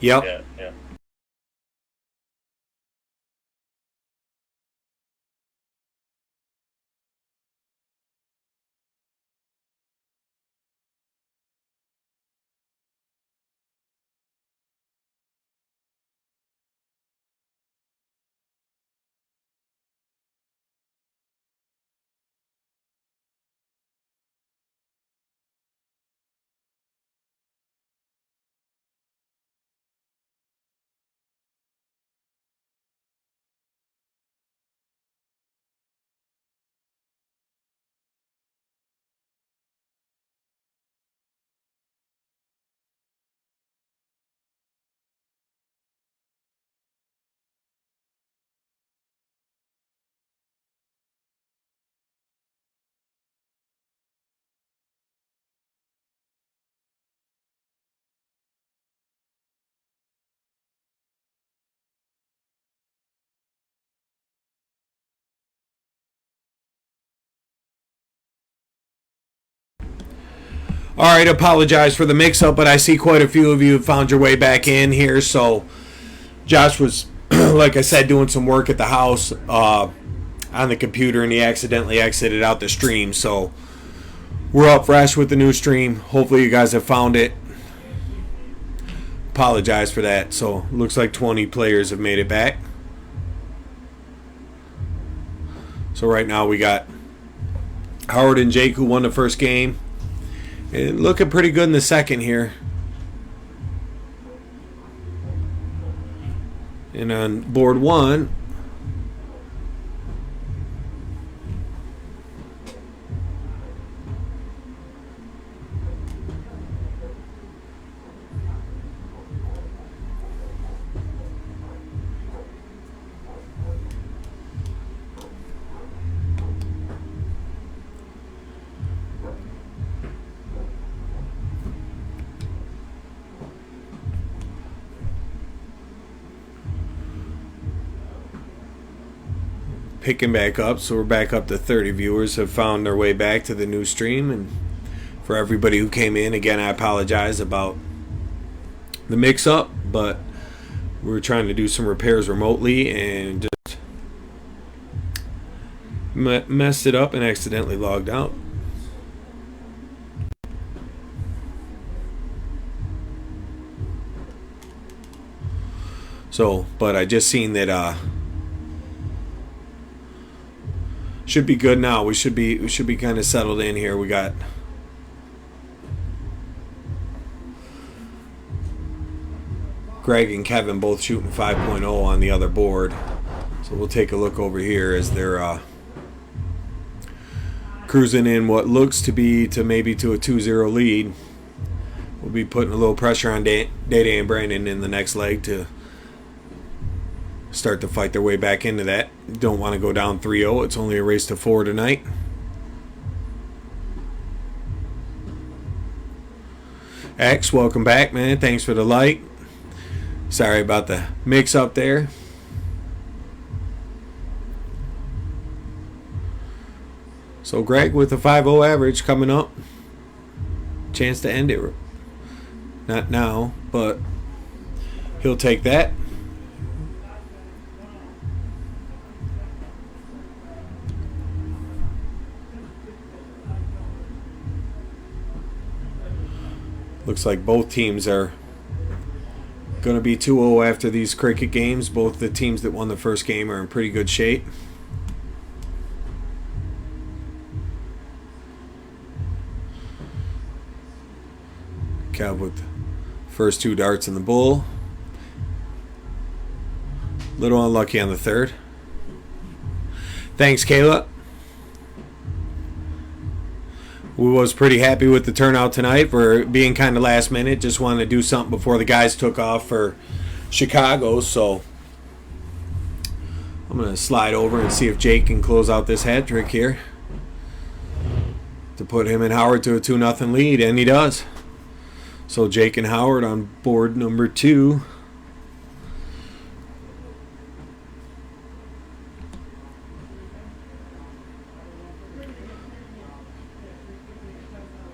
Yep. Yeah, yeah. All right, apologize for the mix-up, but I see quite a few of you have found your way back in here. So Josh was, like I said, doing some work at the house on the computer, and he accidentally exited out the stream. So we're up fresh with the new stream. Hopefully you guys have found it. Apologize for that. So looks like 20 players have made it back. So right now we got Howard and Jake, who won the first game. And looking pretty good in the second here. And on board one, picking back up, so we're back up to 30 viewers have found their way back to the new stream. And for everybody who came in, again, I apologize about the mix-up, but we were trying to do some repairs remotely and just messed it up and accidentally logged out. So, but I just seen that should be good now. We should be kind of settled in here. We got Greg and Kevin both shooting 5.0 on the other board. So we'll take a look over here as they're cruising in what looks to be maybe to a 2-0 lead. We'll be putting a little pressure on Day and Brandon in the next leg to start to fight their way back into that. Don't want to go down 3-0. It's only a race to 4 tonight. X, welcome back, man. Thanks for the like. Sorry about the mix up there. So Greg with a 5-0 average coming up. Chance to end it. Not now, but he'll take that. Looks like both teams are going to be 2-0 after these cricket games. Both the teams that won the first game are in pretty good shape. Kev with the first 2 darts in the bull. Little unlucky on the third. Thanks, Kayla. We was pretty happy with the turnout tonight for being kind of last minute. Just wanted to do something before the guys took off for Chicago. So I'm going to slide over and see if Jake can close out this hat trick here to put him and Howard to a 2-0 lead, and he does. So Jake and Howard on board number 2.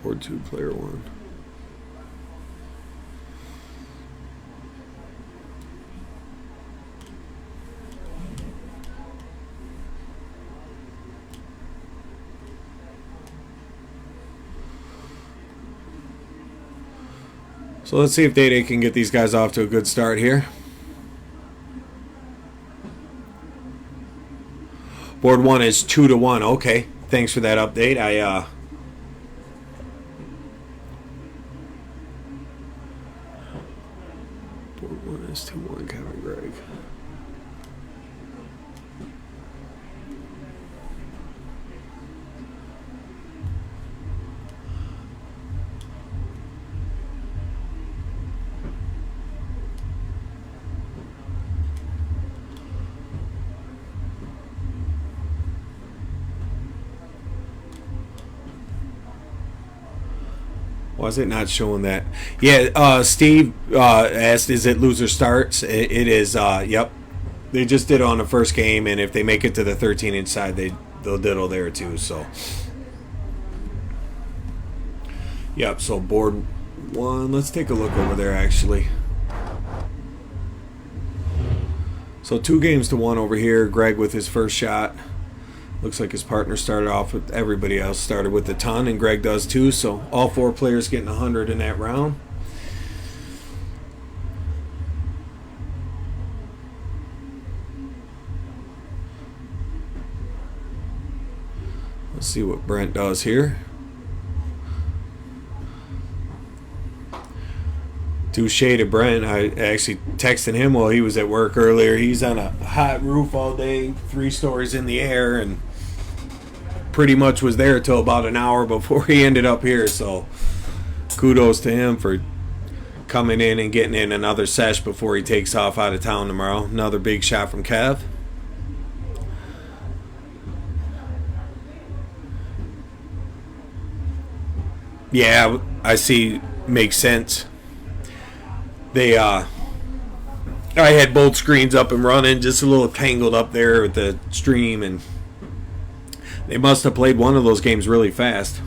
Board 2, player 1. So let's see if Day can get these guys off to a good start here. Board 1 is 2-1. Okay, thanks for that update. Board 1 is 2-1. Kevin Greg. Why is it not showing that? Yeah, Steve asked, is it loser starts? It is, yep. They just did it on the first game, and if they make it to the 13-inch side, they'll diddle there too, so. Yep, so board 1, let's take a look over there actually. So 2-1 over here, Greg with his first shot. Looks like his partner started off with, everybody else started with a ton, and Greg does too, so all 4 players getting 100 in that round. Let's see what Brent does here. Touche to Brent. I actually texted him while he was at work earlier. He's on a hot roof all day, 3 stories in the air, and pretty much was there till about an hour before he ended up here. So kudos to him for coming in and getting in another sesh before he takes off out of town tomorrow. Another big shot from Kev. Yeah, I see. Makes sense. I had both screens up and running, just a little tangled up there with the stream, and they must have played one of those games really fast.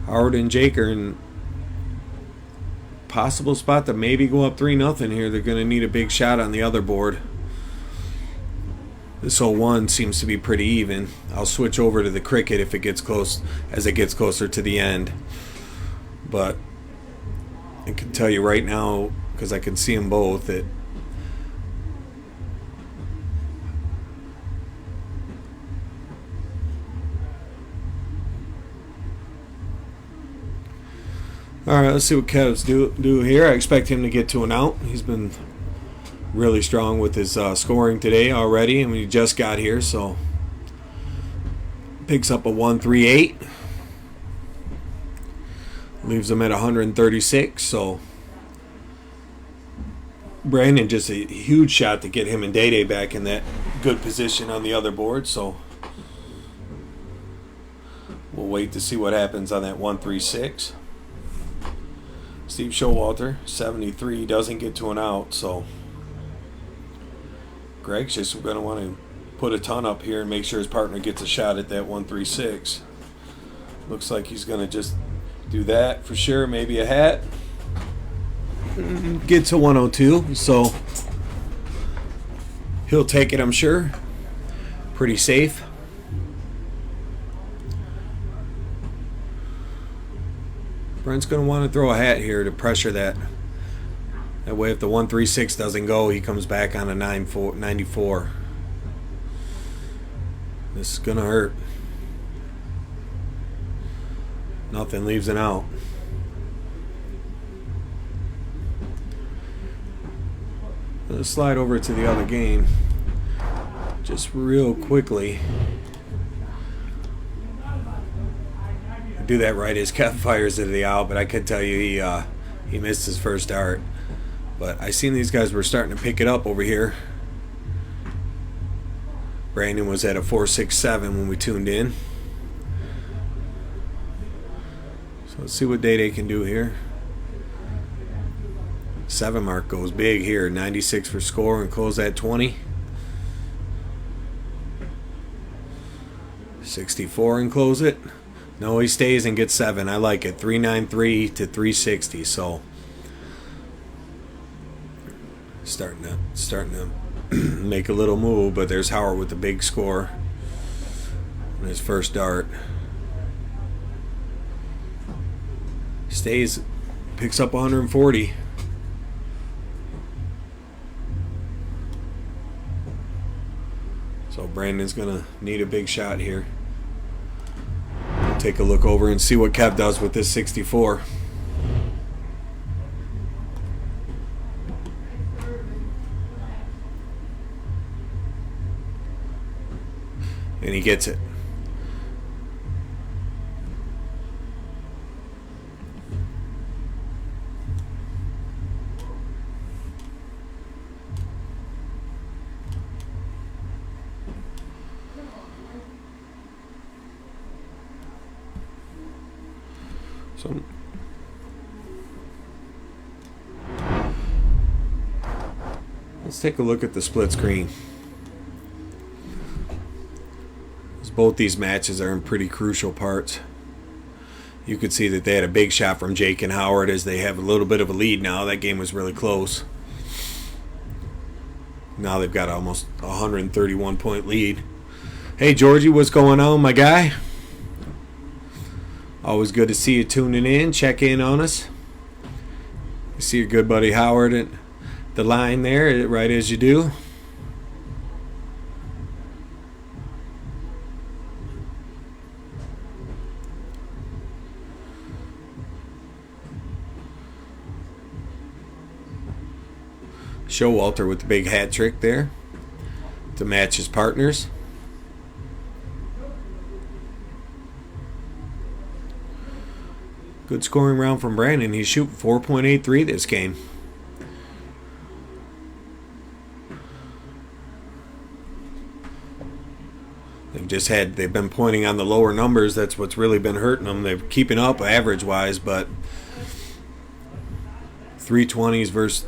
Howard and Jake are in possible spot to maybe go up 3-0 here. They're going to need a big shot on the other board. This 0-1 seems to be pretty even. I'll switch over to the cricket if it gets close, as it gets closer to the end. But I can tell you right now, because I can see them both, that all right, let's see what Kev's do here. I expect him to get to an out. He's been really strong with his scoring today already, and he just got here, so picks up a 138. Leaves him at 136, so Brandon just a huge shot to get him and Day back in that good position on the other board, so we'll wait to see what happens on that 136. Steve Showalter, 73, doesn't get to an out, so Greg's just going to want to put a ton up here and make sure his partner gets a shot at that 136. Looks like he's going to just do that for sure. Maybe a hat. Get to 102, so he'll take it, I'm sure. Pretty safe. Brent's going to want to throw a hat here to pressure that. That way if the 136 doesn't go, he comes back on a 94. This is going to hurt. Nothing, leaves an out. Let's slide over to the other game just real quickly. Do that right as Kev fires into the out, but I could tell you he missed his first dart. But I seen these guys were starting to pick it up over here. Brandon was at a 4.67 when we tuned in. So let's see what Day can do here. 7 mark goes big here, 96 for score, and close at 20. 64 and close it. No, he stays and gets 7. I like it. 393 to 360. So starting to make a little move, but there's Howard with the big score on his first dart. Stays, picks up 140. So Brandon's gonna need a big shot here. Take a look over and see what Kev does with this 64. And he gets it. So let's take a look at the split screen. Both these matches are in pretty crucial parts. You could see that they had a big shot from Jake and Howard as they have a little bit of a lead now. That game was really close. Now they've got almost a 131-point lead. Hey, Georgie, what's going on, my guy? Always good to see you tuning in. Check in on us. You see your good buddy Howard at the line there, right as you do. Showalter with the big hat trick there to match his partners. Good scoring round from Brandon. He's shooting 4.83 this game. They've been pointing on the lower numbers. That's what's really been hurting them. They're keeping up average wise, but 320s versus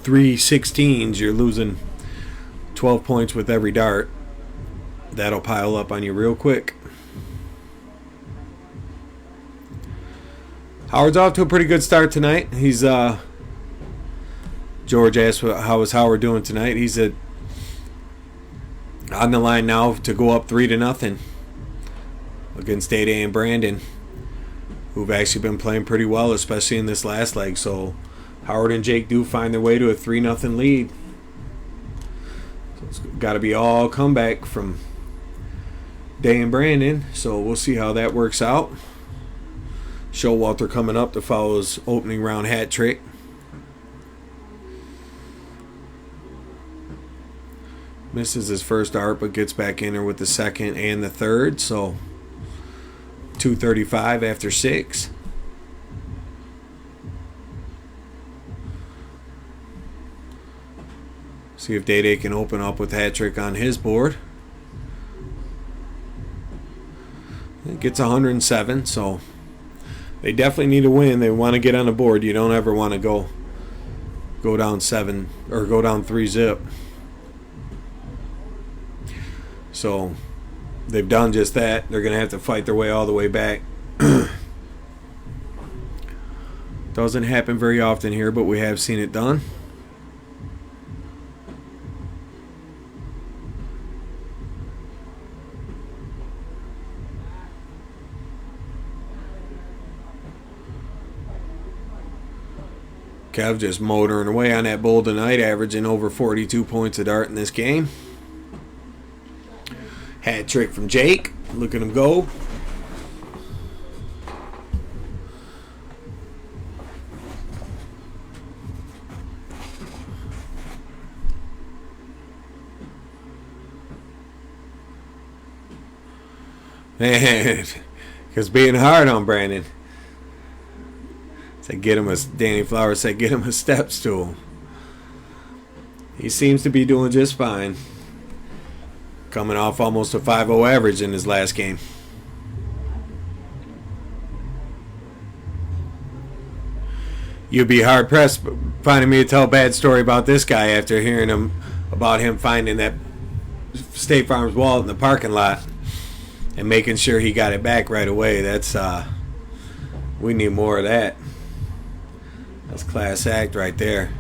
316s, you're losing 12 points with every dart. That'll pile up on you real quick. Howard's off to a pretty good start tonight. He's George asked how is Howard doing tonight. He's on the line now to go up 3-0 against Day and Brandon, who've actually been playing pretty well, especially in this last leg. So Howard and Jake do find their way to a 3-0 lead. So it's got to be all comeback from Day and Brandon. So we'll see how that works out. Showalter coming up to follow his opening round hat trick. Misses his first dart, but gets back in there with the second and the third. So 235 after 6. See if Day can open up with hat trick on his board. It gets 107, so they definitely need a win. They want to get on the board. You don't ever want to go down 7 or go down 3-0. So they've done just that. They're going to have to fight their way all the way back. Doesn't happen very often here, but we have seen it done. Kev just motoring away on that bowl tonight, averaging over 42 points a dart in this game. Hat trick from Jake. Look at him go. Man, because being hard on Brandon. Said get him a Danny Flowers said get him a step stool. He seems to be doing just fine. Coming off almost a 5.0 average in his last game. You'd be hard pressed finding me to tell a bad story about this guy after hearing about him finding that State Farm's wallet in the parking lot and making sure he got it back right away. That's we need more of that. That's class act right there.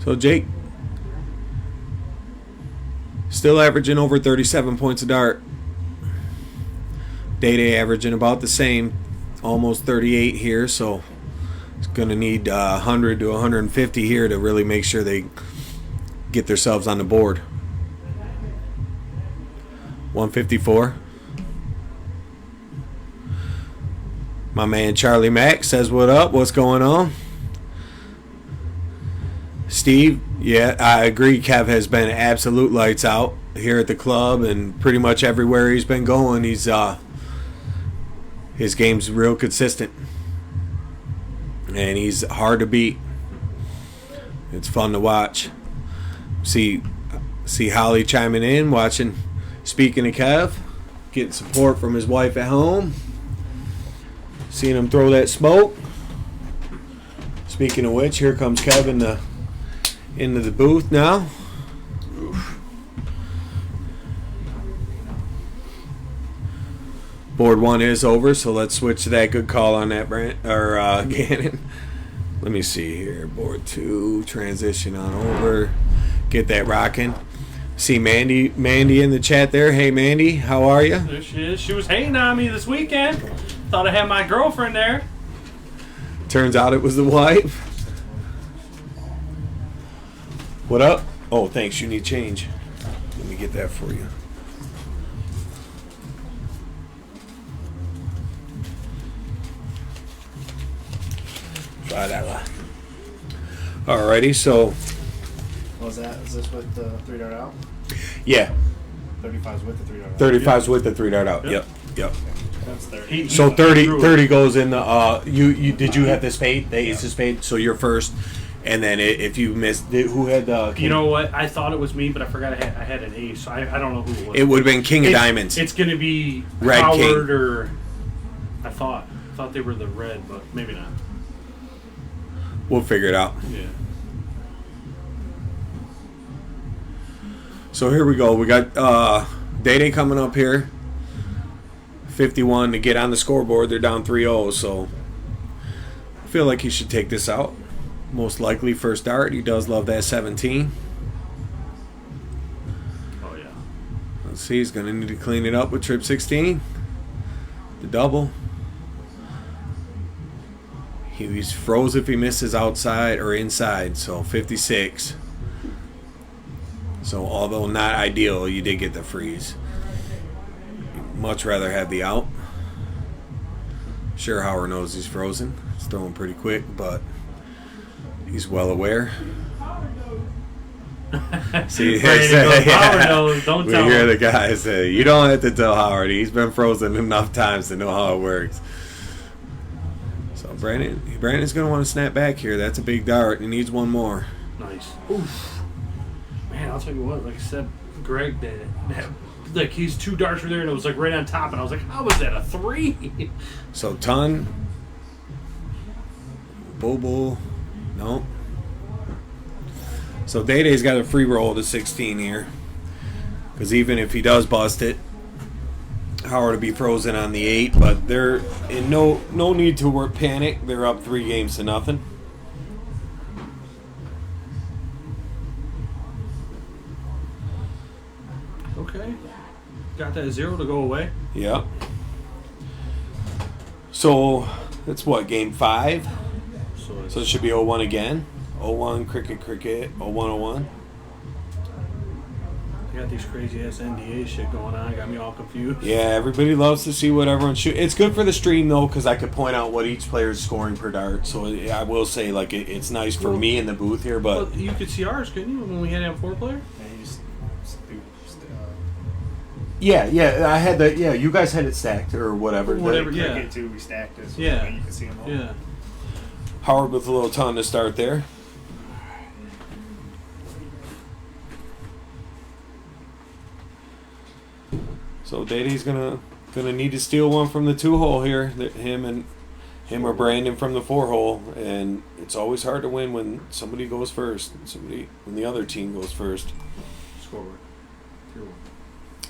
So Jake still averaging over 37 points a dart. Day averaging about the same, almost 38 here. So it's going to need 100 to 150 here to really make sure they get themselves on the board. 154. My man Charlie Mack says, what up? What's going on? Steve, yeah, I agree. Kev has been absolute lights out here at the club and pretty much everywhere he's been going. He's his game's real consistent. And he's hard to beat. It's fun to watch. See Holly chiming in, watching. Speaking of Kev, getting support from his wife at home. Seeing him throw that smoke. Speaking of which, here comes Kev into the booth now. Oof. Board one is over, so let's switch to that. Good call on that, Gannon. Let me see here. Board two, transition on over. Get that rocking. See Mandy in the chat there. Hey, Mandy, how are you? There she is. She was hating on me this weekend. Thought I had my girlfriend there. Turns out it was the wife. What up? Oh, thanks. You need change. Let me get that for you. Try that line. Alrighty, so. What was that? Is this with the 3 dart out? Yeah. 35's with the 3 dart out. 35's with the 3 dart out. Yep. That's 30. So 30 goes in the you did you have the spade, the ace of spade, so you're first, and then if you missed, who had the king? You know what? I thought it was me, but I forgot I had an ace. So I don't know who it was. It would have been king of diamonds. It's gonna be Red Howard king. or I thought they were the red, but maybe not. We'll figure it out. Yeah. So here we go. We got Day coming up here. 51 to get on the scoreboard. They're down 3-0, so I feel like he should take this out. Most likely first dart. He does love that 17. Oh yeah. Let's see. He's going to need to clean it up with trip 16. The double. He's froze if he misses outside or inside, so 56. So although not ideal, you did get the freeze. Much rather have the out. Sure, Howard knows he's frozen. He's throwing pretty quick, but he's well aware. See, Howard knows. Don't tell we hear him. the guy say, "You don't have to tell Howard. He's been frozen enough times to know how it works." So Brandon's going to want to snap back here. That's a big dart. He needs one more. Nice. Oof. Man, I'll tell you what. Like I said, Greg did it. Like he's 2 darts were there, and it was like right on top, and I was like, "How was that a 3?" So ton, Bobo, no. So Day-Day's got a free roll to 16 here, because even if he does bust it, Howard will be frozen on the 8. But they're in no need to panic. They're up 3 games to nothing. Okay. Got that 0 to go away. Yep. So that's what, game 5? So it should be 0-1 again. 0-1, cricket, 0-1-0-1. I got these crazy ass NDA shit going on. Got me all confused. Yeah, everybody loves to see what everyone's shooting. It's good for the stream though, because I could point out what each player's scoring per dart. So I will say, like, it's nice for me in the booth here, but well, you could see ours, couldn't you, when we had a 4-player? Yeah, you just yeah, I had that. Yeah, you guys had it stacked or whatever. Whatever. the Yeah. cricket too, we stacked it. So Yeah. you can see them all. Yeah. Howard with a little ton to start there. So Day-Day's gonna need to steal one from the 2-hole here. Him or Brandon from the 4-hole, and it's always hard to win when somebody goes first. When the other team goes first. Scoreboard. 3-1.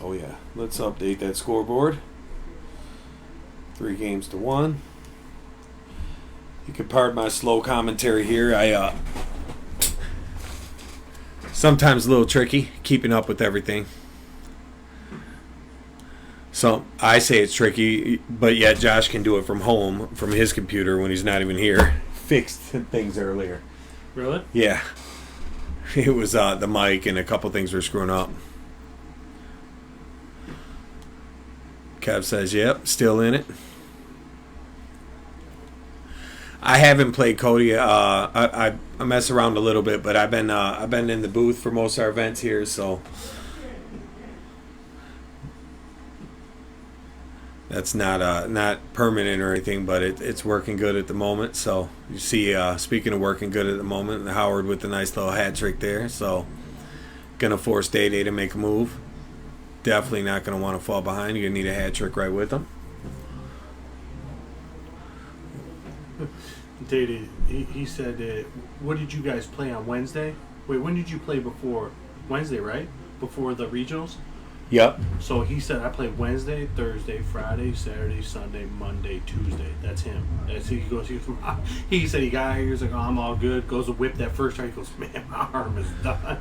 Oh yeah, let's update that scoreboard. 3 games to 1. You can pardon my slow commentary here. sometimes a little tricky keeping up with everything. So I say it's tricky, but yet Josh can do it from home, from his computer when he's not even here. Fixed things earlier. Really? Yeah. It was the mic and a couple things were screwing up. Kev says, yep, still in it. I haven't played Cody. I mess around a little bit, but I've been in the booth for most of our events here, so that's not permanent or anything, but it's working good at the moment. So you see, speaking of working good at the moment, Howard with the nice little hat trick there. So gonna force Day Day to make a move. Definitely not gonna want to fall behind. You're gonna need a hat trick right with him. Day, he said, what did you guys play on Wednesday? Wait, when did you play before? Wednesday, right? Before the regionals? Yep. So he said, I played Wednesday, Thursday, Friday, Saturday, Sunday, Monday, Tuesday. That's him. That's he goes. He said he got here. He's like, oh, I'm all good. Goes to whip that first try. He goes, man, my arm is done.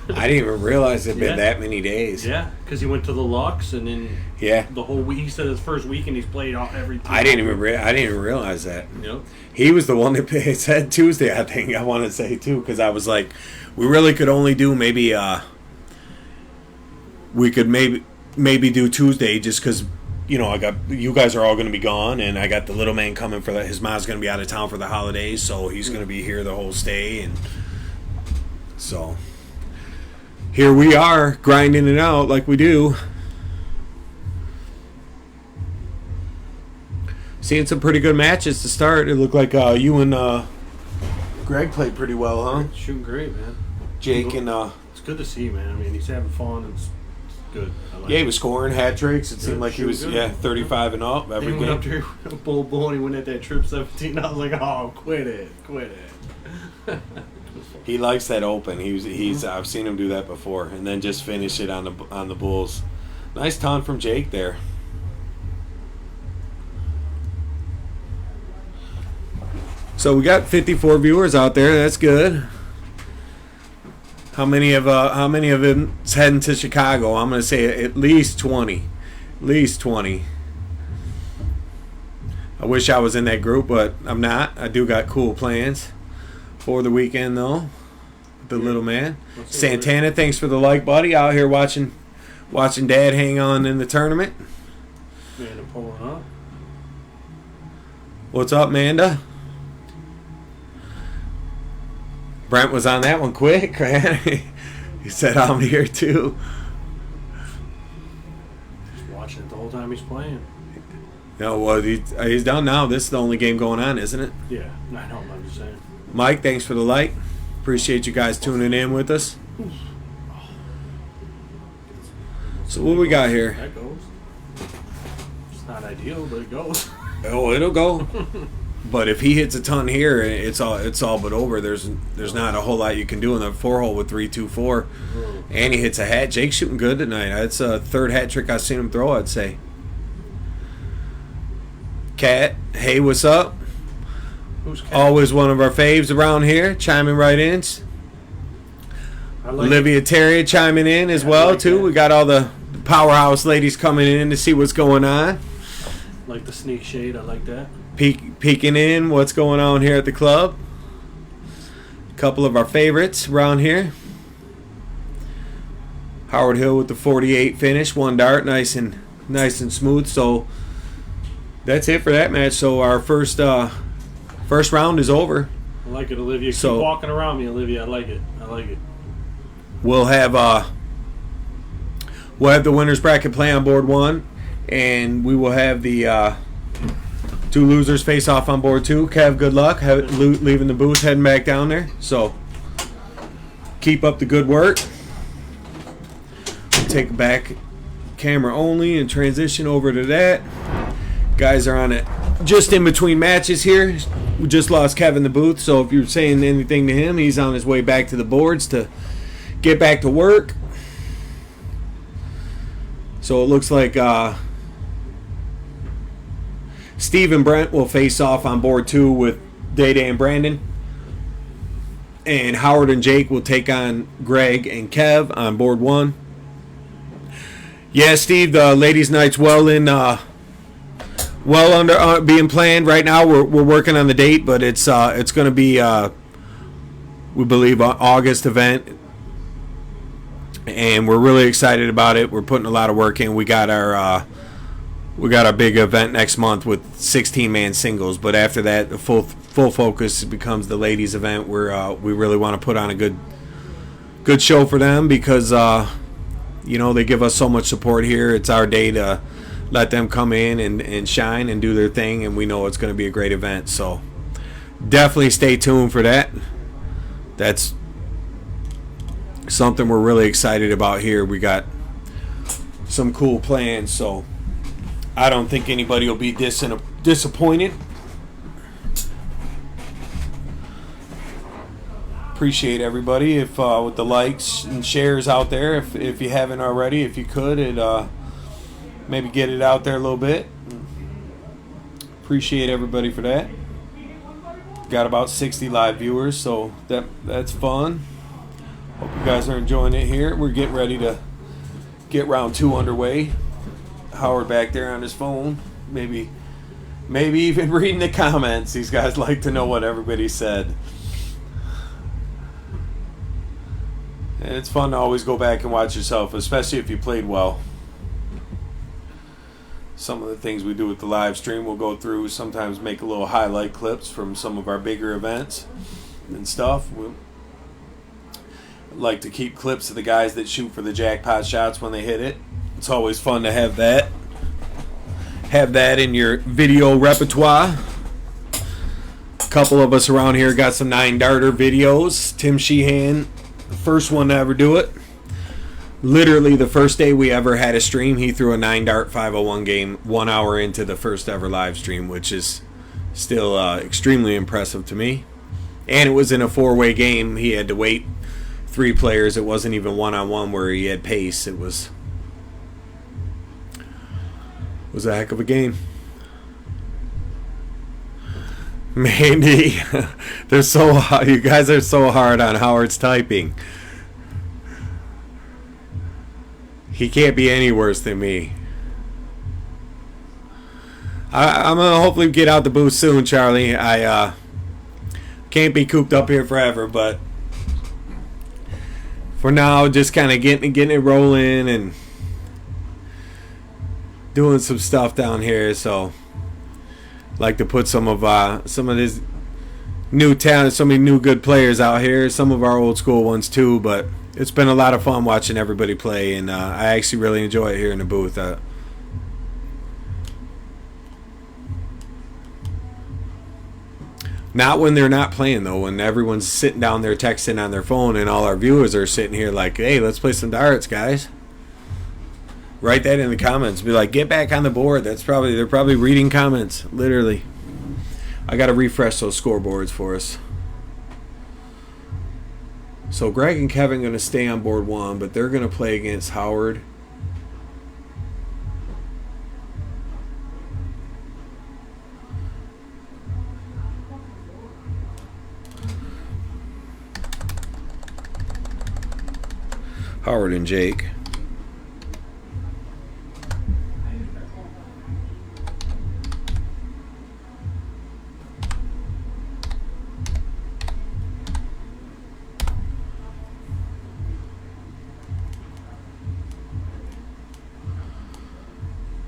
I didn't even realize it'd been that many days. Yeah, because he went to the Lux and then the whole week. He said his first weekend he's played every. I didn't even realize that. Yep. He was the one that said Tuesday. I think I want to say too, because I was like, we really could only do maybe. We could maybe do Tuesday just because, I got you guys are all going to be gone, and I got the little man coming for that. His mom's going to be out of town for the holidays, so he's going to be here the whole stay, and so here we are grinding it out like we do. Seeing some pretty good matches to start. It looked like you and Greg played pretty well, huh? Shooting great, man. Jake and it's good to see, man. I mean, he's having fun. It's good. I like he was scoring hat tricks. It seemed like he was 35 and up every game. game. Went up there, bull, and he went at that trip 17. I was like, oh, quit it. He likes that open. He's I've seen him do that before, and then just finish it on the bulls. Nice taunt from Jake there. So we got 54 viewers out there. That's good. How many of them is heading to Chicago? I'm going to say at least 20. At least 20. I wish I was in that group, but I'm not. I do got cool plans for the weekend, though. The little man. Santana, thanks for the like, buddy. Out here watching Dad hang on in the tournament. Amanda pulling up. What's up, Amanda? Brent was on that one quick, man. He said, I'm here too. Just watching it the whole time he's playing. No, well, he's done now. This is the only game going on, isn't it? Yeah, I know. I'm just saying. Mike, thanks for the like. Appreciate you guys tuning in with us. So what we got here? That goes. It's not ideal, but it goes. Oh, it'll go. But if he hits a ton here, it's all but over. There's not a whole lot you can do in the 4-hole with 3-2-4. And he hits a hat. Jake's shooting good tonight. That's a third hat trick I've seen him throw, I'd say. Cat, hey, what's up? Who's Cat? Always one of our faves around here, chiming right in. Olivia Terry chiming in as well, like too. That. We got all the powerhouse ladies coming in to see what's going on. Like the sneak shade, I like that. Peeking in what's going on here at the club. A couple of our favorites around here. Howard Hill with the 48 finish, one dart, nice and smooth. So that's it for that match. So our first round is over. I like it, Olivia. Keep walking around me, Olivia. I like it. We'll have the winners bracket play on board 1, and we will have the 2 losers face off on board 2. Kev, good luck. Leaving the booth, heading back down there. So keep up the good work. Take back camera only and transition over to that. Guys are on it just in between matches here. We just lost Kevin in the booth, so if you're saying anything to him, he's on his way back to the boards to get back to work. So it looks like Steve and Brent will face off on board 2 with Day Day and Brandon. and Howard and Jake will take on Greg and Kev on board 1. Yeah, Steve, the ladies' night's well under being planned right now. We're working on the date, but it's going to be we believe an August event, and we're really excited about it. We're putting a lot of work in. We got our big event next month with 16-man singles, but after that, the full focus becomes the ladies' event, where we really want to put on a good show for them, because they give us so much support here. It's our day to let them come in and shine and do their thing, and we know it's going to be a great event. So definitely stay tuned for that. That's something we're really excited about here. We got some cool plans, so I don't think anybody will be disappointed. Appreciate everybody if with the likes and shares out there. If you haven't already, if you could, maybe get it out there a little bit. Appreciate everybody for that. Got about 60 live viewers, so that's fun. Hope you guys are enjoying it here. We're getting ready to get round 2 underway. Howard back there on his phone, maybe even reading the comments. These guys like to know what everybody said. And it's fun to always go back and watch yourself, especially if you played well. Some of the things we do with the live stream, we'll go through, sometimes make a little highlight clips from some of our bigger events and stuff. We like to keep clips of the guys that shoot for the jackpot shots when they hit it. It's always fun to have that in your video repertoire. A couple of us around here got some 9-darter videos. Tim Sheehan, the first one to ever do it. Literally the first day we ever had a stream, he threw a 9-dart 501 game 1 hour into the first ever live stream, which is still extremely impressive to me. And it was in a 4-way game. He had to wait 3 players. It wasn't even one-on-one where he had pace. It was a heck of a game. Mandy, you guys are so hard on Howard's typing. He can't be any worse than me. I'm going to hopefully get out the booth soon, Charlie. I can't be cooped up here forever, but for now, just kind of getting it rolling and doing some stuff down here. So like to put some of this new talent, so many new good players out here, some of our old school ones too, but it's been a lot of fun watching everybody play, and I actually really enjoy it here in the booth. Not when they're not playing, though. When everyone's sitting down there texting on their phone and all our viewers are sitting here like, hey, let's play some darts, guys. Write that in the comments. Be like, get back on the board. They're probably reading comments, literally. I got to refresh those scoreboards for us. So Greg and Kevin are going to stay on board 1, but they're going to play against Howard. Howard and Jake.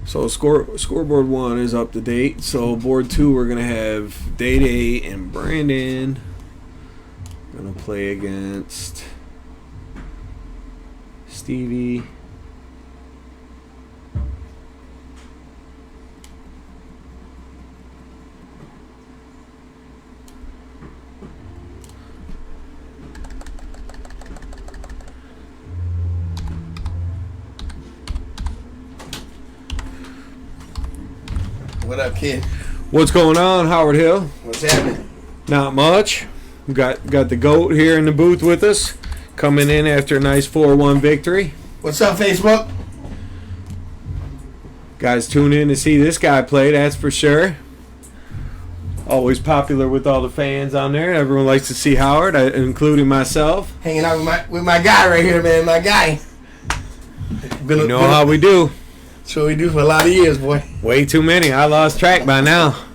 So scoreboard 1 is up to date. So board 2, we're gonna have Day Day and Brandon. Gonna play against Stevie. What up, kid? What's going on, Howard Hill? What's happening? Not much. We got the GOAT here in the booth with us, coming in after a nice 4-1 victory. What's up, Facebook? Guys, tune in to see this guy play, that's for sure. Always popular with all the fans on there. Everyone likes to see Howard, including myself. Hanging out with my guy right here, man. My guy. You know how we do. That's what we do for a lot of years, boy. Way too many. I lost track by now.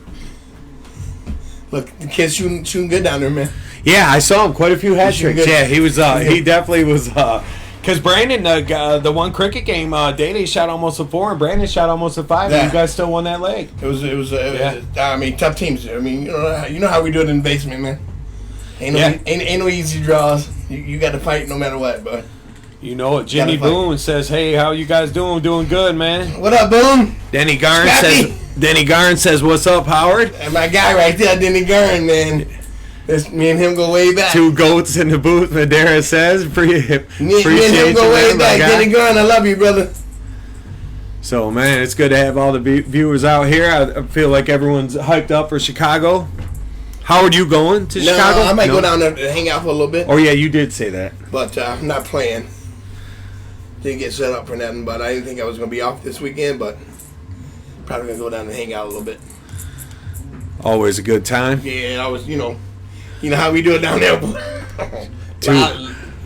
Look, the kid's shooting good down there, man. Yeah, I saw him. Quite a few hat He's shooting tricks. good. Yeah, he was. He definitely was. Because Brandon, the one cricket game, Day shot almost a 4, and Brandon shot almost a 5. Yeah. And you guys still won that leg. It was Yeah. I mean, tough teams. I mean, you know how we do it in the basement, man. Ain't no, Yeah. ain't no easy draws. You got to fight no matter what, but. You know what? Jimmy Gotta fight. Boone says, "Hey, how you guys doing? Doing good, man." What up, Boom? Denny Garn Scrappy. says. Denny Garn says, "What's up, Howard?" And my guy right there, Denny Gurn, man. That's, me and him go way back. 2 goats in the booth. Madera says, Me and "Appreciate him go you, way man, my back. guy." Denny Gurn, I love you, brother. So, man, it's good to have all the viewers out here. I feel like everyone's hyped up for Chicago. Howard, you going to Chicago? I might No? go down there to hang out for a little bit, Oh, yeah, you did say that. but I'm not playing. Didn't get set up for nothing, but I didn't think I was going to be off this weekend, but probably going to go down and hang out a little bit. Always a good time. Yeah, I was, you know how we do it down there.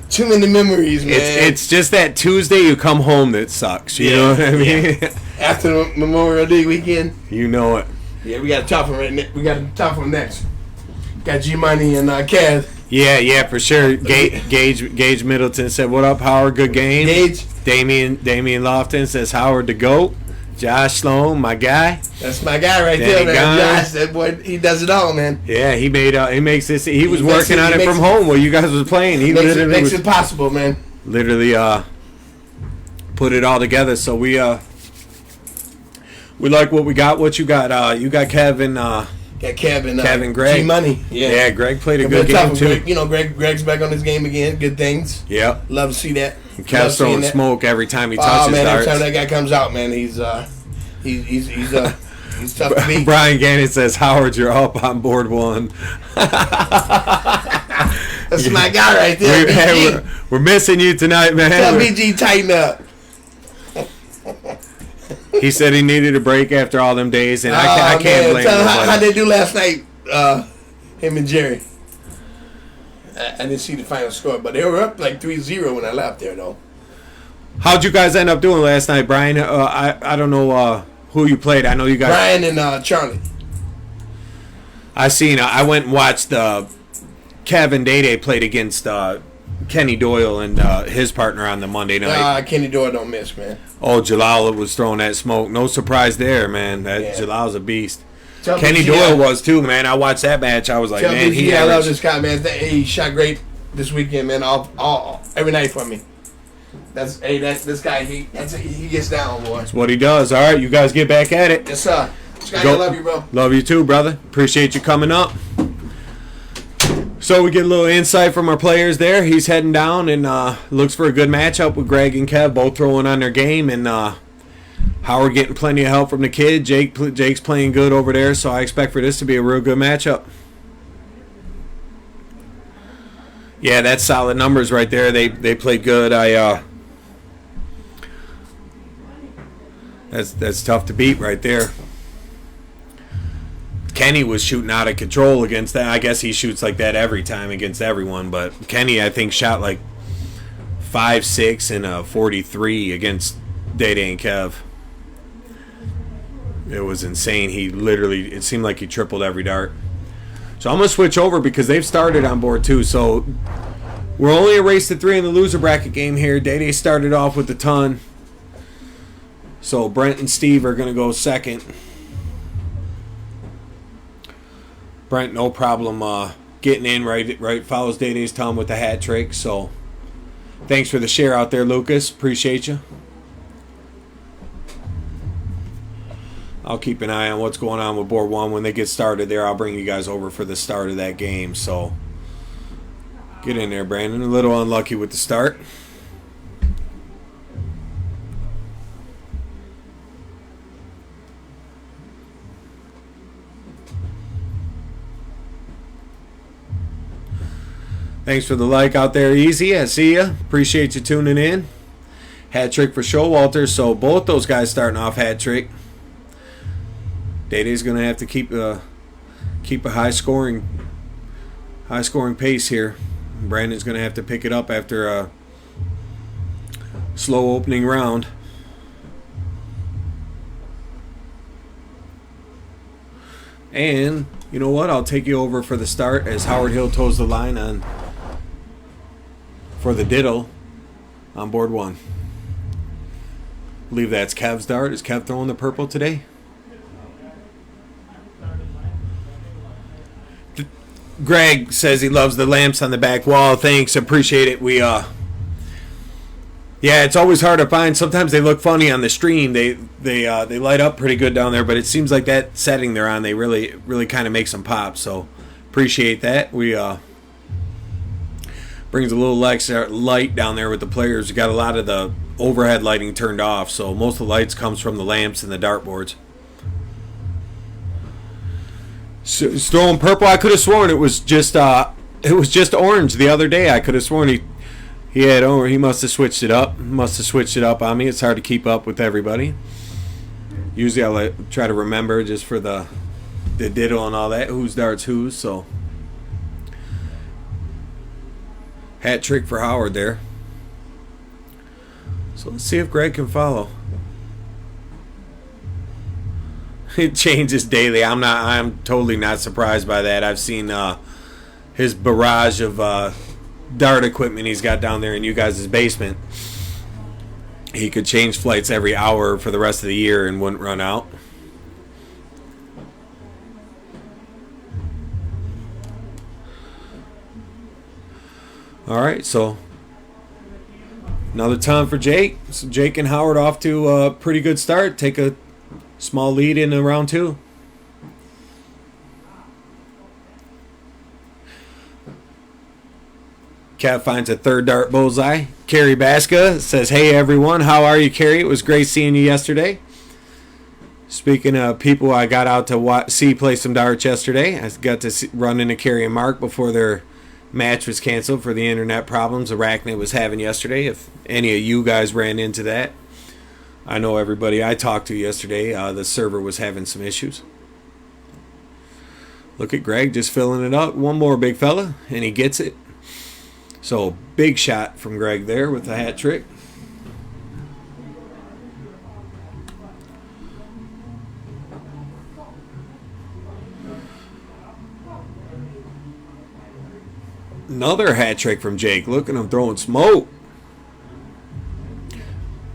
Too many memories, man. It's just that Tuesday you come home that sucks. You Yeah, know what I mean? After the Memorial Day weekend. You know it. Yeah, we got to top them we got to top them next. Got G Money and Kaz. Yeah, for sure. Gage Middleton said, "What up, Howard? Good game." Gage, Damian Lofton says, "Howard the GOAT." Josh Sloan, my guy. that's my guy right Danny there, man. Gunn. Josh, that boy, he does it all, man. Yeah, he makes this. He was makes working it- on he it makes from it- home while you guys was playing. He Makes literally it possible, man. put it all together. So we like what we got. What you got? You got Kevin. Got Kevin. Kevin Gregg. G Money. Yeah, Greg played a Been good tough game with too. Greg, Greg's back on his game again. Good things. Yep. Love to see that. Kev's Love seeing throwing that. smoke every time he Oh touches man, every darts. time that guy comes out, man, he's tough to beat. Brian Gannon says, "Howard, you're up on board 1." That's my guy right there. BG. We're missing you tonight, man. Tell BG tighten up. He said he needed a break after all them days, and I can't blame Tell him him. how buddy. they do last night, him and Jerry. I didn't see the final score, but they were up like 3-0 when I left there, though. How'd you guys end up doing last night, Brian? I don't know who you played. I know you guys. Brian and Charlie. I went and watched Kevin Day played against Kenny Doyle and his partner on the Monday night. Kenny Doyle don't miss, man. Oh, Jalal was throwing that smoke. No surprise there, man. Jalal's a beast. Tell Kenny BG Doyle was too, man. I watched that match. I was like, Tell man, BG I love averaged- this guy, man. He shot great this weekend, man. All every night for me. That's this guy. He gets down, boy. That's what he does. All right, you guys get back at it. Yes, sir. Scotty, Go. I love you, bro. Love you too, brother. Appreciate you coming up. So we get a little insight from our players there. He's heading down and looks for a good matchup with Greg and Kev, both throwing on their game, and Howard getting plenty of help from the kid. Jake's playing good over there, so I expect for this to be a real good matchup. Yeah, that's solid numbers right there. They played good. That's tough to beat right there. Kenny was shooting out of control against that. I guess he shoots like that every time against everyone, but Kenny, I think, shot like 5-6 and a 43 against Day and Kev. It was insane. It seemed like he tripled every dart. So I'm going to switch over because they've started on board too. So we're only a race to 3 in the loser bracket game here. Day started off with a ton. So Brent and Steve are going to go second. Brent, no problem getting in right. Follows Day-Day's Tom with the hat trick. So thanks for the share out there, Lucas. Appreciate you. I'll keep an eye on what's going on with board 1 when they get started there. I'll bring you guys over for the start of that game. So get in there, Brandon. A little unlucky with the start. Thanks for the like out there, Easy. I see ya. Appreciate you tuning in. Hat trick for Showalter. So both those guys starting off hat trick. Day-Day's gonna have to keep keep a high scoring pace here. Brandon's going to have to pick it up after a slow opening round. And you know what? I'll take you over for the start as Howard Hill toes the line on for the diddle on board 1. I believe that's Kev's dart. Is Kev throwing the purple today? Greg says he loves the lamps on the back wall. Thanks, appreciate it. Yeah, it's always hard to find. Sometimes they look funny on the stream. They light up pretty good down there, but it seems like that setting they're on, they really kind of makes them pop. So appreciate that. We brings a little extra light down there with the players. We got a lot of the overhead lighting turned off, so most of the lights comes from the lamps and the dartboards. So it's throwing purple. I could have sworn it was just orange the other day. I could have sworn he must have switched it up. On me. It's hard to keep up with everybody. Usually I try to remember just for the diddle and all that. Whose darts whose. So hat trick for Howard there. So let's see if Greg can follow. It changes daily. I'm totally not surprised by that. I've seen his barrage of dart equipment he's got down there in you guys' basement. He could change flights every hour for the rest of the year and wouldn't run out. All right, so another time for Jake. So Jake and Howard off to a pretty good start. Take a small lead in round 2. Kev finds a third dart bullseye. Carrie Baska says, "Hey everyone, how are you, Carrie? It was great seeing you yesterday." Speaking of people I got out to see play some darts yesterday, I got to run into Carrie and Mark before their match was canceled for the internet problems Arachnid was having yesterday. If any of you guys ran into that, I know everybody I talked to yesterday, the server was having some issues. Look at Greg just filling it up. One more, big fella, and he gets it. So big shot from Greg there with the hat trick. Another hat trick from Jake. Look at him throwing smoke.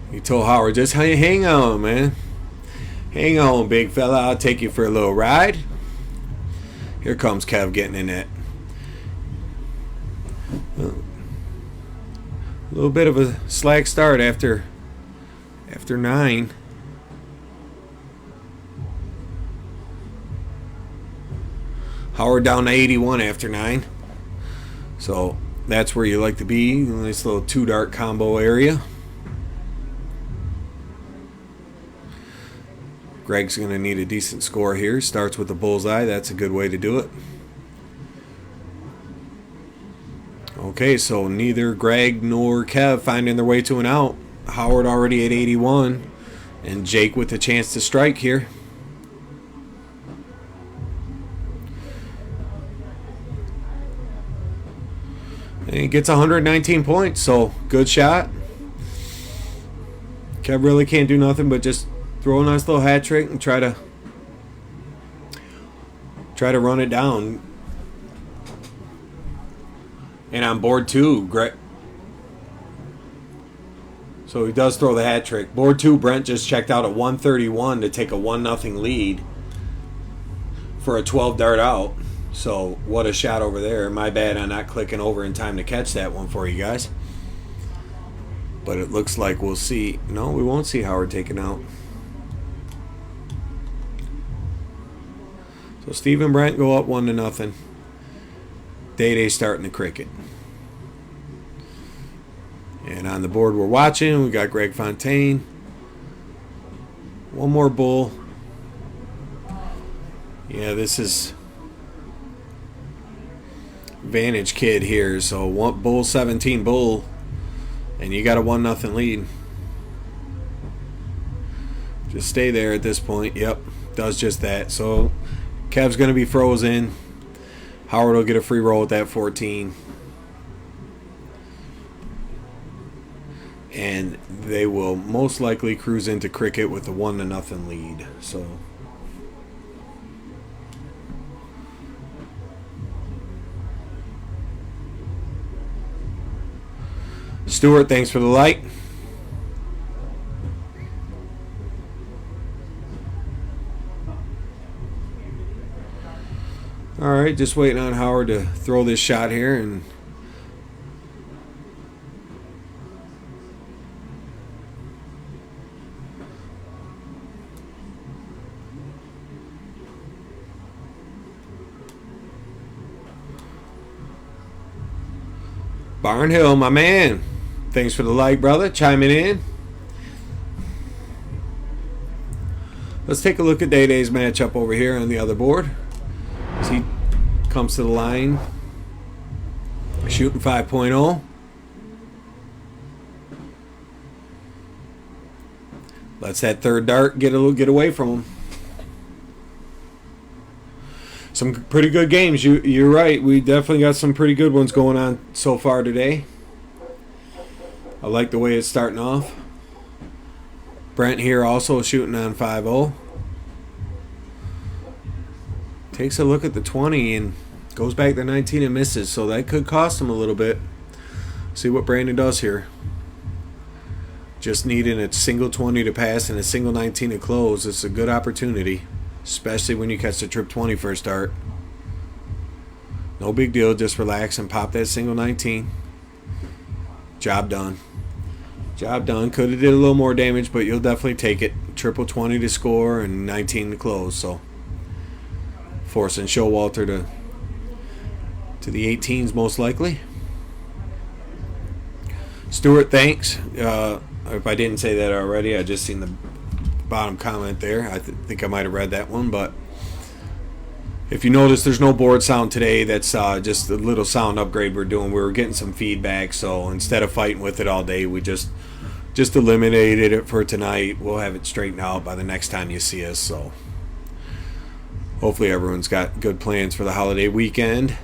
He told Howard, just hang on, man. Hang on, big fella. I'll take you for a little ride. Here comes Kev getting in that. A little bit of a slack start after 9. Howard down to 81 after 9. So that's where you like to be. Nice little 2-dart combo area. Greg's going to need a decent score here. Starts with the bullseye. That's a good way to do it. Okay, so neither Greg nor Kev finding their way to an out. Howard already at 81. And Jake with a chance to strike here. And he gets 119 points, so good shot. Kev really can't do nothing but just throw a nice little hat trick and try to run it down. And on board 2, Greg. So he does throw the hat trick. Board 2, Brent just checked out at 131 to take a 1-0 lead for a 12-dart out. So what a shot over there. My bad on not clicking over in time to catch that one for you guys. But it looks like we'll see. No, we won't see Howard taken out. So Steve and Brent go up 1-0. Day starting the cricket. And on the board we're watching, we got Greg Fontaine. One more bull. Yeah, this is Vantage Kid here. So one bull, 17 bull. And you got a 1-0 lead. Just stay there at this point. Yep, does just that. So Kev's going to be frozen. Howard will get a free roll with that 14. And they will most likely cruise into cricket with a 1-0 lead. So Stuart, thanks for the like. All right, just waiting on Howard to throw this shot here, and Barnhill, my man. Thanks for the like, brother. Chiming in. Let's take a look at Day Day's matchup over here on the other board. As he comes to the line, shooting 5.0. Let's that third dart get away from him. Some pretty good games. You're right. We definitely got some pretty good ones going on so far today. I like the way it's starting off. Brent here also shooting on 5-0. Takes a look at the 20 and goes back to 19 and misses. So that could cost him a little bit. See what Brandon does here. Just needing a single 20 to pass and a single 19 to close. It's a good opportunity. Especially when you catch the trip 20 for a start. No big deal. Just relax and pop that single 19. Job done. Job done. Could have did a little more damage, but you'll definitely take it. Triple 20 to score and 19 to close. So forcing Showalter to the 18s most likely. Stuart, thanks. If I didn't say that already, I just seen the bottom comment there. I think I might have read that one, but if you notice, there's no board sound today. That's just a little sound upgrade we're doing. We were getting some feedback, so instead of fighting with it all day, we just eliminated it for tonight. We'll have it straightened out by the next time you see us. So hopefully everyone's got good plans for the holiday weekend,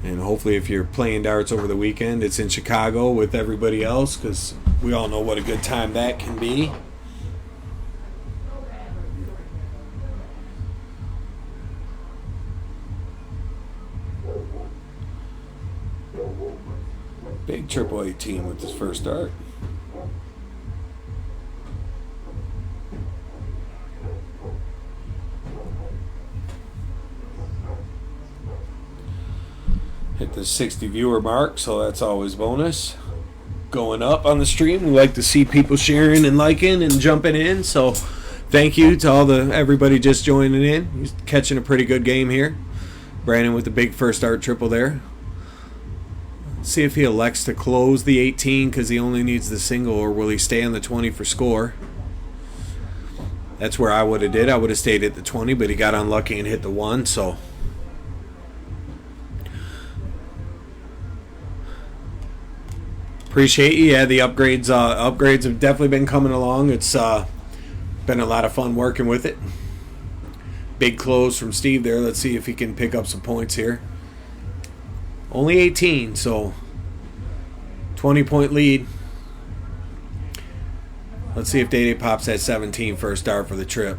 and hopefully if you're playing darts over the weekend, it's in Chicago with everybody else, because we all know what a good time that can be. Big triple 18 with his first dart. Hit the 60 viewer mark, so that's always bonus. Going up on the stream. We like to see people sharing and liking and jumping in, so thank you to everybody just joining in. He's catching a pretty good game here. Brandon with the big first dart triple there. See if he elects to close the 18 because he only needs the single, or will he stay on the 20 for score? That's where I would have did. I would have stayed at the 20, but he got unlucky and hit the 1, so appreciate you. Yeah, the upgrades have definitely been coming along. It's been a lot of fun working with it. Big close from Steve there. Let's see if he can pick up some points here. Only 18, so 20-point lead. Let's see if Day Day pops that 17 first dart for the trip.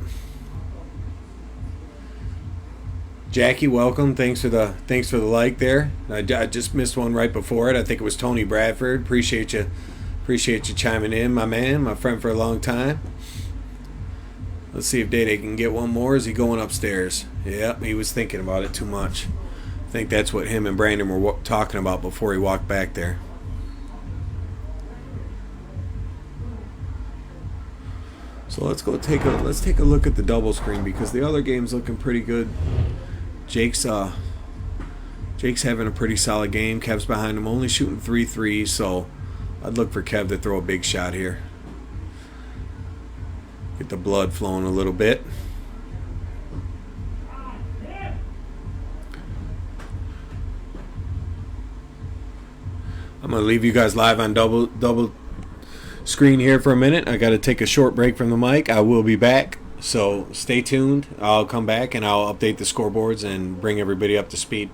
Jackie, welcome. Thanks for the like there. I just missed one right before it. I think it was Tony Bradford. Appreciate you chiming in, my man, my friend for a long time. Let's see if Day Day can get one more. Is he going upstairs? Yep, he was thinking about it too much. I think that's what him and Brandon were talking about before he walked back there. So let's take a look at the double screen, because the other game's looking pretty good. Jake's having a pretty solid game. Kev's behind him, only shooting 3 threes, so I'd look for Kev to throw a big shot here. Get the blood flowing a little bit. I'm going to leave you guys live on double screen here for a minute. I got to take a short break from the mic. I will be back So stay tuned. I'll come back and I'll update the scoreboards and bring everybody up to speed.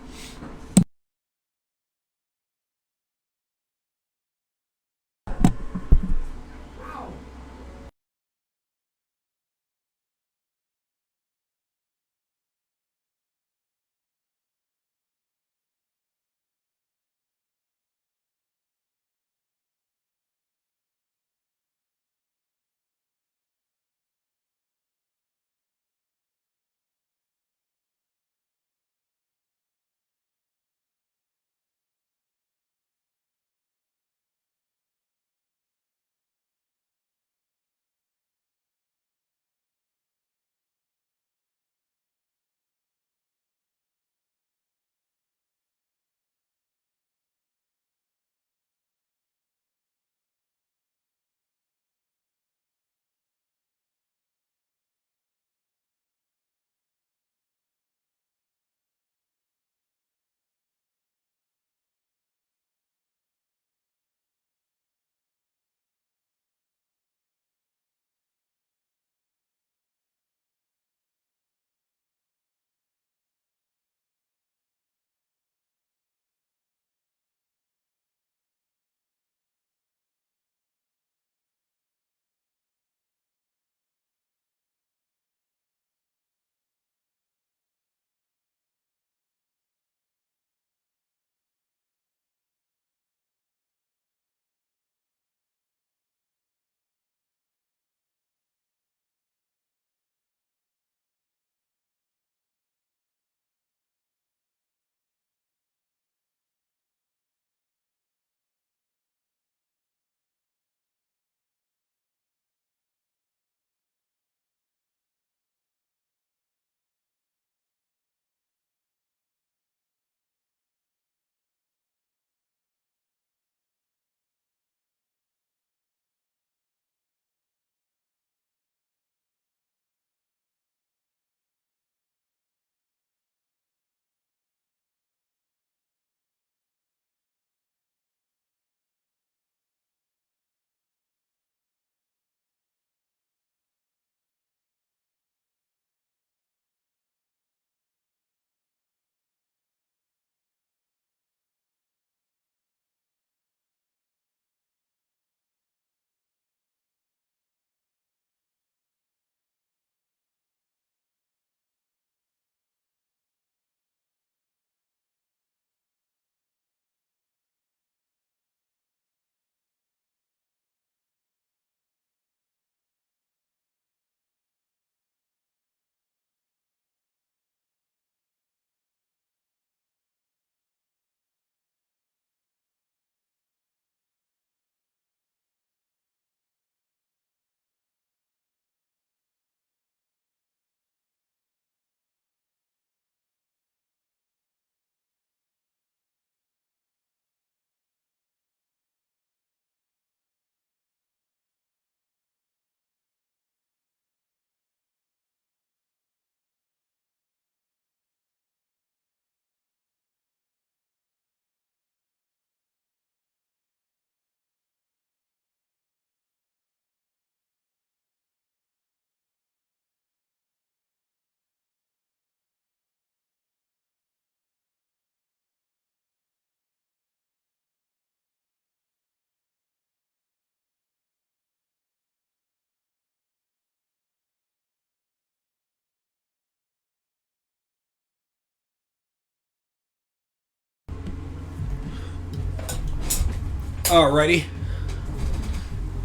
Alrighty.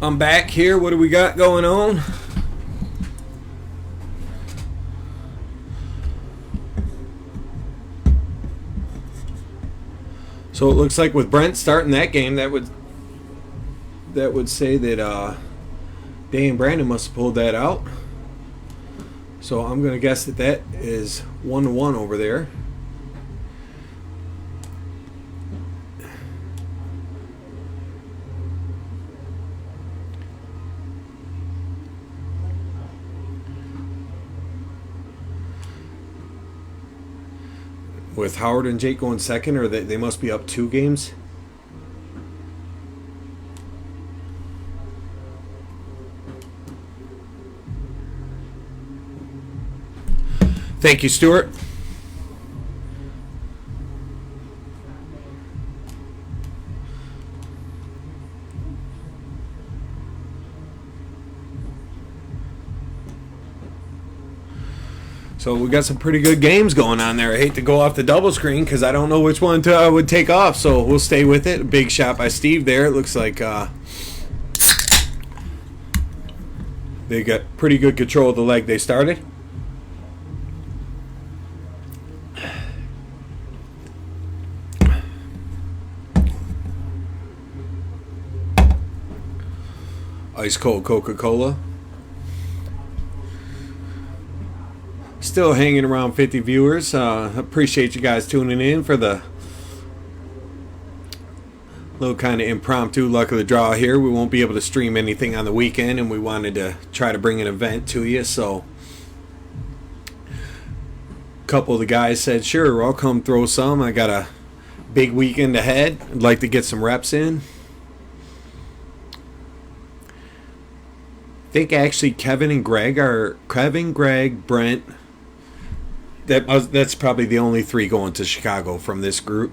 I'm back here. What do we got going on? So it looks like with Brent starting that game, that would say that Dane Brandon must have pulled that out. So I'm gonna guess that is 1-1 over there. With Howard and Jake going second, or they must be up 2 games. Thank you, Stuart. So we got some pretty good games going on there. I hate to go off the double screen because I don't know which one I would take off. So we'll stay with it. Big shot by Steve there. It looks like they got pretty good control of the leg they started. Ice cold Coca-Cola. Still hanging around 50 viewers. Appreciate you guys tuning in for the little kind of impromptu luck of the draw here. We won't be able to stream anything on the weekend, and we wanted to try to bring an event to you. So a couple of the guys said, sure, I'll come throw some. I got a big weekend ahead. I'd like to get some reps in. I think actually Kevin, Greg, Brent. That's probably the only three going to Chicago from this crew.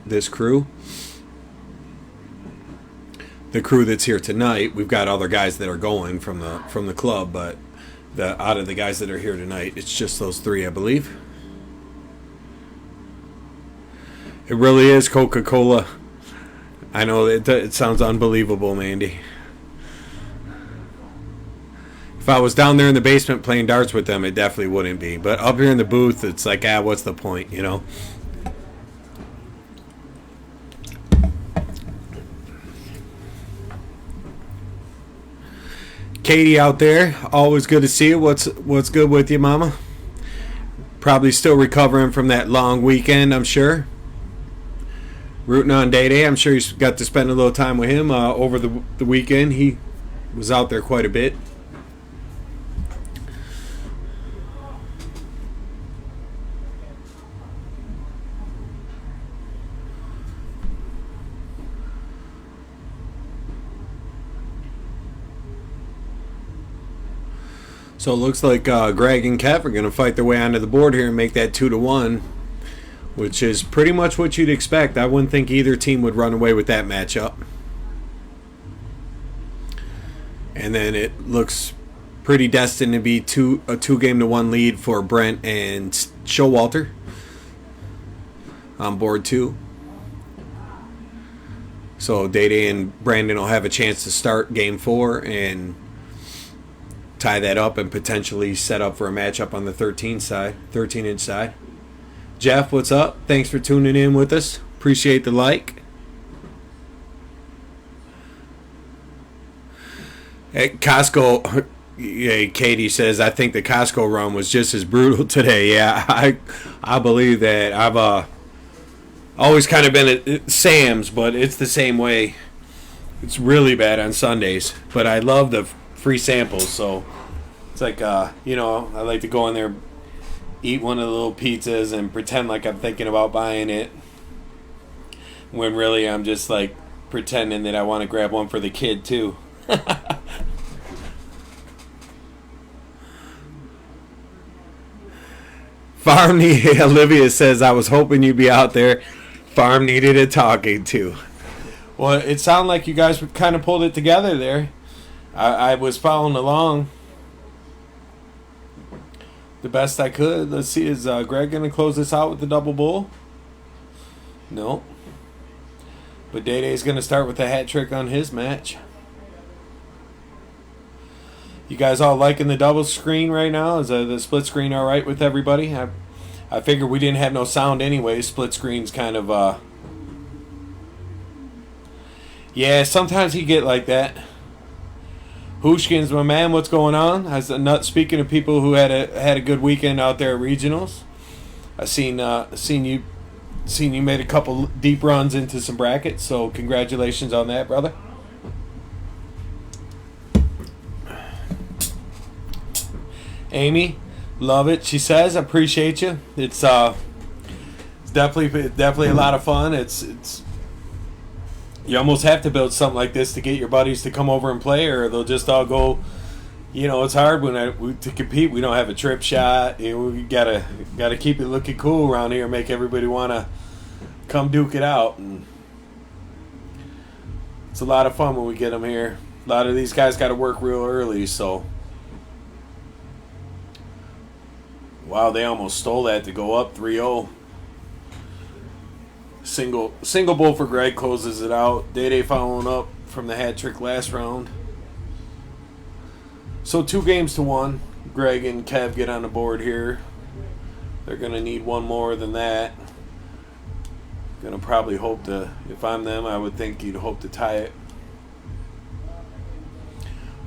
The crew that's here tonight, we've got other guys that are going from the club, but out of the guys that are here tonight, it's just those three, I believe. It really is Coca-Cola. I know it sounds unbelievable, Mandy. If I was down there in the basement playing darts with them, it definitely wouldn't be. But up here in the booth, it's like, what's the point, you know? Katie out there, always good to see you. What's good with you, Mama? Probably still recovering from that long weekend, I'm sure. Rooting on Day. I'm sure you got to spend a little time with him over the weekend. He was out there quite a bit. So it looks like Greg and Kev are going to fight their way onto the board here and make that 2-1, which is pretty much what you'd expect. I wouldn't think either team would run away with that matchup. And then it looks pretty destined to be a 2-game-to-1 lead for Brent and Showalter on board 2. So Day and Brandon will have a chance to start game 4 and tie that up and potentially set up for a matchup on the 13-inch side. Jeff, what's up? Thanks for tuning in with us. Appreciate the like. Hey, Costco, Katie says, I think the Costco run was just as brutal today. Yeah, I believe that. I've always kind of been at Sam's, but it's the same way. It's really bad on Sundays, but I love the free samples, so it's like I like to go in there, eat one of the little pizzas and pretend like I'm thinking about buying it, when really I'm just like pretending that I want to grab one for the kid too. Olivia says, I was hoping you'd be out there. Farm needed a talking to. Well, it sounded like you guys kind of pulled it together there. I was following along the best I could. Let's see, is Greg going to close this out with the double bull? No. But Day-Day's going to start with a hat trick on his match. You guys all liking the double screen right now? Is the split screen all right with everybody? I figured we didn't have no sound anyway. Split screen's kind of... Yeah, sometimes you get like that. Hooshkins, my man, what's going on? Speaking of people who had a good weekend out there at regionals, I seen you made a couple deep runs into some brackets, so congratulations on that, brother. Amy, love it. She says, appreciate you. It's definitely a lot of fun. It's you almost have to build something like this to get your buddies to come over and play, or they'll just all go, You know, it's hard when to compete. We don't have a trip shot. You know, we gotta keep it looking cool around here. Make everybody want to come duke it out. And it's a lot of fun when we get them here. A lot of these guys got to work real early. So, wow, they almost stole that to go up 3-0. Single bowl for Greg closes it out. Day following up from the hat trick last round. So 2-1. Greg and Kev get on the board here. They're going to need one more than that. Going to probably hope to, if I'm them, I would think you'd hope to tie it.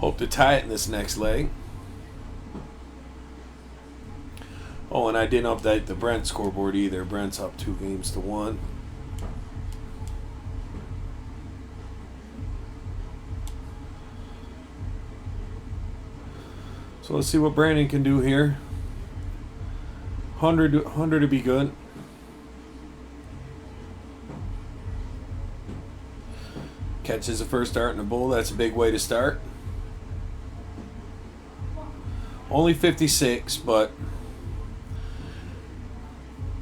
Hope to tie it in this next leg. Oh, and I didn't update the Brent scoreboard either. Brent's up 2-1. So let's see what Brandon can do here. 100 to be good. Catches the first dart in the bowl. That's a big way to start. Only 56, but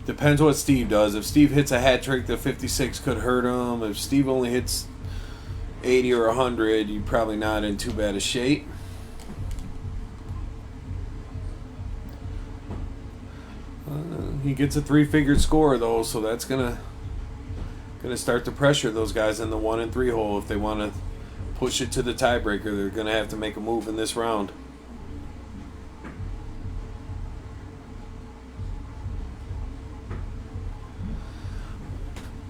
depends what Steve does. If Steve hits a hat trick, the 56 could hurt him. If Steve only hits 80 or 100, you're probably not in too bad a shape. He gets a 3-figure score though, so that's gonna start to pressure those guys in the 1 and 3 hole. If they want to push it to the tiebreaker, they're gonna have to make a move in this round.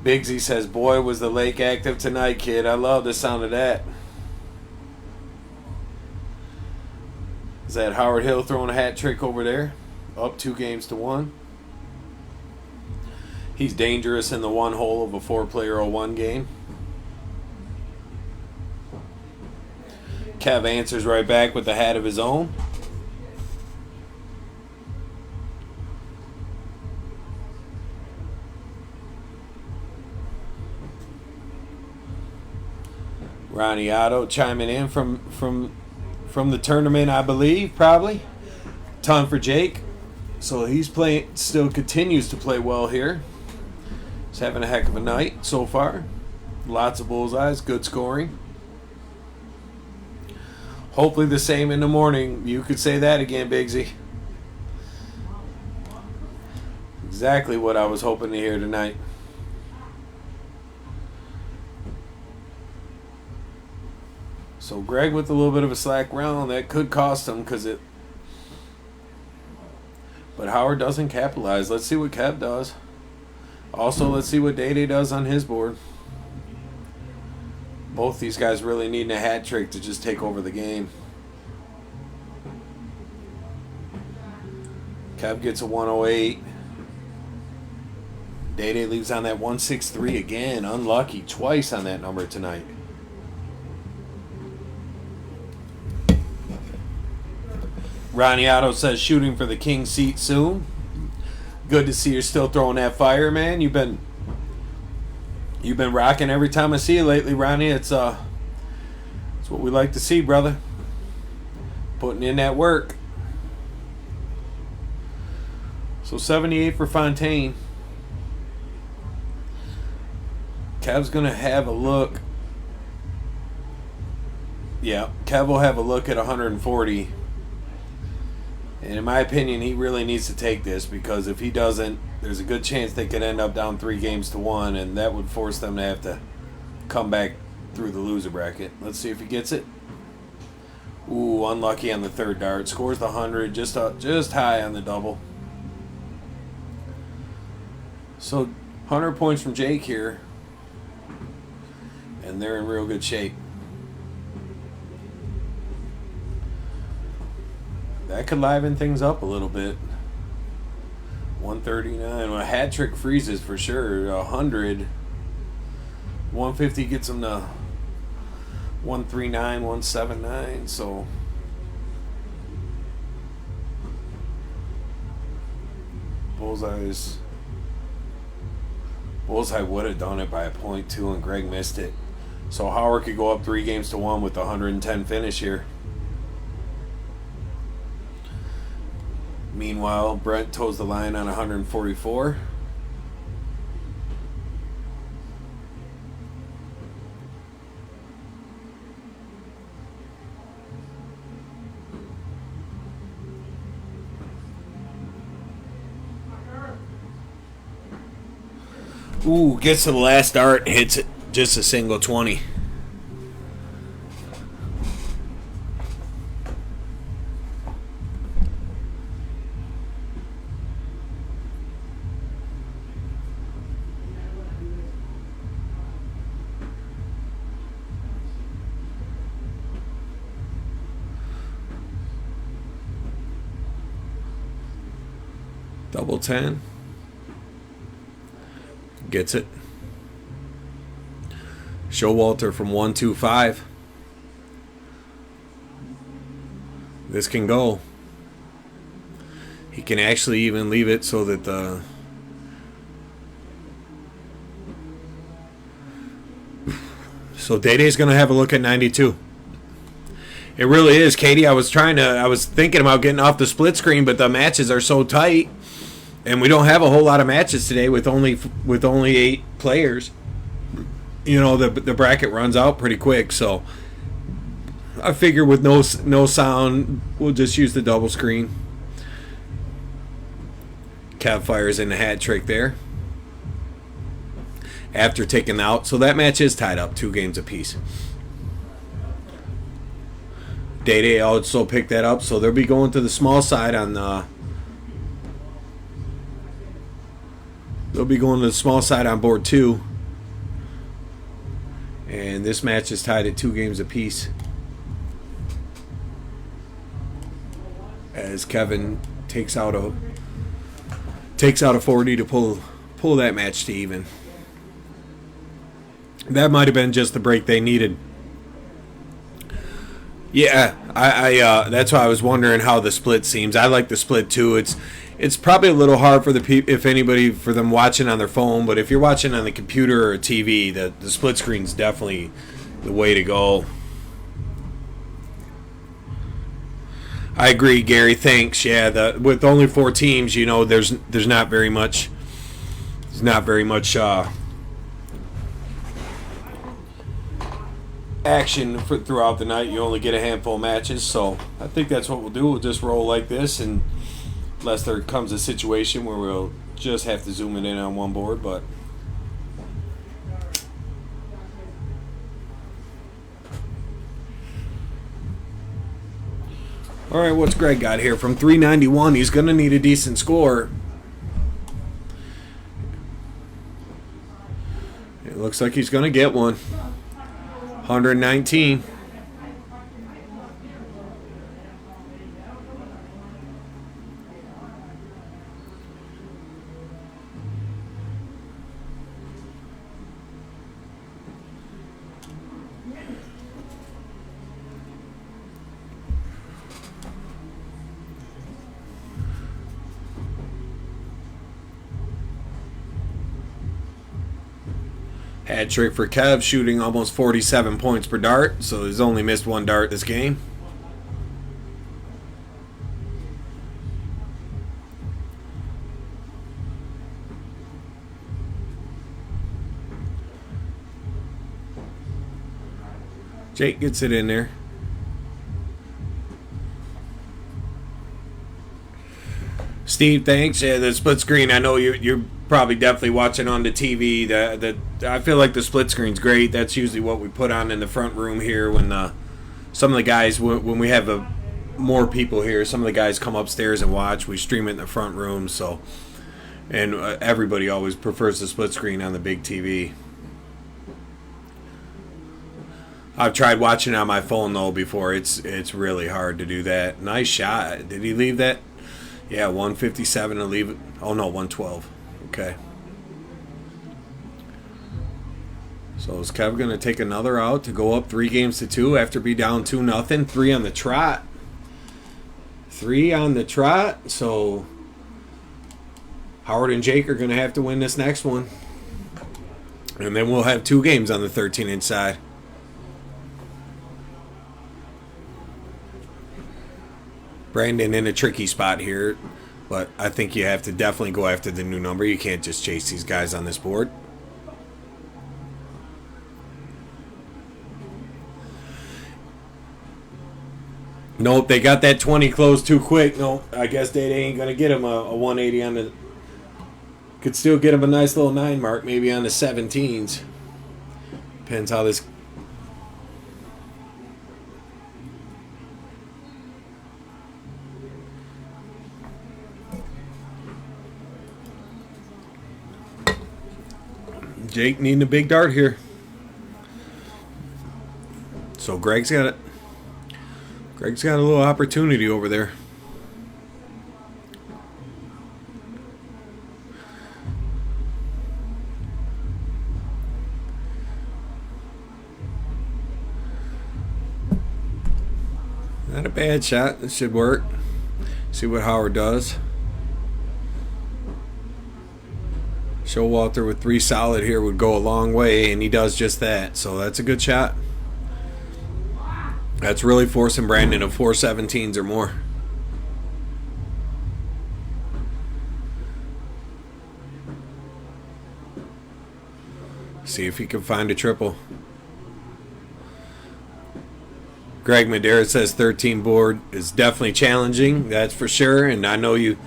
Bigsy says, "Boy, was the lake active tonight, kid. I love the sound of that." Is that Howard Hill throwing a hat trick over there? Up 2-1. He's dangerous in the 1 hole of a 4-player 01 game. Kev answers right back with a hat of his own. Ronnie Otto chiming in from the tournament, I believe, probably. Ton for Jake. So he's still continues to play well here. He's having a heck of a night so far. Lots of bullseyes, good scoring. Hopefully the same in the morning. You could say that again, Bigsy. Exactly what I was hoping to hear tonight. So Greg with a little bit of a slack round. That could cost him but Howard doesn't capitalize. Let's see what Kev does. Also, let's see what Day does on his board. Both these guys really need a hat trick to just take over the game. Kev gets a 108. Day leaves on that 163 again. Unlucky twice on that number tonight. Ronnie Otto says shooting for the king seat soon. Good to see you're still throwing that fire, man. You've been rocking every time I see you lately, Ronnie. It's what we like to see, brother. Putting in that work. So 78 for Fontaine. Kev's gonna have a look. Yeah, Kev will have a look at 140. And in my opinion, he really needs to take this, because if he doesn't, there's a good chance they could end up down 3-1, and that would force them to have to come back through the loser bracket. Let's see if he gets it. Ooh, unlucky on the third dart. Scores the 100, just high on the double. So 100 points from Jake here, and they're in real good shape. That could liven things up a little bit. 139. Well, a hat trick freezes for sure. 100. 150 gets them to 139, 179. So Bullseye would have done it by a point too, and Greg missed it. So Howard could go up 3-1 with the 110 finish here. Meanwhile, Brent toes the line on 144. Ooh, gets to the last dart, hits it just a single 20. Double 10. Gets it. Showalter from 125. This can go. He can actually even leave it so that the Day-Day's going to have a look at 92. It really is, Katie. I was thinking about getting off the split screen, but the matches are so tight. And we don't have a whole lot of matches today with only 8 players. You know, the bracket runs out pretty quick, so I figure with no sound, we'll just use the double screen. Cav fires in the hat trick there after taking out. So that match is tied up, 2 games apiece. Day also picked that up, so they'll be going to the small side on the. They'll be going to the small side on board 2. And this match is tied at 2 games apiece. As Kevin takes out a 40 to pull that match to even. That might have been just the break they needed. Yeah, I that's why I was wondering how the split seems. I like the split too. It's probably a little hard for the people, if anybody, for them watching on their phone. But if you're watching on the computer or TV, the split screen's definitely the way to go. I agree, Gary. Thanks. Yeah, with only 4 teams, you know, there's not very much. There's not very much action throughout the night. You only get a handful of matches, so I think that's what we'll do. We'll just roll like this, and unless there comes a situation where we'll just have to zoom it in on one board, but all right, what's Greg got here? From 391, he's going to need a decent score. It looks like he's going to get one. 119. Hat trick for Kev, shooting almost 47 points per dart, so he's only missed 1 dart this game. Jake gets it in there. Steve, thanks. Yeah, the split screen, I know you're probably definitely watching on the TV. I feel like the split screen's great. That's usually what we put on in the front room here when some of the guys, when we have more people here, some of the guys come upstairs and watch. We stream it in the front room, so, and everybody always prefers the split screen on the big TV. I've tried watching it on my phone though before. It's really hard to do that. Nice shot. Did he leave that? Yeah, 157 to leave it. Oh no, 112. Okay. So is Kev going to take another out to go up 3 games to 2 after be down 2-0? 3 on the trot. 3 on the trot. So Howard and Jake are going to have to win this next one. And then we'll have 2 games on the 13-inch side. Brandon in a tricky spot here. But I think you have to definitely go after the new number. You can't just chase these guys on this board. Nope, they got that 20 closed too quick. Nope, I guess they ain't going to get him a 180 on the... Could still get him a nice little 9 mark, maybe on the 17s. Depends how this... Jake needing a big dart here. So Greg's got it. Greg's got a little opportunity over there. Not a bad shot. This should work. See what Howard does. Showalter with 3 solid here would go a long way, and he does just that. So that's a good shot. That's really forcing Brandon to 4 17s or more. See if he can find a triple. Greg Madera says 13 board is definitely challenging. That's for sure. And I know you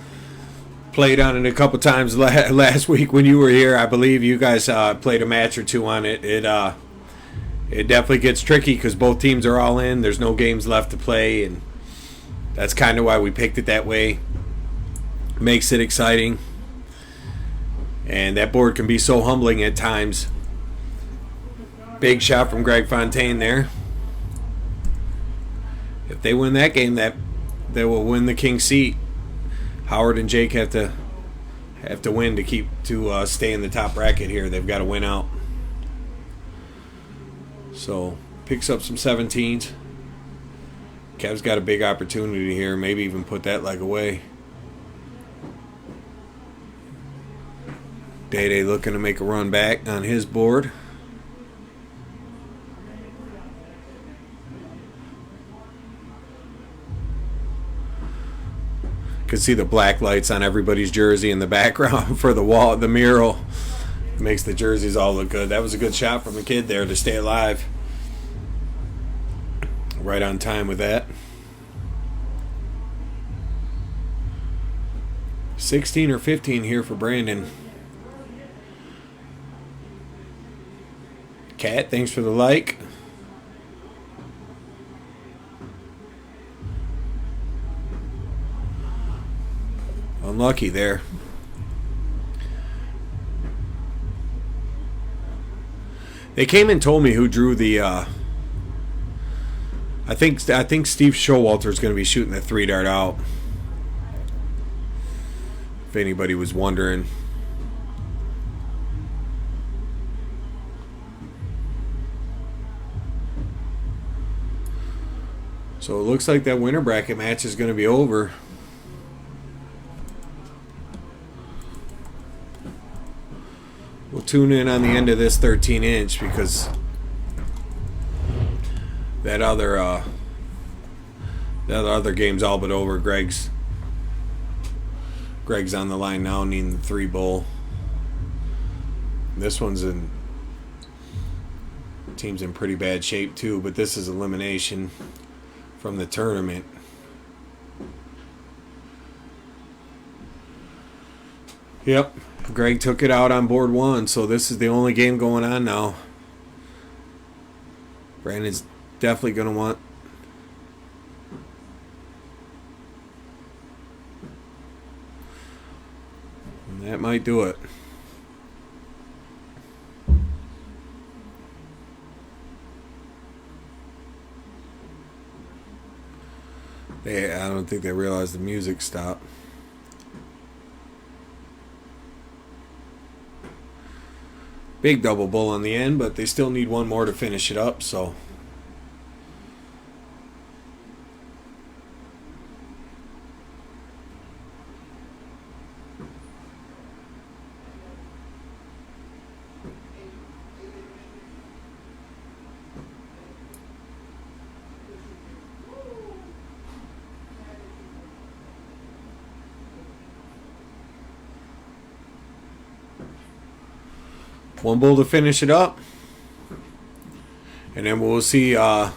played on it a couple times last week when you were here. I believe you guys played a match or two on it. It definitely gets tricky because both teams are all in. There's no games left to play, and that's kind of why we picked it that way. Makes it exciting. And that board can be so humbling at times. Big shot from Greg Fontaine there. If they win that game, they will win the king seat. Howard and Jake have to win to stay in the top bracket here. They've got to win out. So picks up some 17s. Kev's got a big opportunity here. Maybe even put that leg away. Day looking to make a run back on his board. Could see the black lights on everybody's jersey in the background for the wall, the mural. Makes the jerseys all look good. That was a good shot from the kid there to stay alive. Right on time with that. 16 or 15 here for Brandon. Cat, thanks for the like. Unlucky there. They came and told me who drew the I think Steve Showalter is going to be shooting the 3 dart out. If anybody was wondering. So it looks like that winter bracket match is going to be over. We'll tune in on the end of this 13-inch because that other game's all but over. Greg's on the line now, needing the 3 bowl. This team's in pretty bad shape too, but this is elimination from the tournament. Yep. Greg took it out on board 1, so this is the only game going on now. Brandon's definitely going to want... And that might do it. I don't think they realized the music stopped. Big double bull on the end, but they still need one more to finish it up, so... One bull to finish it up. And then we'll see. God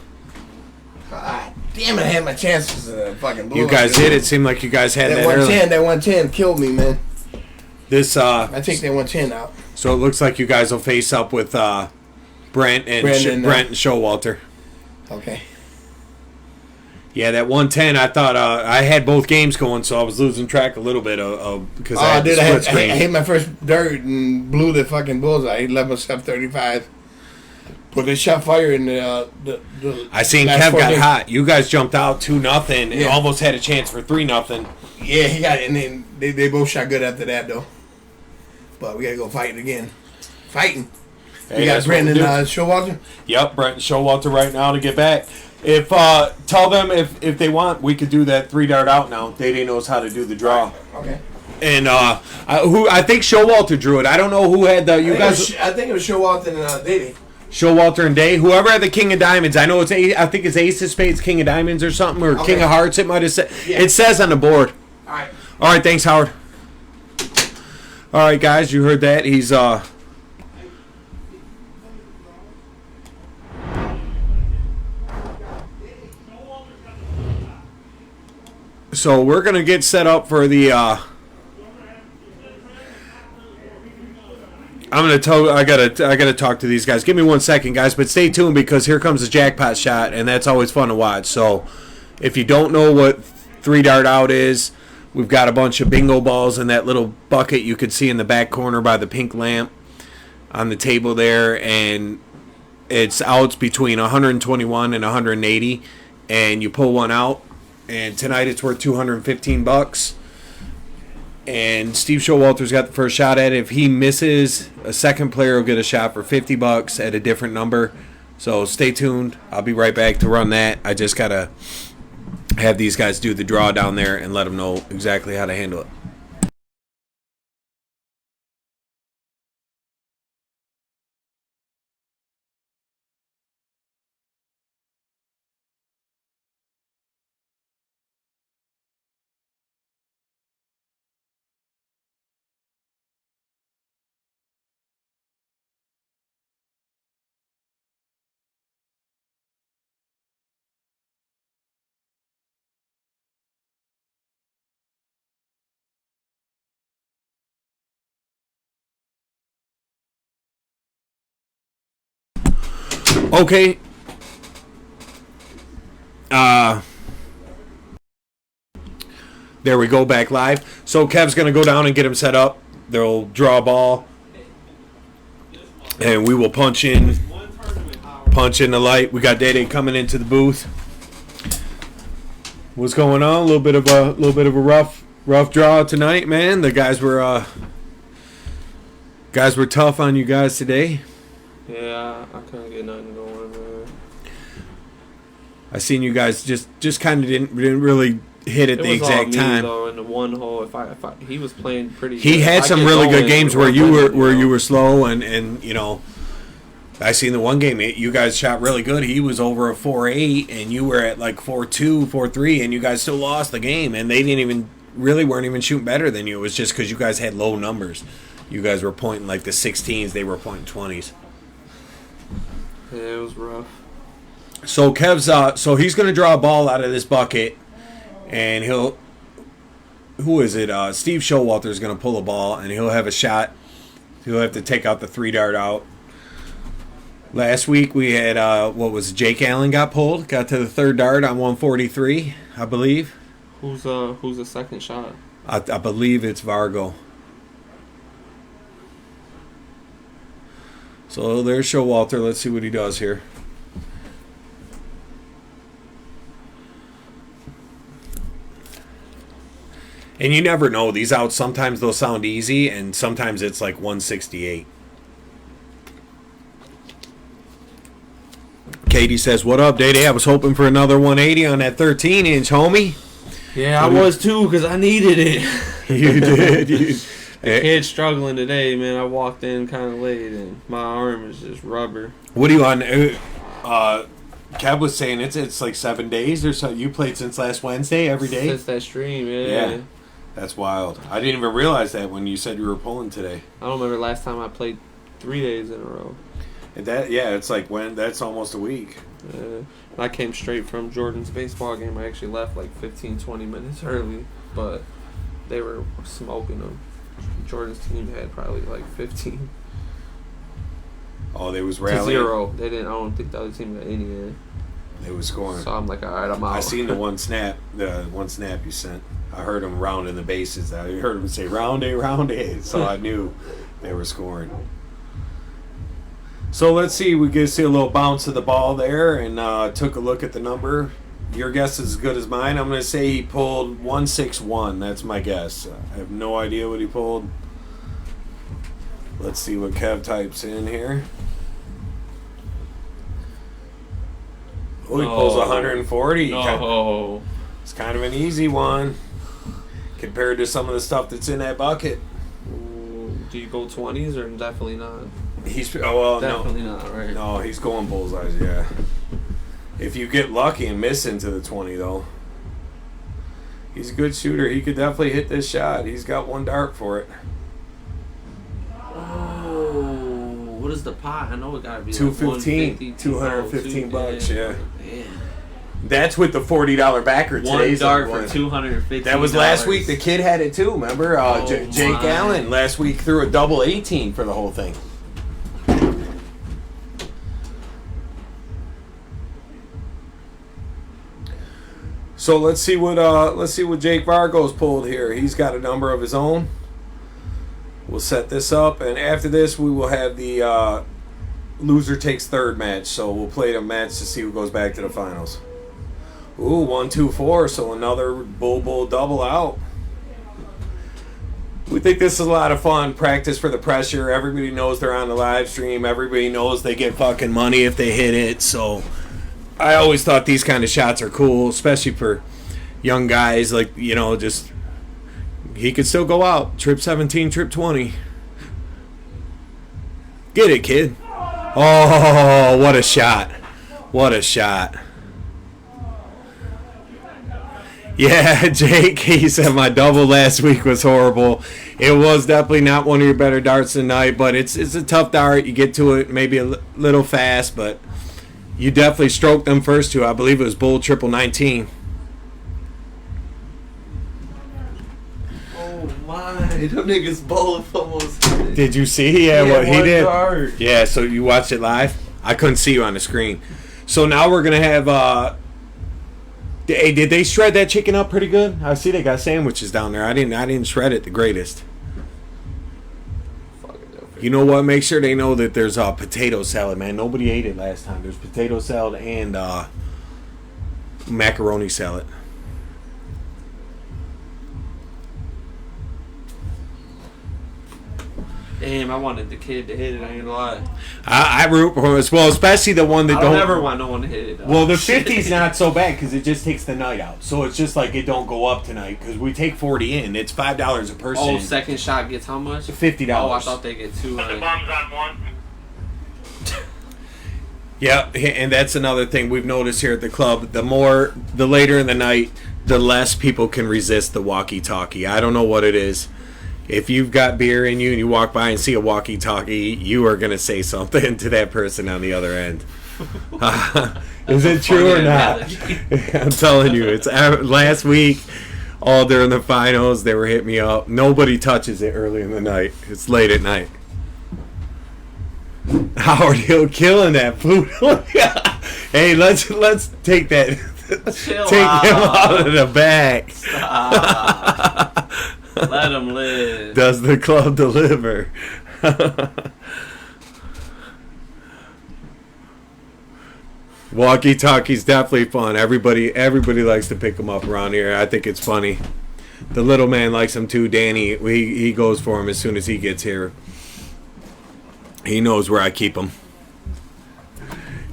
damn it, I had my chances of fucking blue. You guys did. It seemed like you guys had that 110, early. that 110 killed me, man. This, I take that 110 out. so it looks like you guys will face up with Brent and Brandon, Brent and Showalter. Okay. Yeah, that 110. I thought I had both games going, so I was losing track a little bit of because I had the split I screen. hit my first dirt and blew the fucking bullseye. He left myself 35. But they shot fire in the I seen last Kev 4 got games. hot. You guys jumped out 2-0 and Yeah. almost had a chance for 3-0. Yeah, he got it, and then they both shot good after that, though. But we gotta go fighting again. Fighting. Hey, You got that's what we Brandon do. Showalter? Yep, Brent and Showalter right now to get back. If tell them if they want, we could do that 3-dart out now. They knows how to do the draw. Okay. And I think Showalter drew it. I don't know who had the I think it was Showalter and Diddy. Showalter and Day. Whoever had the King of Diamonds. I know I think it's Ace of Spades, King of Diamonds or something, or Okay. King of Hearts. It might have said. Yeah. It says on the board. All right. All right, thanks, Howard. All right, guys, you heard that. He's So we're gonna get set up for the. I gotta talk to these guys. Give me 1 second, guys, but stay tuned because here comes the jackpot shot, and that's always fun to watch. So, if you don't know what 3-dart out is, we've got a bunch of bingo balls in that little bucket you could see in the back corner by the pink lamp on the table there, and it's outs between 121 and 180, and you pull one out, and tonight it's worth $215. And Steve Showalter's got the first shot at it. If he misses, a second player will get a shot for $50 at a different number. So stay tuned. I'll be right back to run that. I just got to have these guys do the draw down there and let them know exactly how to handle it. Okay. There we go, back live. So Kev's going to go down and get him set up. They'll draw a ball. And we will punch in the light. We got Day coming into the booth. What's going on? A little bit of a rough draw tonight, man. The guys were tough on you guys today. Yeah, I couldn't get nothing going, man. I seen you guys just kind of didn't really hit at the exact time. Though, in the one hole, if I he was playing pretty. He good. had I some get really good going, games but where you wasn't, were slow and you know. I seen the one game you guys shot really good. He was over a 4.8 and you were at like 4.2, 4.3, and you guys still lost the game. And they weren't even shooting better than you. It was just because you guys had low numbers. You guys were pointing like the 16s. They were pointing 20s. Yeah, it was rough. So Kev's so he's gonna draw a ball out of this bucket, and who is it? Steve Showalter is gonna pull a ball, and he'll have a shot. He'll have to take out the 3-dart out. Last week we had Jake Allen got pulled, got to the 3rd dart on 143, I believe. Who's the second shot? I believe it's Vargo. So there's Showalter. Let's see what he does here. And you never know. These outs, sometimes they'll sound easy, and sometimes it's like 168. Katie says, "What up, Day-Day? I was hoping for another 180 on that 13-inch, homie." Yeah, I was too, because I needed it. You did. The kid's struggling today, man. I walked in kind of late, and my arm is just rubber. What are you on? Kev was saying it's like 7 days or so. You played since last Wednesday, every day? Since that stream, yeah. That's wild. I didn't even realize that when you said you were pulling today. I don't remember last time I played 3 days in a row. And it's like that's almost a week. I came straight from Jordan's baseball game. I actually left like 15, 20 minutes early, but they were smoking them. Jordan's team had probably like 15. Oh, they was To rallying. 0. They didn't. I don't think the other team got any in. They was scoring. So I'm like, all right, I'm out. I seen the one snap you sent. I heard them rounding the bases. I heard them say round A, so I knew they were scoring. So let's see. We get to see a little bounce of the ball there, and took a look at the number. Your guess is as good as mine. I'm going to say he pulled 161. That's my guess. I have no idea what he pulled. Let's see what Kev types in here. Oh, he pulls 140. No. It's kind of an easy one compared to some of the stuff that's in that bucket. Ooh, do you go 20s or definitely not? Definitely not, right? No, he's going bullseyes, yeah. If you get lucky and miss into the 20, though. He's a good shooter. He could definitely hit this shot. He's got one dart for it. Oh, what is the pot? I know it got to be $215. $215. $215, yeah. Man. That's with the $40 backer today. One dart for $215. That was last week. The kid had it too, remember? Jake Allen last week threw a double 18 for the whole thing. So let's see what Jake Vargo's pulled here. He's got a number of his own. We'll set this up, and after this we will have the loser takes third match. So we'll play the match to see who goes back to the finals. Ooh, 1, 2, 4. So another bull double out. We think this is a lot of fun. Practice for the pressure. Everybody knows they're on the live stream. Everybody knows they get fucking money if they hit it. So I always thought these kind of shots are cool, especially for young guys. Like, just he could still go out. Trip 17, trip 20. Get it, kid. Oh, what a shot. What a shot. Yeah, Jake, he said my double last week was horrible. It was definitely not one of your better darts tonight, but it's a tough dart. You get to it maybe a little fast, but you definitely stroked them first two. I believe it was bull triple 19. Oh my, them niggas both almost hit it. Did you see? Yeah, what he did? Dart. Yeah, so you watched it live? I couldn't see you on the screen. So now we're going to have... Hey, did they shred that chicken up pretty good? I see they got sandwiches down there. I didn't shred it the greatest. You know what? Make sure they know that there's potato salad, man. Nobody ate it last time. There's potato salad and macaroni salad. Damn, I wanted the kid to hit it, I ain't gonna lie. I root for him as well, especially the one that I don't ever want no one to hit it. Though. Well, the 50's not so bad because it just takes the night out. So it's just like it don't go up tonight because we take 40 in. It's $5 a person. Oh, second shot gets how much? $50. Oh, I thought they get 200. Put the bums on one. Yeah, and that's another thing we've noticed here at the club. The later in the night, the less people can resist the walkie-talkie. I don't know what it is. If you've got beer in you and you walk by and see a walkie-talkie, you are going to say something to that person on the other end. Is it true or not? I'm telling you, it's last week, all during the finals, they were hitting me up. Nobody touches it early in the night. It's late at night. Howard Hill killing that food. Hey, let's take that. Chill take out. him out of the bag. Stop. Let him live. Does the club deliver? Walkie-talkie's definitely fun. Everybody likes to pick them up around here. I think it's funny. The little man likes them too. Danny, he goes for him as soon as he gets here. He knows where I keep them.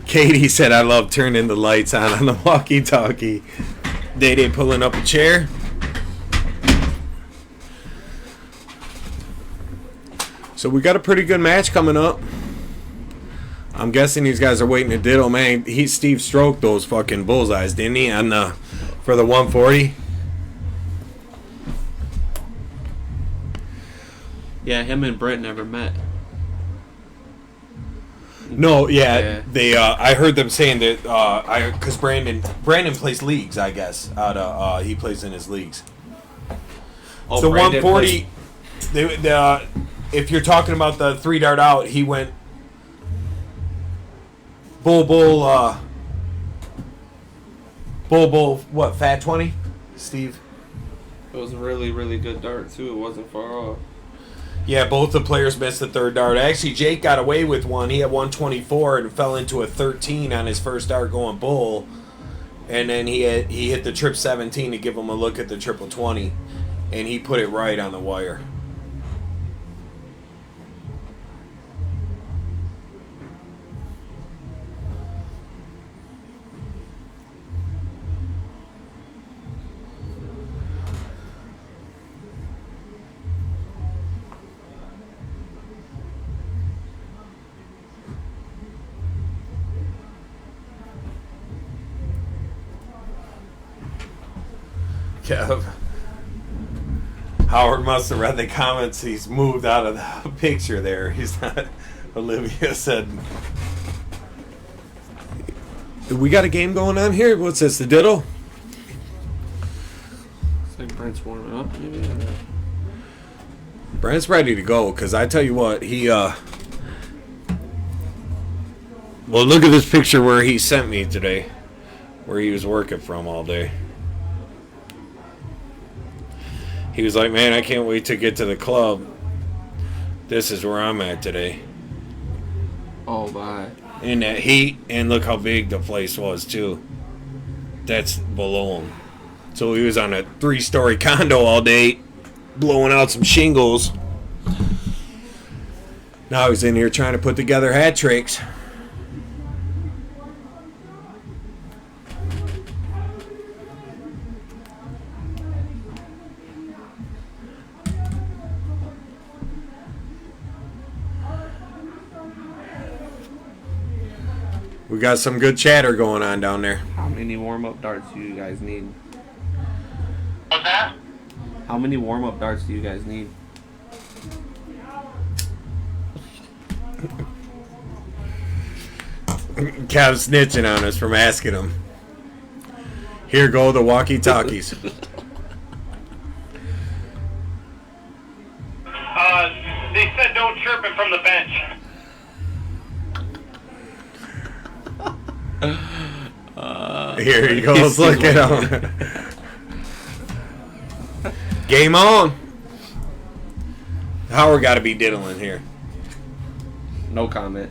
Katie said, I love turning the lights on the walkie-talkie. Day pulling up a chair. So we got a pretty good match coming up. I'm guessing these guys are waiting to diddle, man. Steve stroked those fucking bullseyes, didn't he? For the 140. Yeah, him and Brett never met. No, yeah, Yeah. they. I heard them saying that because Brandon plays leagues. I guess he plays in his leagues. Oh, So Brandon 140. If you're talking about the 3-dart out, he went bull. What, fat 20, Steve? It was a really, really good dart, too. It wasn't far off. Yeah, both the players missed the 3rd dart. Actually, Jake got away with one. He had 124 and fell into a 13 on his first dart going bull. And then he hit the trip 17 to give him a look at the triple 20. And he put it right on the wire. Kev. Howard must have read the comments. He's moved out of the picture there. He's not. Olivia said, "We got a game going on here. What's this? The diddle?" It's like Brent's warming up, maybe. Brent's ready to go because I tell you what, he. Well, look at this picture where he sent me today, where he was working from all day. He was like, "Man, I can't wait to get to the club. This is where I'm at today." Oh, bye. In that heat, and look how big the place was, too. That's below him. So he was on a 3-story condo all day, blowing out some shingles. Now he's in here trying to put together hat tricks. We got some good chatter going on down there. How many warm-up darts do you guys need? What's that? How many warm-up darts do you guys need? Kev's snitching on us from asking him. Here go the walkie-talkies. They said don't chirp it from the bench. Here he goes. Look at him. Game on. Howard got to be diddling here. No comment.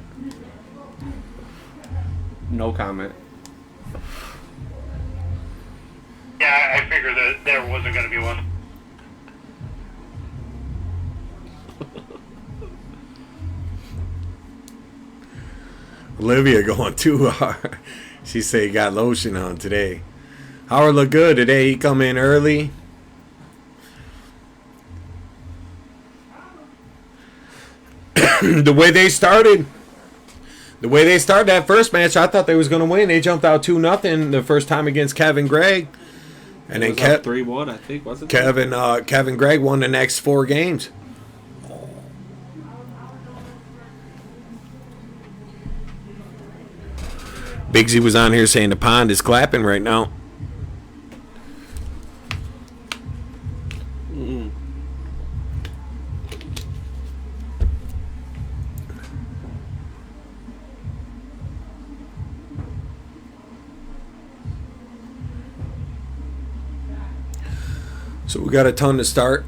No comment. Yeah, I figured that there wasn't going to be one. Olivia going too hard. She said he got lotion on today. Howard looked good today. He come in early. The way they started that first match, I thought they was going to win. They jumped out 2-0 the first time against Kevin Gregg. And then It was up 3-1, I think, wasn't it? Kevin Gregg won the next 4 games. Biggsy was on here saying the pond is clapping right now. So we got a ton to start.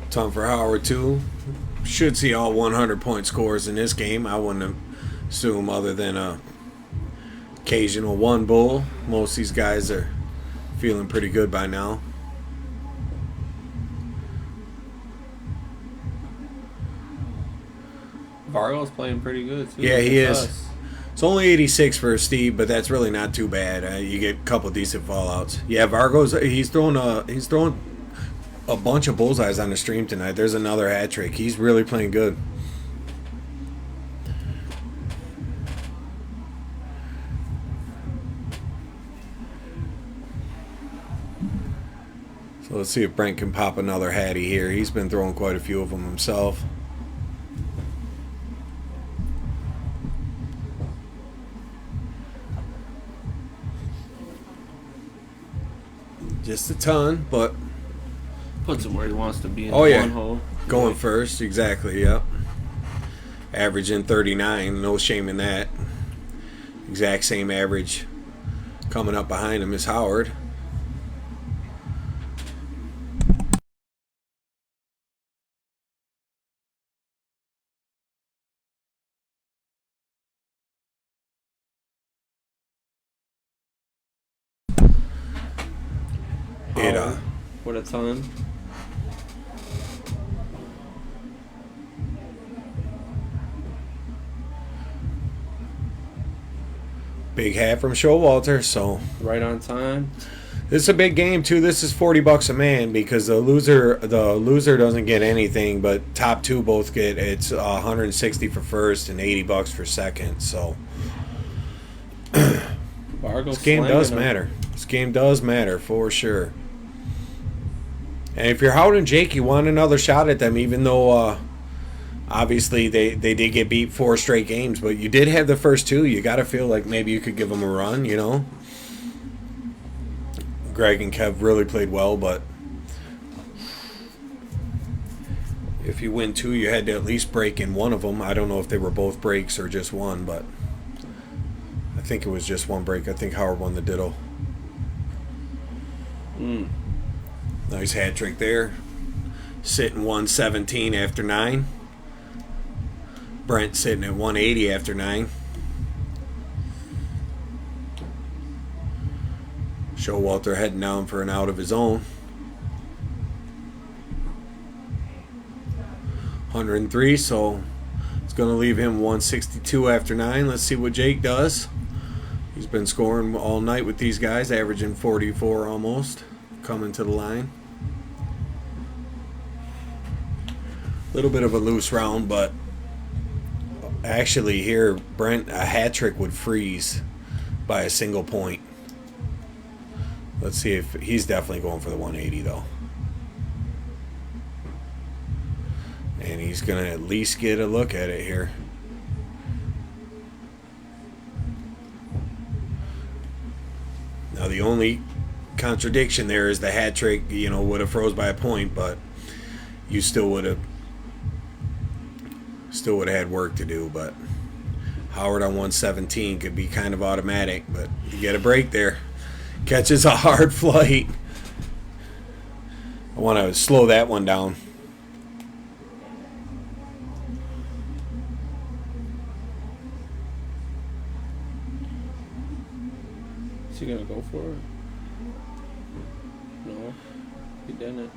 Ton for Howard too. Should see all 100-point scores in this game. I wouldn't assume other than a occasional one bull. Most of these guys are feeling pretty good by now. Vargo's playing pretty good, too. Yeah, he against is. us. It's only 86 for Steve, but that's really not too bad. You get a couple decent fallouts. Yeah, Vargo's he's throwing a bunch of bullseyes on the stream tonight. There's another hat trick. He's really playing good. So let's see if Brent can pop another Hattie here. He's been throwing quite a few of them himself. Just a ton, but Puts him where he wants to be in Oh, the yeah. one hole. going first, exactly, yep. Averaging 39, no shame in that. Exact same average coming up behind him is Howard. Howard with a ton. Big hat from Showalter, so Right on time. this is a big game too. This is $40 a man because the loser doesn't get anything, but top two both get it's 160 for first and $80 for second. So Vargo's this game does slanging him. matter. This game does matter for sure. And if you're Howard and Jake, you want another shot at them, even though obviously they did get beat 4 straight games, but you did have the first 2. You got to feel like maybe you could give them a run, you know. Greg and Kev really played well, but if you win 2, you had to at least break in one of them. I don't know if they were both breaks or just one, but I think it was just one break. I think Howard won the ditto. Nice hat trick there. Sitting 117 after 9. Brent sitting at 180 after 9. Showalter heading down for an out of his own. 103, so it's going to leave him 162 after 9. Let's see what Jake does. He's been scoring all night with these guys, averaging 44 almost, coming to the line. A little bit of a loose round, but actually here, Brent, a hat trick would freeze by a single point. Let's see if he's definitely going for the 180 though. And he's going to at least get a look at it here. Now the only contradiction there is the hat trick, you know, would have froze by a point, but you still would have had work to do. But Howard on 117 could be kind of automatic, but you get a break there. Catches a hard flight. I want to slow that one down. Is he gonna go for it? No, he didn't.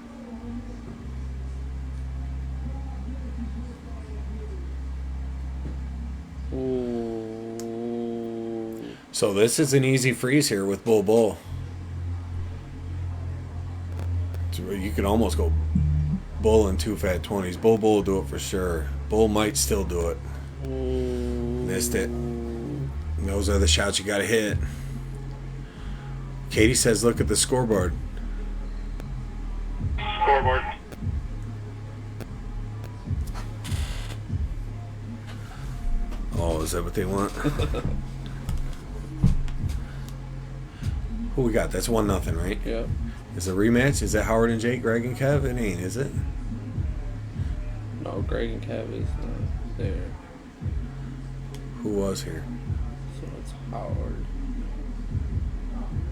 Ooh. So this is an easy freeze here with Bull Bull. So you could almost go Bull and 2 fat 20s. Bull will do it for sure. Bull might still do it. Missed it. And those are the shots you got to hit. Katie says, look at the scoreboard. Scoreboard. Oh, is that what they want? Who we got? That's 1-0, right? Yeah. Is it a rematch? Is that Howard and Jake, Greg and Kev? It ain't, is it? No, Greg and Kev is not there. Who was here? So it's Howard.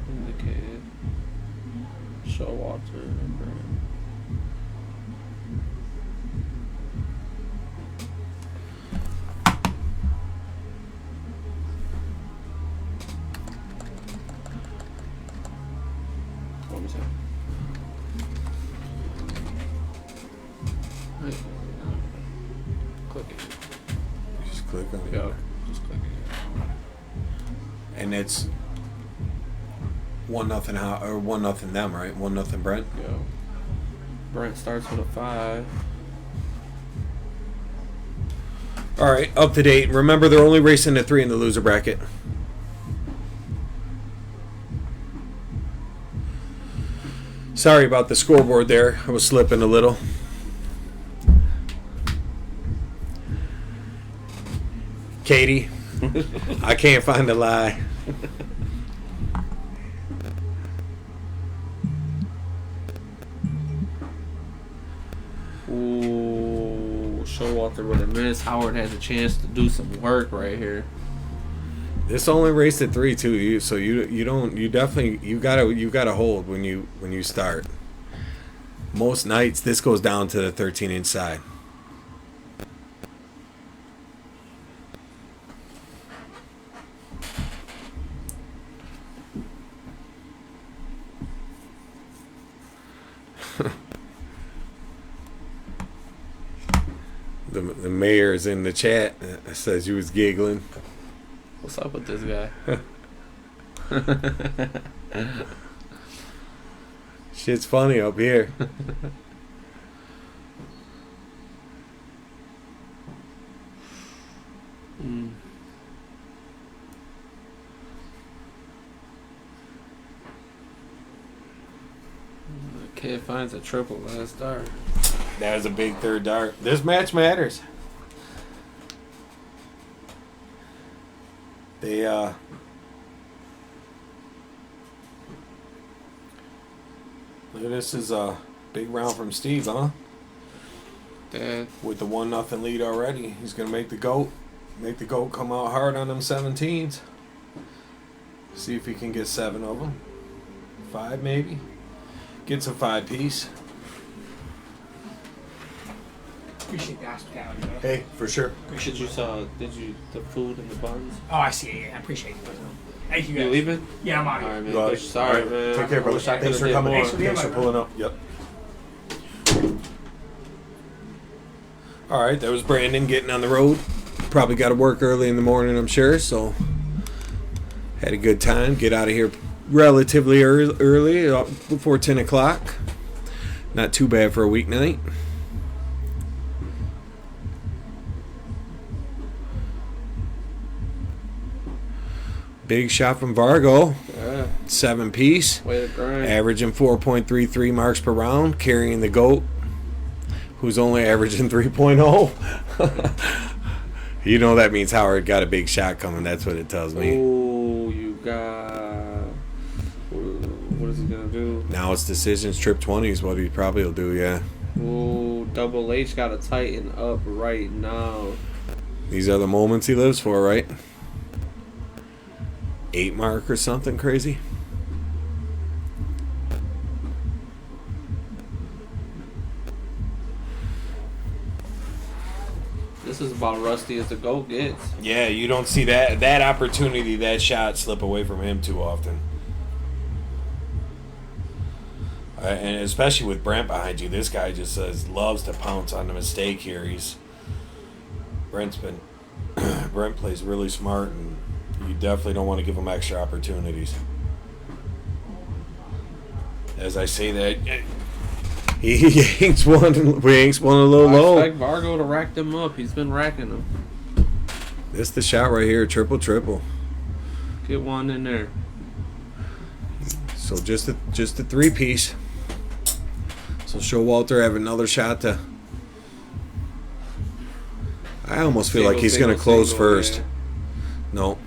Indicated. Showalter and Grant. What was that? Click it. Just click on it. Yeah, just click it. And it's 1-0 or 1-0 them, right? 1-0 Brent. Yeah. Brent starts with a 5. All right, up to date. Remember, they're only racing to 3 in the loser bracket. Sorry about the scoreboard there. I was slipping a little. Katie, I can't find a lie. Ooh, Showalter with a miss. Howard has a chance to do some work right here. This only raced at 3 too. You gotta hold when you start. Most nights this goes down to the 13-inch side. The mayor is in the chat. Says you was giggling. What's up with this guy? Shit's funny up here. Kid finds a triple last dart. That was a big third dart. This match matters. They look at this is a big round from Steve, huh? Dad. With the 1-0 lead already. He's gonna make the GOAT. Make the GOAT come out hard on them 17s. See if he can get 7 of them. 5 maybe. Gets a 5-piece. Appreciate the hospitality, bro. Hey, for sure. Did you the food and the buns? Oh, I see. Yeah, I appreciate it. Thank you, guys. You leaving? Yeah, I'm out All here. right, man. Right. Sorry, All right. man. Take care, I brother. wish I Thanks for could've did coming more. in. Thanks for pulling up. Yep. All right, that was Brandon getting on the road. Probably got to work early in the morning, I'm sure. So had a good time. Get out of here relatively early, before 10 o'clock. Not too bad for a weeknight. Big shot from Vargo. Yeah. 7-piece. Way to grind. Averaging 4.33 marks per round. Carrying the GOAT, who's only averaging 3.0. You know that means Howard got a big shot coming. That's what it tells me. Oh, you got... What is he going to do? Now it's decisions. Trip 20 is what he probably will do, yeah. Ooh, Double H got to tighten up right now. These are the moments he lives for, right? 8 mark or something crazy. This is about rusty as the GOAT gets. Yeah, you don't see that opportunity, that shot slip away from him too often. And especially with Brent behind you, this guy just loves to pounce on the mistake here. Brent plays really smart, and you definitely don't want to give him extra opportunities. As I say that, he yanks one a little low. I expect Vargo to rack them up. He's been racking them. This the shot right here, triple. Get one in there. So just a 3-piece. So Showalter have another shot to. I almost feel like he's going to close first. Yeah. No,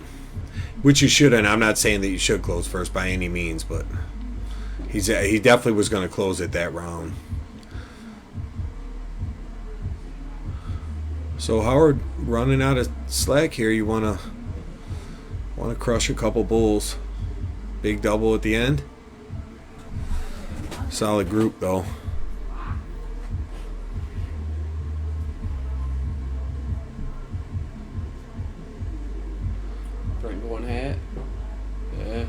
which you shouldn't. I'm not saying that you should close first by any means, but he definitely was going to close it that round. So Howard running out of slack here. You want to crush a couple bulls. Big double at the end. Solid group though. Bring one hat. Yeah.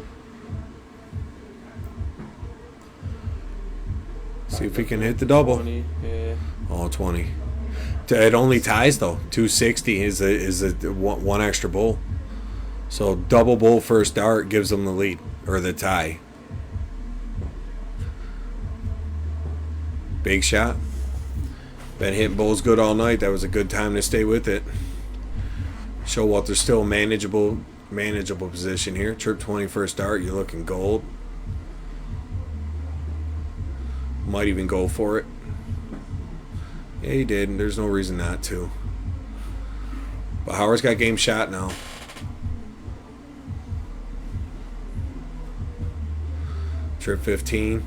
See if we can hit the double. 20. Yeah. Oh, 20. It only ties though. 260 is a one extra bull. So double bull first dart gives them the lead or the tie. Big shot. Been hitting bulls good all night. That was a good time to stay with it. Showalter's still manageable position here. Trip 20 first dart. You're looking gold. Might even go for it. Yeah, he did, and there's no reason not to. But Howard's got game shot now. Trip 15.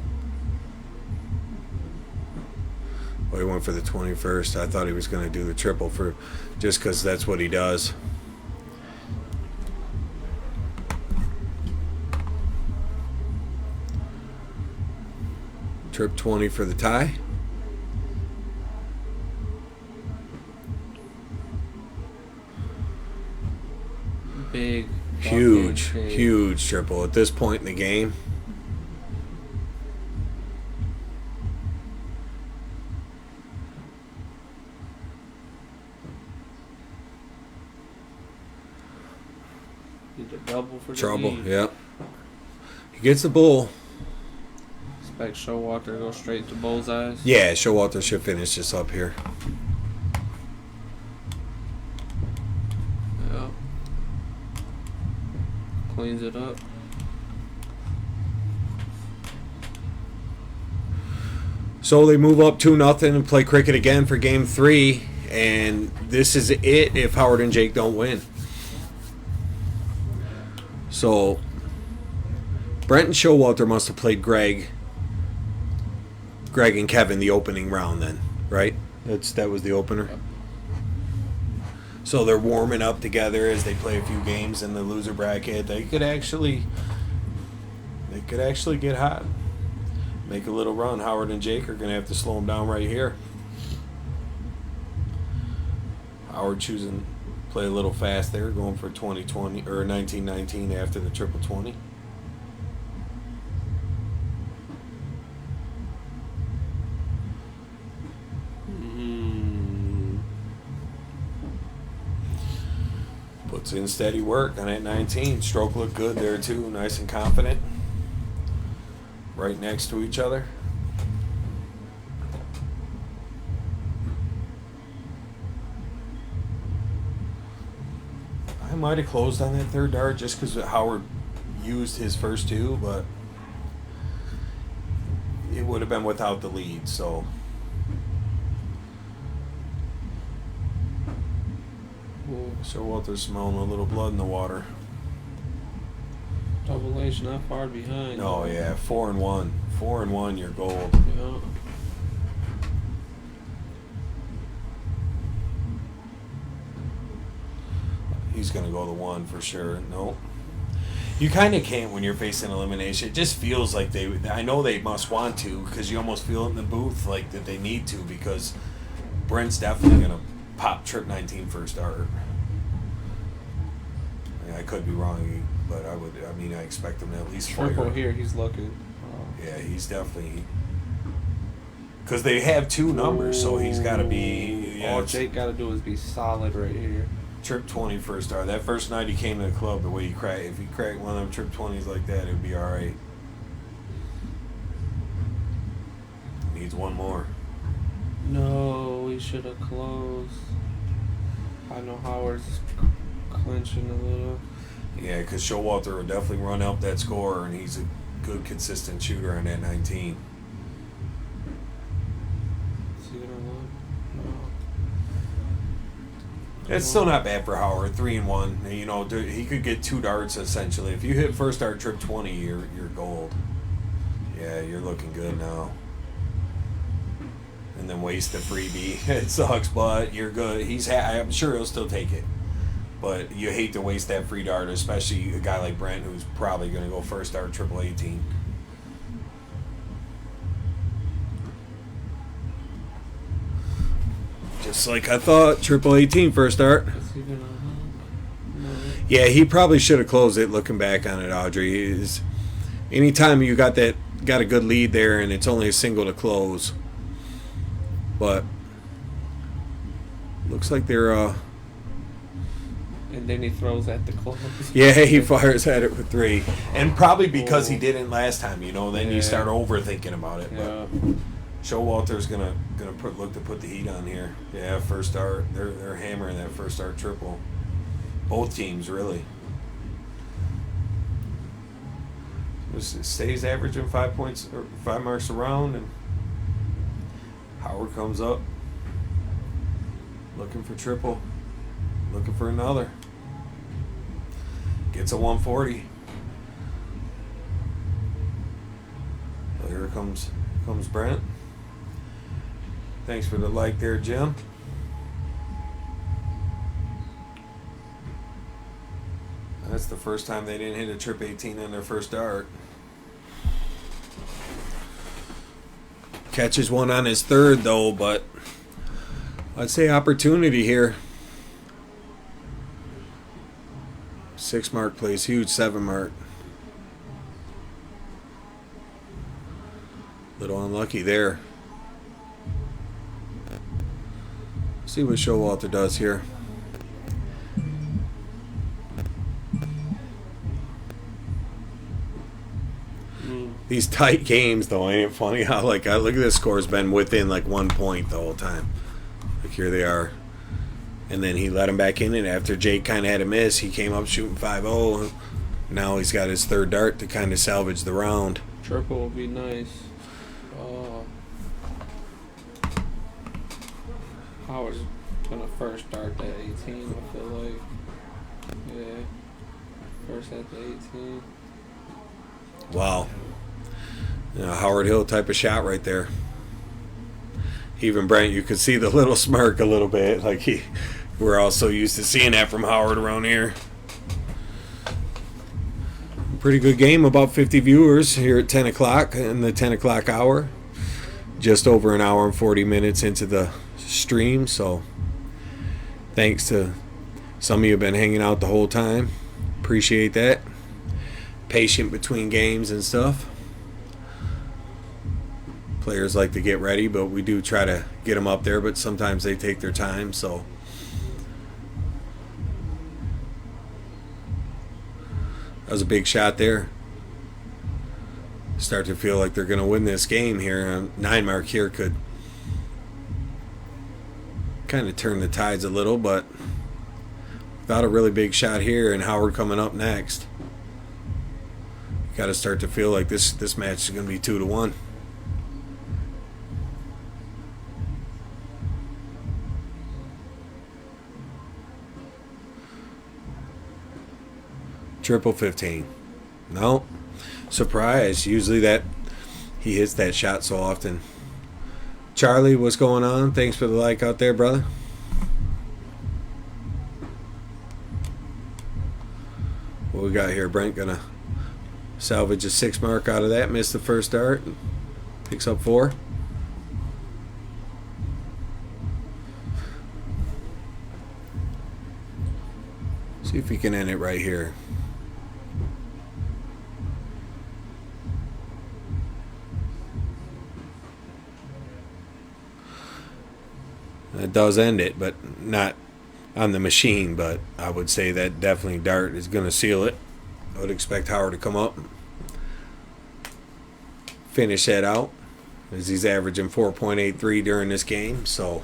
Well, he went for the 21st. I thought he was going to do the triple for just because that's what he does. Trip 20 for the tie. Big. Huge, fucking big. huge triple at this point in the game. Get the double for the Trouble, lead. yep. He gets the bull. Expect Showalter to go straight to bullseyes. Yeah, Showalter should finish this up here. Yeah. Cleans it up. So they move up 2-0 and play cricket again for game 3. And this is it if Howard and Jake don't win. So Brent and Showalter must have played Greg and Kevin the opening round then, right? That was the opener. So they're warming up together as they play a few games in the loser bracket. They could actually get hot. Make a little run. Howard and Jake are going to have to slow them down right here. Howard choosing to play a little fast there, going for 2020 or 1919 after the triple 20. Puts in steady work on that 19. Stroke looked good there too, nice and confident. Right next to each other. I might have closed on that third dart just because Howard used his first two, but it would have been without the lead, so. So Walter's smelling a little blood in the water. Double H not far behind. Oh yeah, 4-1. 4-1, you're gold. Yeah. He's gonna go the 1 for sure. Nope. You kind of can't when you're facing elimination. It just feels like they. I know they must want to because you almost feel it in the booth like that they need to because Brent's definitely gonna pop trip 19 first dart. I could be wrong, but I would. I mean, I expect him to at least Triple fire. here, he's looking. Yeah, he's definitely. Because they have two numbers, so he's got to be. Yeah, All Jake got to do is be solid right here. Trip 20 first star. That first night he came to the club, the way he cracked, if he cracked one of them trip 20s like that, it would be all right. Needs one more. No, we should have closed. I know Howard's clinching a little. Yeah, because Showalter will definitely run up that score, and he's a good, consistent shooter on that 19. Is he gonna look? No. It's still not bad for Howard. 3-1. You know, he could get 2 darts essentially. If you hit first dart trip 20, you're gold. Yeah, you're looking good now. And then waste the freebie. It sucks, but you're good. I'm sure he'll still take it. But you hate to waste that free dart, especially a guy like Brent who's probably going to go first dart triple 18. Just like I thought, triple 18 first dart. Is he gonna no. Yeah, he probably should have closed it. Looking back on it, Audrey, anytime you got a good lead there and it's only a single to close, but looks like they're. And then he throws at the close. Yeah, he fires at it with 3, and probably because he didn't last time. You know, then you start overthinking about it. Yeah. But Showalter's gonna look to put the heat on here. Yeah, first dart. They're hammering that first dart triple. Both teams really. It stays averaging 5 points or 5 marks around, and Howard comes up. Looking for triple. Looking for another. Gets a 140. Well, here comes Brent. Thanks for the like there, Jim. That's the first time they didn't hit a trip 18 on their first dart. Catches one on his third, though, but I'd say opportunity here. 6 mark plays huge, 7 mark. Little unlucky there. See what Showalter does here. These tight games, though, ain't it funny how, like, I look at this score's been within, like, 1 point the whole time. Like, here they are. And then he let him back in, and after Jake kind of had a miss, he came up shooting 5-0. Now he's got his third dart to kind of salvage the round. Triple would be nice. Howard's gonna first dart that 18, I feel like. Yeah. First at the 18. Wow. Howard Hill type of shot right there. Even Brent, you could see the little smirk a little bit. Like we're all so used to seeing that from Howard around here. Pretty good game. About 50 viewers here at 10 o'clock in the 10 o'clock hour. Just over an hour and 40 minutes into the stream. So thanks to some of you have been hanging out the whole time. Appreciate that. Patient between games and stuff. Players like to get ready, but we do try to get them up there, but sometimes they take their time. So that was a big shot there. Start to feel like they're going to win this game here. 9 mark here could kind of turn the tides a little, but without a really big shot here and Howard coming up next, got to start to feel like this match is going to be 2-1. Triple 15. No. Surprise. Usually that he hits that shot so often. Charlie, what's going on? Thanks for the like out there, brother. What we got here? Brent gonna salvage a 6 mark out of that. Missed the first dart. Picks up 4. See if we can end it right here. It does end it, but not on the machine. But I would say that definitely dart is going to seal it. I would expect Howard to come up, finish that out, as he's averaging 4.83 during this game. So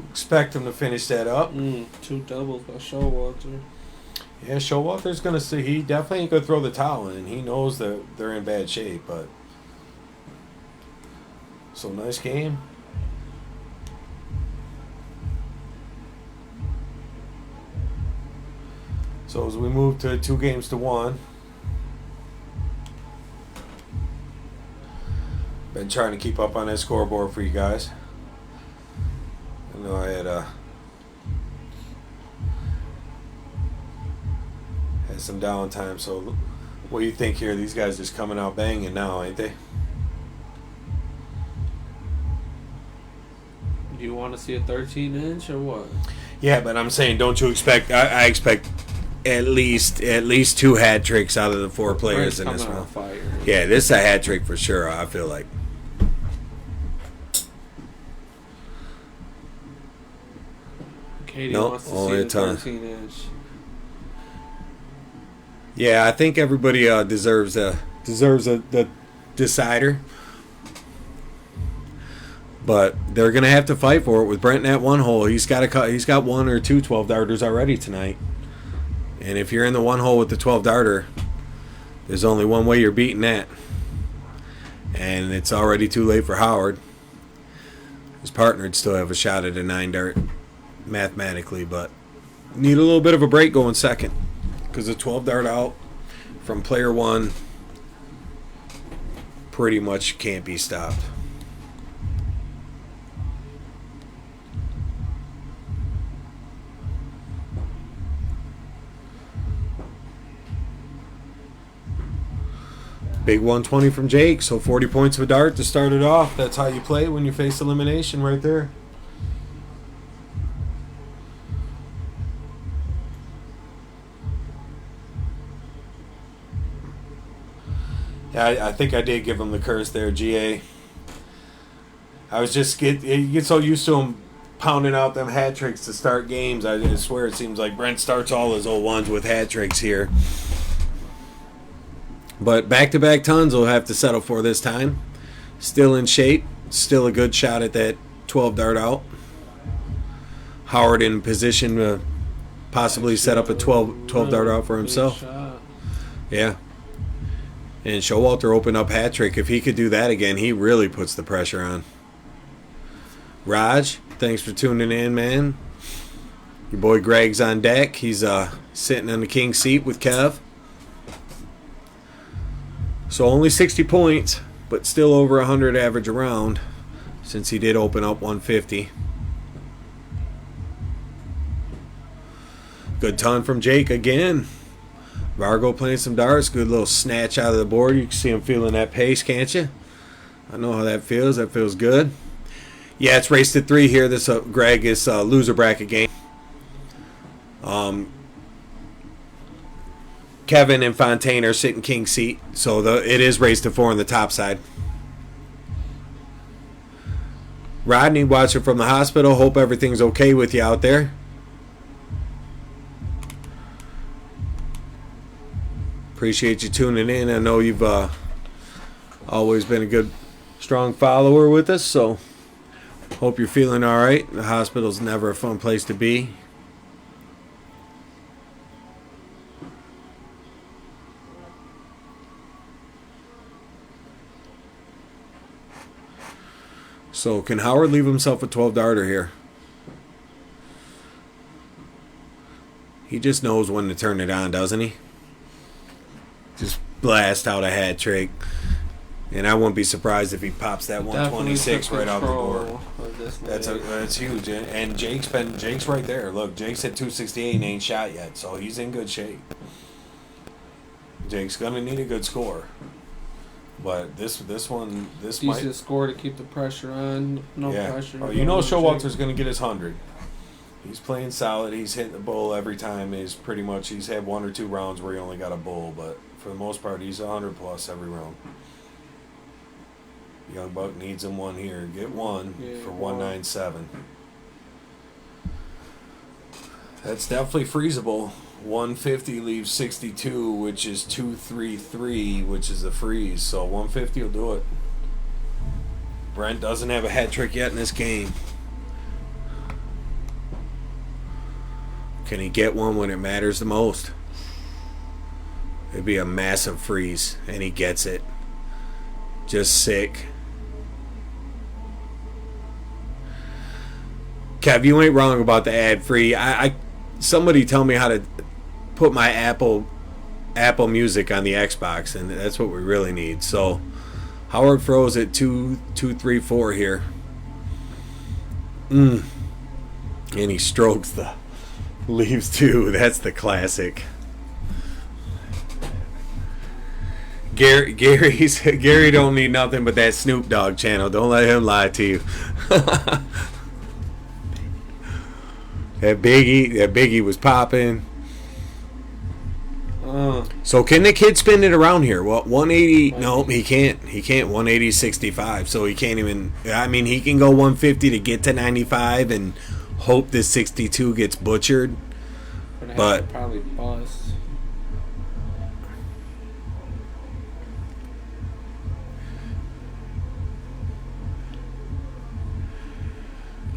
expect him to finish that up. 2 doubles by Showalter. Yeah, Showalter's going to see. He definitely ain't going to throw the towel in. He knows that they're in bad shape. But so nice game. So as we move to 2 games to 1, been trying to keep up on that scoreboard for you guys. I know I had some downtime. So what do you think here? These guys just coming out banging now, ain't they? Do you want to see a 13-inch or what? Yeah, but I'm saying, don't you expect? I expect at least 2 hat tricks out of the 4 players in this one. Fire. Yeah, this is a hat trick for sure. I feel like. Katie Nope, wants to only see a the ton. 13-inch. Yeah, I think everybody deserves the decider. But they're gonna have to fight for it with Brent in that 1 hole. He's got 1 or 2 12 darters already tonight. And if you're in the 1 hole with the 12 darter, there's only one way you're beating that. And it's already too late for Howard. His partner would still have a shot at a 9 dart mathematically, but need a little bit of a break going second because the 12 dart out from player 1 pretty much can't be stopped. Big 120 from Jake, so 40 points of a dart to start it off. That's how you play when you face elimination right there. Yeah, I think I did give him the curse there, GA. I was just you get so used to him pounding out them hat tricks to start games. I swear it seems like Brent starts all his old ones with hat tricks here. But back-to-back tons will have to settle for this time. Still in shape. Still a good shot at that 12 dart out. Howard in position to possibly set up a 12 dart out for himself. Yeah. And Showalter opened up hat trick. If he could do that again, he really puts the pressure on. Raj, thanks for tuning in, man. Your boy Greg's on deck. He's sitting in the king seat with Kev. So only 60 points, but still over 100 average around since he did open up 150. Good ton from Jake again. Vargo playing some darts. Good little snatch out of the board. You can see him feeling that pace, can't you? I know how that feels. That feels good. Yeah, it's race to 3 here. This Greg is loser bracket game. Kevin and Fontaine are sitting king seat, so it is race to 4 on the top side. Rodney watching from the hospital. Hope everything's okay with you out there. Appreciate you tuning in. I know you've always been a good, strong follower with us, so hope you're feeling all right. The hospital's never a fun place to be. So can Howard leave himself a 12 darter here? He just knows when to turn it on, doesn't he? Just blast out a hat trick. And I won't be surprised if he pops that 126 right out the door. That's huge. And Jake's right there. Look, Jake's at 268 and ain't shot yet, so he's in good shape. Jake's gonna need a good score. But this one decent score to keep the pressure on. No pressure. Oh, you know Showalter's going to get his 100. He's playing solid. He's hitting the bull every time. He's had 1 or 2 rounds where he only got a bull, but for the most part, he's 100 plus every round. Young Buck needs him one here. Get one for 197. That's definitely freezable. 150 leaves 62, which is 233, which is the freeze. So 150 will do it. Brent doesn't have a hat trick yet in this game. Can he get one when it matters the most? It'd be a massive freeze, and he gets it. Just sick. Kev, you ain't wrong about the ad free. Somebody tell me how to put my Apple Music on the Xbox, and that's what we really need. So Howard froze at 2-3-4 here. And he strokes the leaves 2. That's the classic. Gary don't need nothing but that Snoop Dogg channel. Don't let him lie to you. That Biggie was popping. So can the kid spin it around here? Well, 180. No, he can't. He can't. 180 65. So he can't even. I mean, he can go 150 to get to 95 and hope this 62 gets butchered. But probably bust.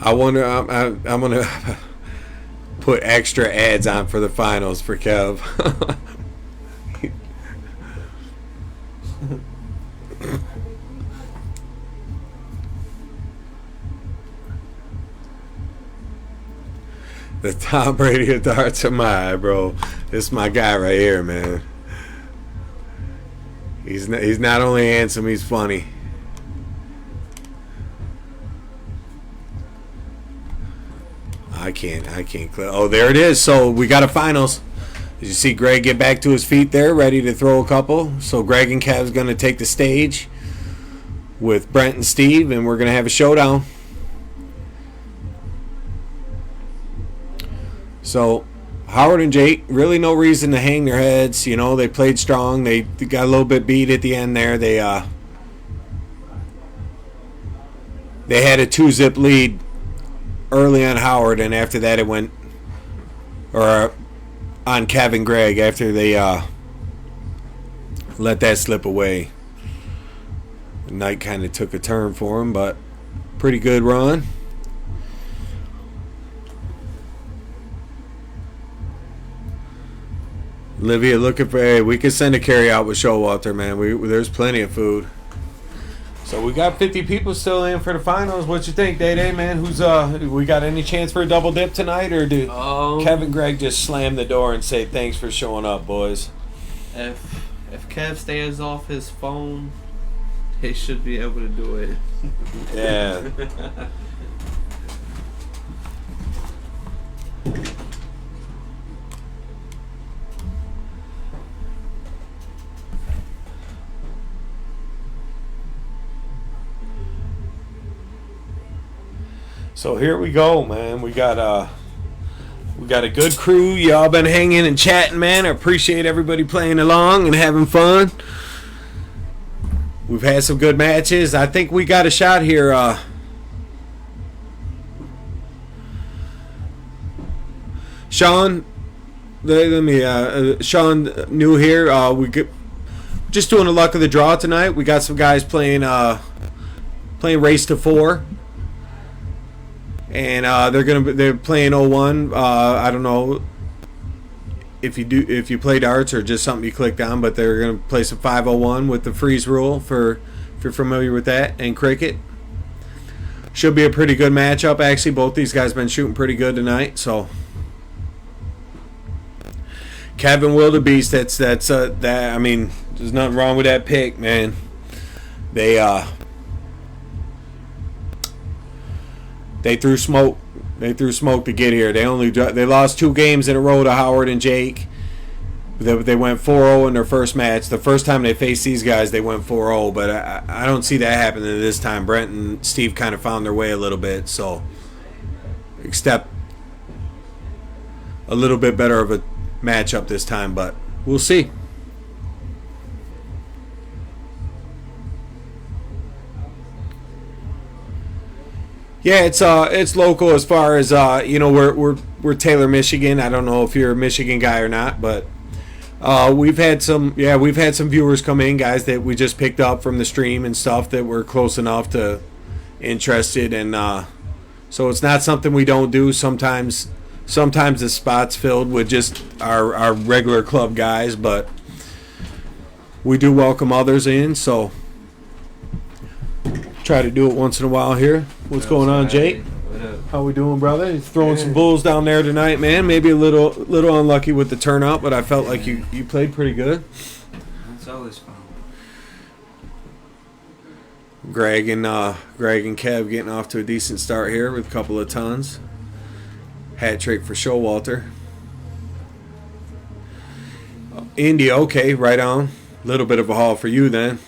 I wonder. I'm gonna put extra ads on for the finals for Kev. The Tom Brady of darts am I, bro. This is my guy right here, man. He's not only handsome, he's funny. I can't click. Oh, there it is. So we got a finals. Did you see Greg get back to his feet there, ready to throw a couple? So Greg and Kev's going to take the stage with Brent and Steve, and we're going to have a showdown. So Howard and Jake, really no reason to hang their heads. You know, they played strong. They got a little bit beat at the end there. They had a 2-zip lead early on Howard, and after that it went, or on Kev and Greg after they let that slip away. The night kind of took a turn for him, but pretty good run. Olivia looking for, hey, we can send a carry out with Showalter, man. There's plenty of food. So we got 50 people still in for the finals. What you think, Day Day, man? We got any chance for a double dip tonight, or do Kevin and Greg just slam the door and say thanks for showing up, boys? If Kev stays off his phone, he should be able to do it. Yeah. So here we go, man. We got a good crew. Y'all been hanging and chatting, man. I appreciate everybody playing along and having fun. We've had some good matches. I think we got a shot here. Sean, Sean new here. Just doing the luck of the draw tonight. We got some guys playing race to 4. And they're playing 01. I don't know if you play darts or just something you clicked on, but they're gonna play some 501 with the freeze rule if you're familiar with that, and cricket. Should be a pretty good matchup. Actually, both these guys been shooting pretty good tonight. So Kevin Wildebeest, that's I mean, there's nothing wrong with that pick, man. They threw smoke. They threw smoke to get here. They lost 2 games in a row to Howard and Jake. They went 4-0 in their first match. The first time they faced these guys, they went 4-0. But I don't see that happening this time. Brent and Steve kind of found their way a little bit. So, except a little bit better of a matchup this time. But we'll see. Yeah, it's local as far as we're Taylor, Michigan. I don't know if you're a Michigan guy or not, but we've had some viewers come in, guys that we just picked up from the stream and stuff that were close enough to interested, and so it's not something we don't do. Sometimes the spot's filled with just our regular club guys, but we do welcome others in, so try to do it once in a while here. What's going on, Jake? How we doing, brother? He's throwing some bulls down there tonight, man. Maybe a little unlucky with the turnout, but I felt like you played pretty good. That's always fun. Greg and Kev getting off to a decent start here with a couple of tons. Hat trick for Showalter. India, okay, right on. Little bit of a haul for you then.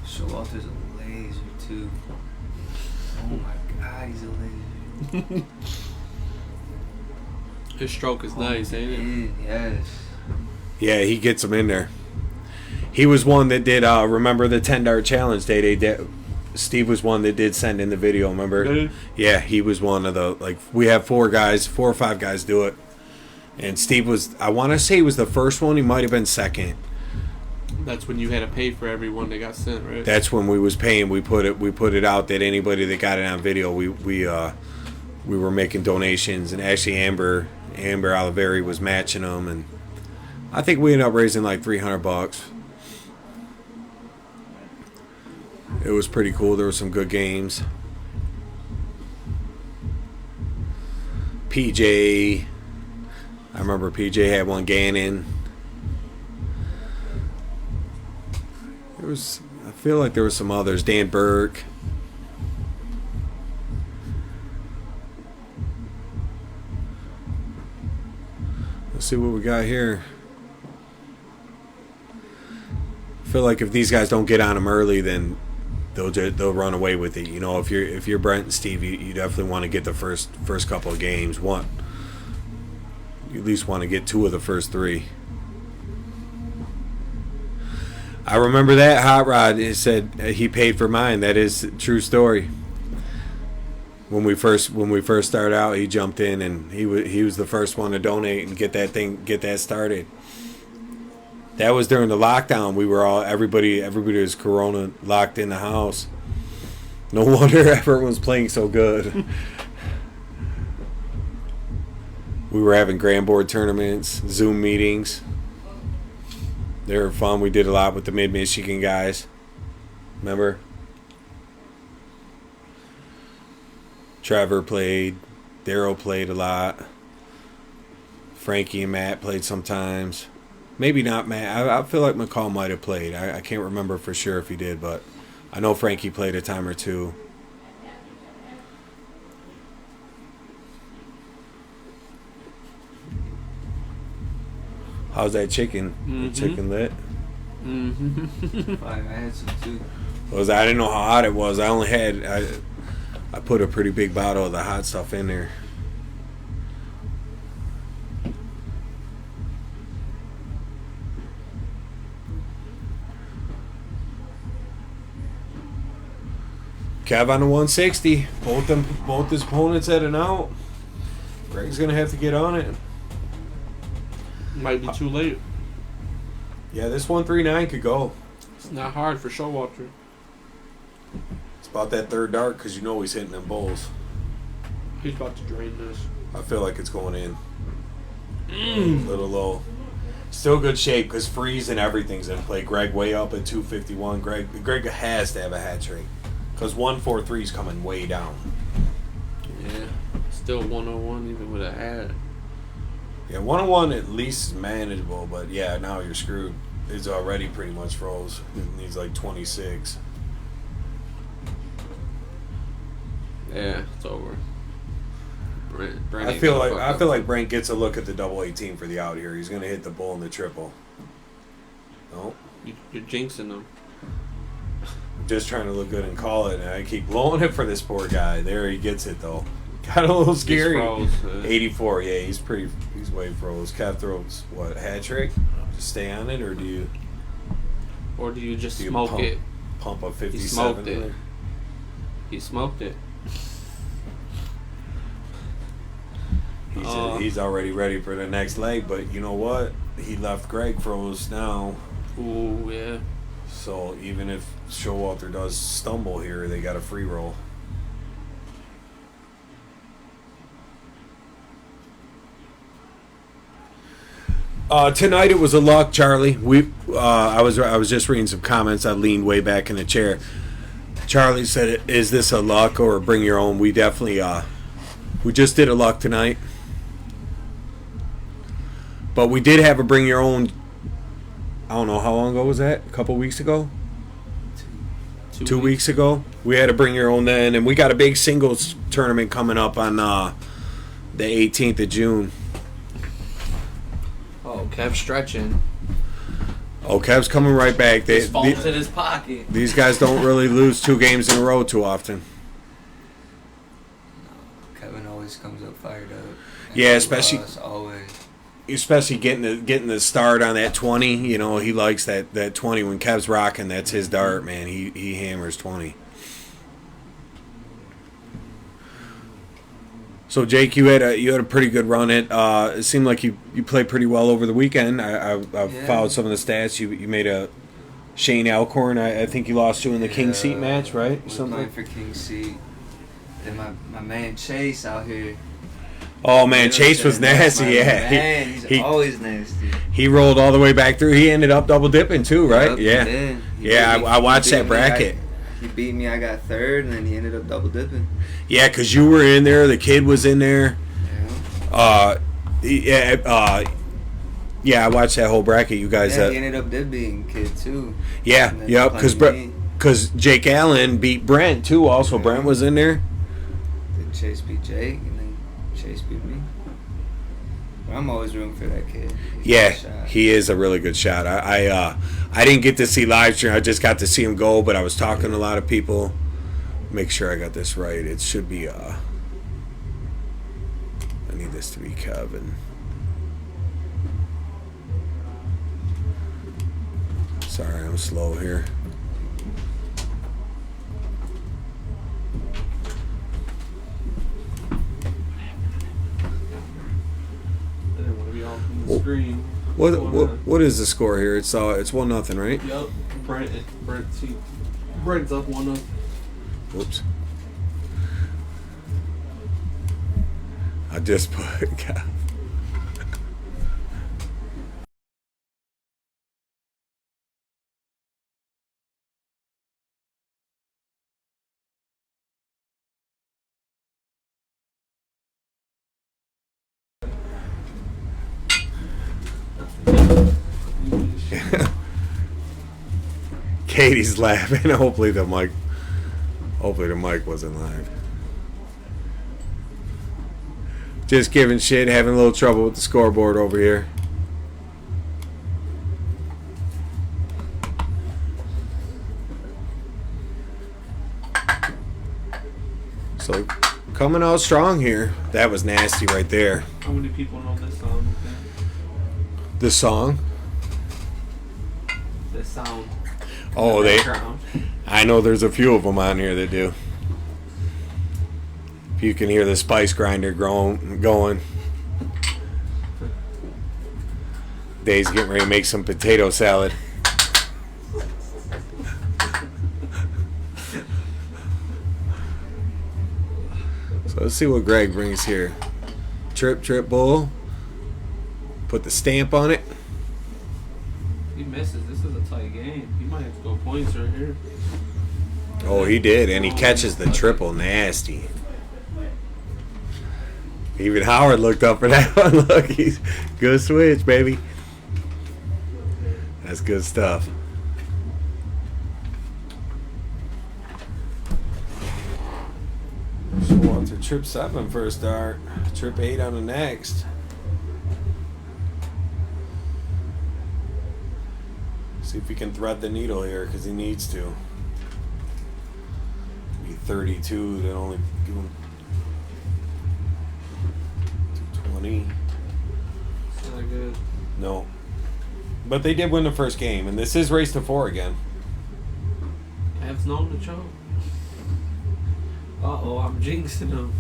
Showalter's a laser too. Oh my God, he's a laser. His stroke is nice, ain't it? Yes. Yeah, he gets them in there. He was one that did. Remember the 10-dart challenge day? They did. Steve was one that did send in the video. Remember? Really? Yeah, he was one of the we have 4 or 5 guys do it, and Steve was. I want to say he was the first one. He might have been second. That's when you had to pay for everyone that got sent, right? That's when we was paying. We put it out that anybody that got it on video, we were making donations, and actually Amber Oliveri was matching them, and I think we ended up raising like $300. It was pretty cool. There were some good games. PJ. I remember PJ had one Gannon. I feel like there was some others. Dan Burke. Let's see what we got here. I feel like if these guys don't get on them early, then they'll run away with it. You know, if you're Brent and Steve, you definitely want to get the first couple of games. You at least want to get 2 of the first 3. I remember that Hot Rod. It said he paid for mine. That is a true story. When we first started out, he jumped in and he was the first one to donate and get that started. That was during the lockdown. We were everybody was Corona locked in the house. No wonder everyone was playing so good. We were having Grand Board tournaments, Zoom meetings. They were fun. We did a lot with the Mid-Michigan guys. Remember? Trevor played. Daryl played a lot. Frankie and Matt played sometimes. Maybe not Matt. I feel like McCall might have played. I can't remember for sure if he did, but I know Frankie played a time or two. How's that chicken? Mm-hmm. The chicken lit? Mm-hmm. I had some too. I didn't know how hot it was. I put a pretty big bottle of the hot stuff in there. Cav on the 160. Both his opponents at an out. Greg's gonna have to get on it. Might be too late. Yeah, this 139 could go. It's not hard for Showalter. It's about that third dart because you know he's hitting them bowls. He's about to drain this. I feel like it's going in. A little low. Still good shape because freeze and everything's in play. Greg way up at 251. Greg has to have a hat trick because 143 is coming way down. Yeah. Still 101 even with a hat. Yeah, 101 at least is manageable, but yeah, now you're screwed. It's already pretty much froze. It needs like 26. Yeah, it's over. Brent I feel like Brent gets a look at the double 18 for the out here. He's gonna hit the bull and the triple. No, You're jinxing them. just trying to look good and call it, and I keep blowing it for this poor guy. There he gets it though. Got a little scary. Froze, 84, yeah, he's way froze. Cav throws what, hat trick? Just stay on it, or do you just do you smoke it? Pump a 57. He smoked in it. there? He smoked it. He's already ready for the next leg, but you know what? He left Greg froze now. Ooh, yeah. So even if Showalter does stumble here, they got a free roll. Tonight it was a luck, Charlie. I was just reading some comments. I leaned way back in the chair. Charlie said, "Is this a luck or bring your own?" We definitely we just did a luck tonight, but we did have a bring your own. I don't know how long ago was that? A couple weeks ago. 2 weeks ago, we had to bring your own then, and we got a big singles tournament coming up on the 18th of June. Oh, Kev's stretching. Oh, Kev's coming right back. His phone's in his pocket. These guys don't really lose 2 games in a row too often. Kevin always comes up fired up. Yeah, especially Always. getting the start on that 20. You know, he likes that 20 when Kev's rocking. That's his dart, man. He hammers 20. So Jake, you had a pretty good run. It seemed like you played pretty well over the weekend. I followed some of the stats. You made a Shane Alcorn. I think you lost to in the King Seat match, right? We Something. playing for King Seat. And my man Chase out here. Oh man, You know, Chase was that's nasty. my Yeah, man, he's he always nasty. he rolled all the way back through. He ended up double dipping too, right? Yep, Yeah. he did. He Yeah, beat me- I watched he that beat me, bracket. He beat me. I got third, and then he ended up double dipping. Yeah, because you were in there. The kid was in there. Yeah. Yeah, yeah, I watched that whole bracket. You guys, Yeah, he ended up dead being kid too. yeah, And then yep, playing because me. Jake Allen beat Brent too. Also, Brent was in there. Then Chase beat Jake, and then Chase beat me. But I'm always rooting for that kid. He's a Yeah, good shot. he is a really good shot. I didn't get to see live stream. I just got to see him go, but I was talking to a lot of people. Make sure I got this right. It should be. I need this to be Kevin. Sorry, I'm slow here. I didn't want to be off on the screen. What is the score here? It's 1-0, right? Yup. Brent's up 1-0. Whoops. I just put. Katie's laughing. Hopefully the mic wasn't live. Just giving shit, having a little trouble with the scoreboard over here. So coming out strong here. That was nasty right there. How many people know this song? The song. This sound. Oh, Background. I know there's a few of them on here that do. If you can hear the spice grinder going. Dave's getting ready to make some potato salad. So let's see what Greg brings here. Trip bull. Put the stamp on it. He misses. This is a tight game. He might have to go points right here. Oh, he did, and he catches the triple nasty. Even Howard looked up for that one. Look, he's good switch, baby. That's good stuff. So on to trip 7 for a start. Trip 8 on the next. See if he can thread the needle here, because he needs to. Be 32, then only give him 220. It's not good. No. But they did win the first game, and this is race to 4 again. Av's known to choke. Uh-oh, I'm jinxing him.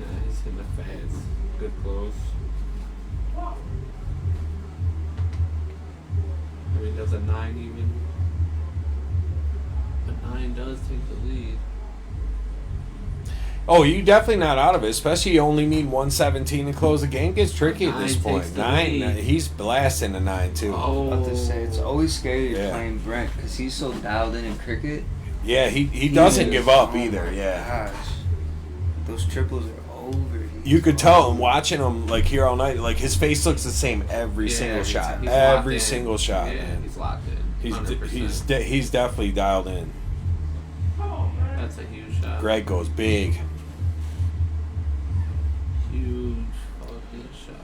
Yeah, he's hitting the fast. Good close. I mean, does a 9 even? A 9 does take the lead. Oh, you definitely not out of it, especially you only need 117 to close the game. Gets tricky at this 9 point. takes the 9, lead. he's blasting a 9 too. Oh. I was about to say, it's always scary Yeah. playing Brent because he's so dialed in cricket. Yeah, he doesn't is. give up Oh either. my Yeah, Gosh. Those triples are over. you could tell him watching him like here all night. Like his face looks the same every Yeah, single he's- shot. he's locked Every in. single shot, Yeah, man. he's locked in. He's definitely dialed in. That's a huge shot. Greg goes big. Huge fucking shot.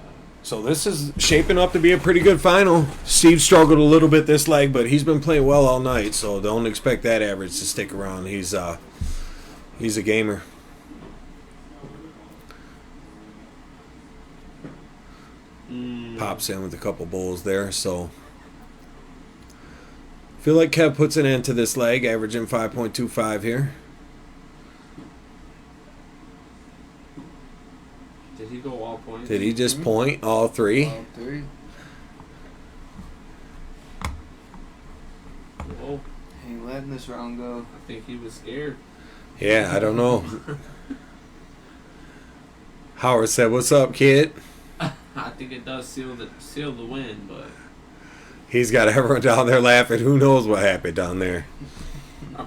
So this is shaping up to be a pretty good final. Steve struggled a little bit this leg, but he's been playing well all night, so don't expect that average to stick around. He's a gamer. Pops in with a couple bowls there, so feel like Kev puts an end to this leg, averaging 5.25 here. Did he go all points? Did he just point all three? All three. Oh, Ain't letting this round go. I think he was scared. Yeah, I don't know. Howard said, "What's up, kid?" I think it does seal the win, but He's got everyone down there laughing. Who knows what happened down there?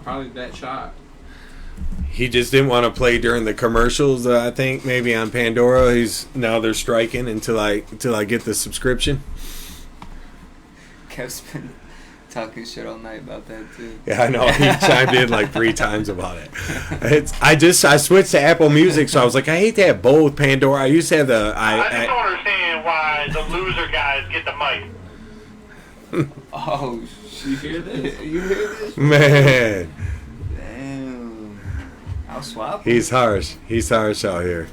probably that shot. He just didn't want to play during the commercials. I think maybe on Pandora. Now they're striking until I get the subscription. Kev's been talking shit all night about that too. Yeah, I know. He chimed in like 3 times about it. I switched to Apple Music, so I was like, I hate to have both Pandora. I used to have the. I just don't understand why the loser guys get the mic. Oh, you hear this? You hear this? Man, Damn. I'll swap. he's harsh. He's harsh out here.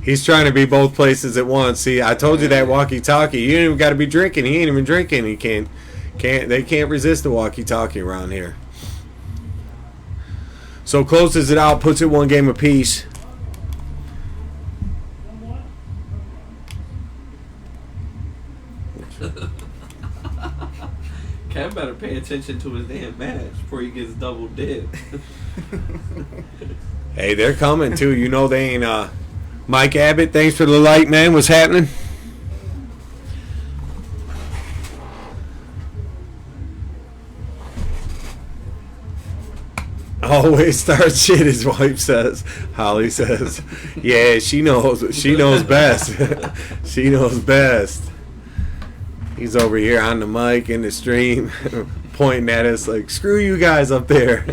He's trying to be both places at once. See, I told you that walkie-talkie. You ain't even got to be drinking. He ain't even drinking. He can't. They can't resist the walkie-talkie around here. So closes it out, puts it 1 game apiece. Kev better pay attention to his damn match before he gets double dip. Hey, they're coming too. You know they ain't. Mike Abbott, thanks for the light, man. What's happening? Always start shit, his wife says. Holly says, yeah, she knows best. She knows best. He's over here on the mic in the stream pointing at us like, screw you guys up there.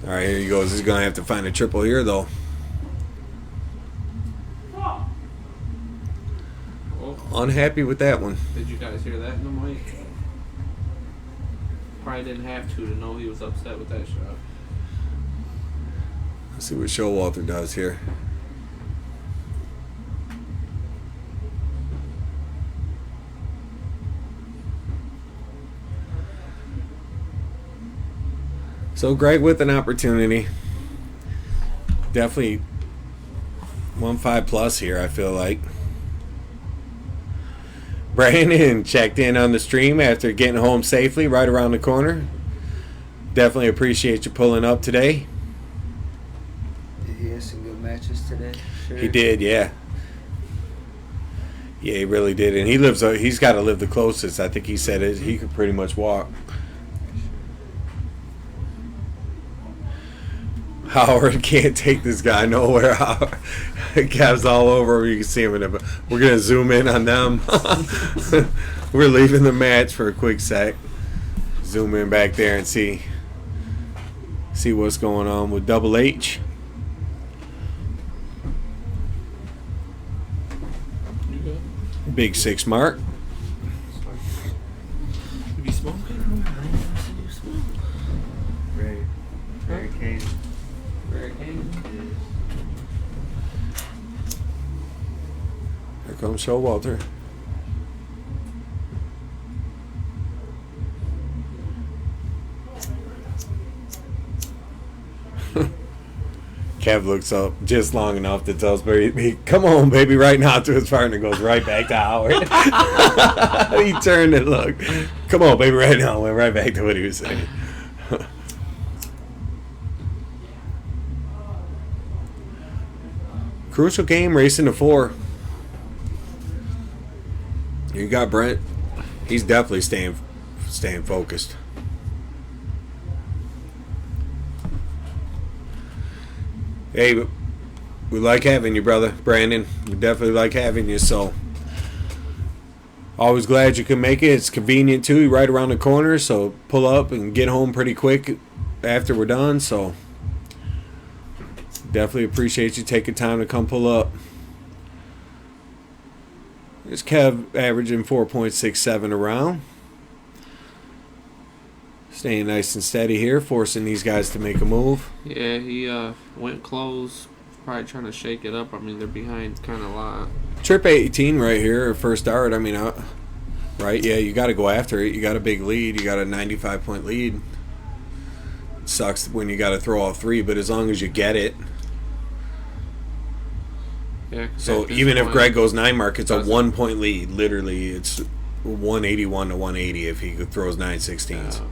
All right, here he goes. He's going to have to find a triple here, though. Oh, Unhappy with that one. did you guys hear that in the mic? Probably didn't have to know he was upset with that shot. Let's see what Showalter does here. So Greg with an opportunity. Definitely 1-5 plus here, I feel like. Brandon checked in on the stream after getting home safely right around the corner. Definitely appreciate you pulling up today. Did he have some good matches today? Sure. He did, yeah. Yeah, he really did. And he's got to live the closest. I think he said it. He could pretty much walk. Howard can't take this guy nowhere. Cavs all over. You can see him in it. We're going to zoom in on them. We're leaving the match for a quick sec. Zoom in back there and see what's going on with Double H. Big 6 mark. You be smoking? Very Kane. Here comes Showalter. Kev looks up just long enough to tell us, baby, come on, baby, right now to his partner. Goes right back to Howard. He turned and looked. Come on, baby, right now. Went right back to what he was saying. Crucial game, racing to 4. You got Brent. He's definitely staying focused. Hey, we like having you, brother, Brandon. We definitely like having you, so always glad you can make it. It's convenient, too. You're right around the corner, so pull up and get home pretty quick after we're done, so definitely appreciate you taking time to come pull up. There's Kev averaging 4.67 around. Staying nice and steady here, forcing these guys to make a move. Yeah, he went close. Probably trying to shake it up. I mean, they're behind kind of a lot. Trip 18 right here, first start. I mean, right? Yeah, you got to go after it. You got a big lead. You got a 95-point lead. It sucks when you got to throw all 3, but as long as you get it. Yeah. So even if Greg goes 9 mark, it's a 1-point lead. Literally, it's 181 to 180 if he throws 9 16s.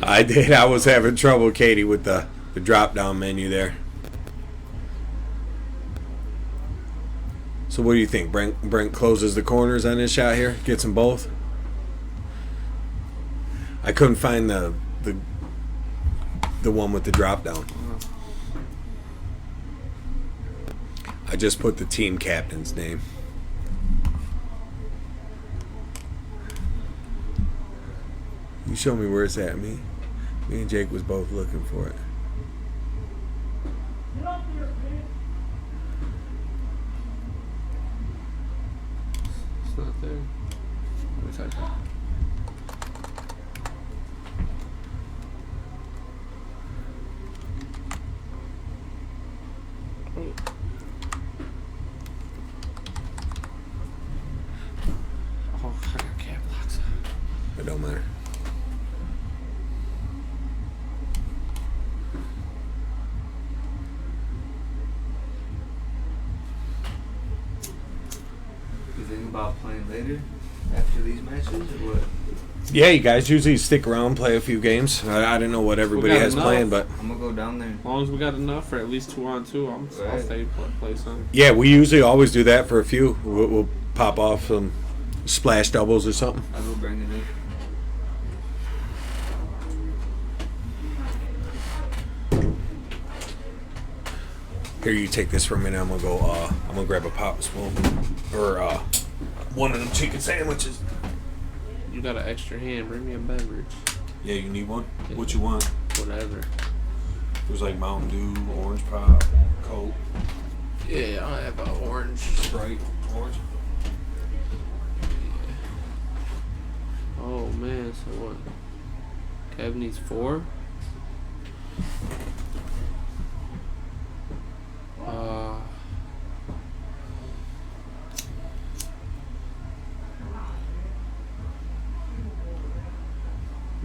I did. I was having trouble, Katie, with the drop down menu there. So what do you think? Brent closes the corners on this shot here, gets them both. I couldn't find the one with the drop down. I just put the team captain's name. You show me where it's at. Me and Jake was both looking for it. It's not there. What's that? Oh, I got cap locks. It don't matter. You think about playing later after these matches or what? Yeah, you guys usually stick around, play a few games. I don't know what everybody got has enough. planned, but I'm gonna go down there. As long as we got enough for at least 2-on-2, I'll Right. stay play some. yeah, we usually always do that for a few. We'll pop off some splash doubles or something. I will bring it in. Here, you take this for a minute. I'm gonna go. I'm gonna grab a pop spoon or one of them chicken sandwiches. You got an extra hand, bring me a beverage. Yeah, you need one. Yeah. What you want? Whatever. There's like Mountain Dew, Orange Pop, Coke, Yeah, I'll have an orange. Sprite, Orange. Oh man, so what? Kev needs 4?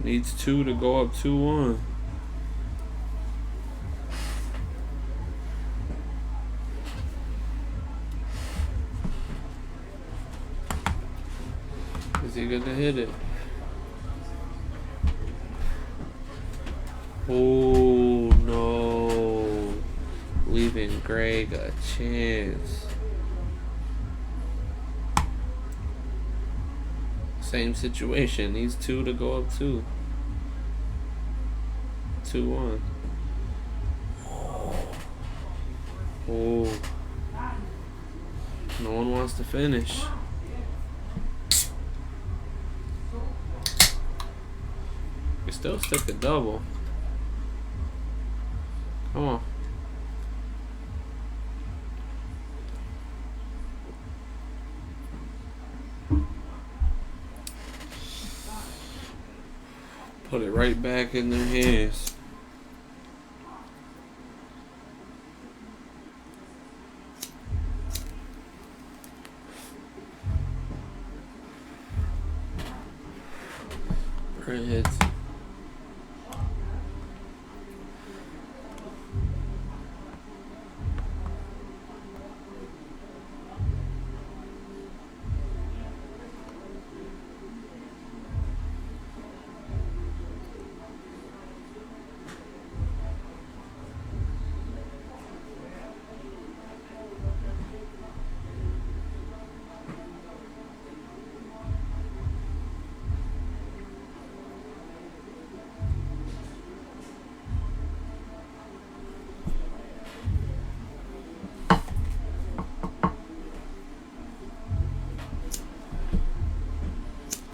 Needs 2 to go up 2-1. Is he gonna hit it? Oh no. Leaving Greg a chance. Same situation. Needs 2 to go up 2. 2-1. Oh. No one wants to finish. We still stick a double. Come on. Put it right back in their hands. Brent hits.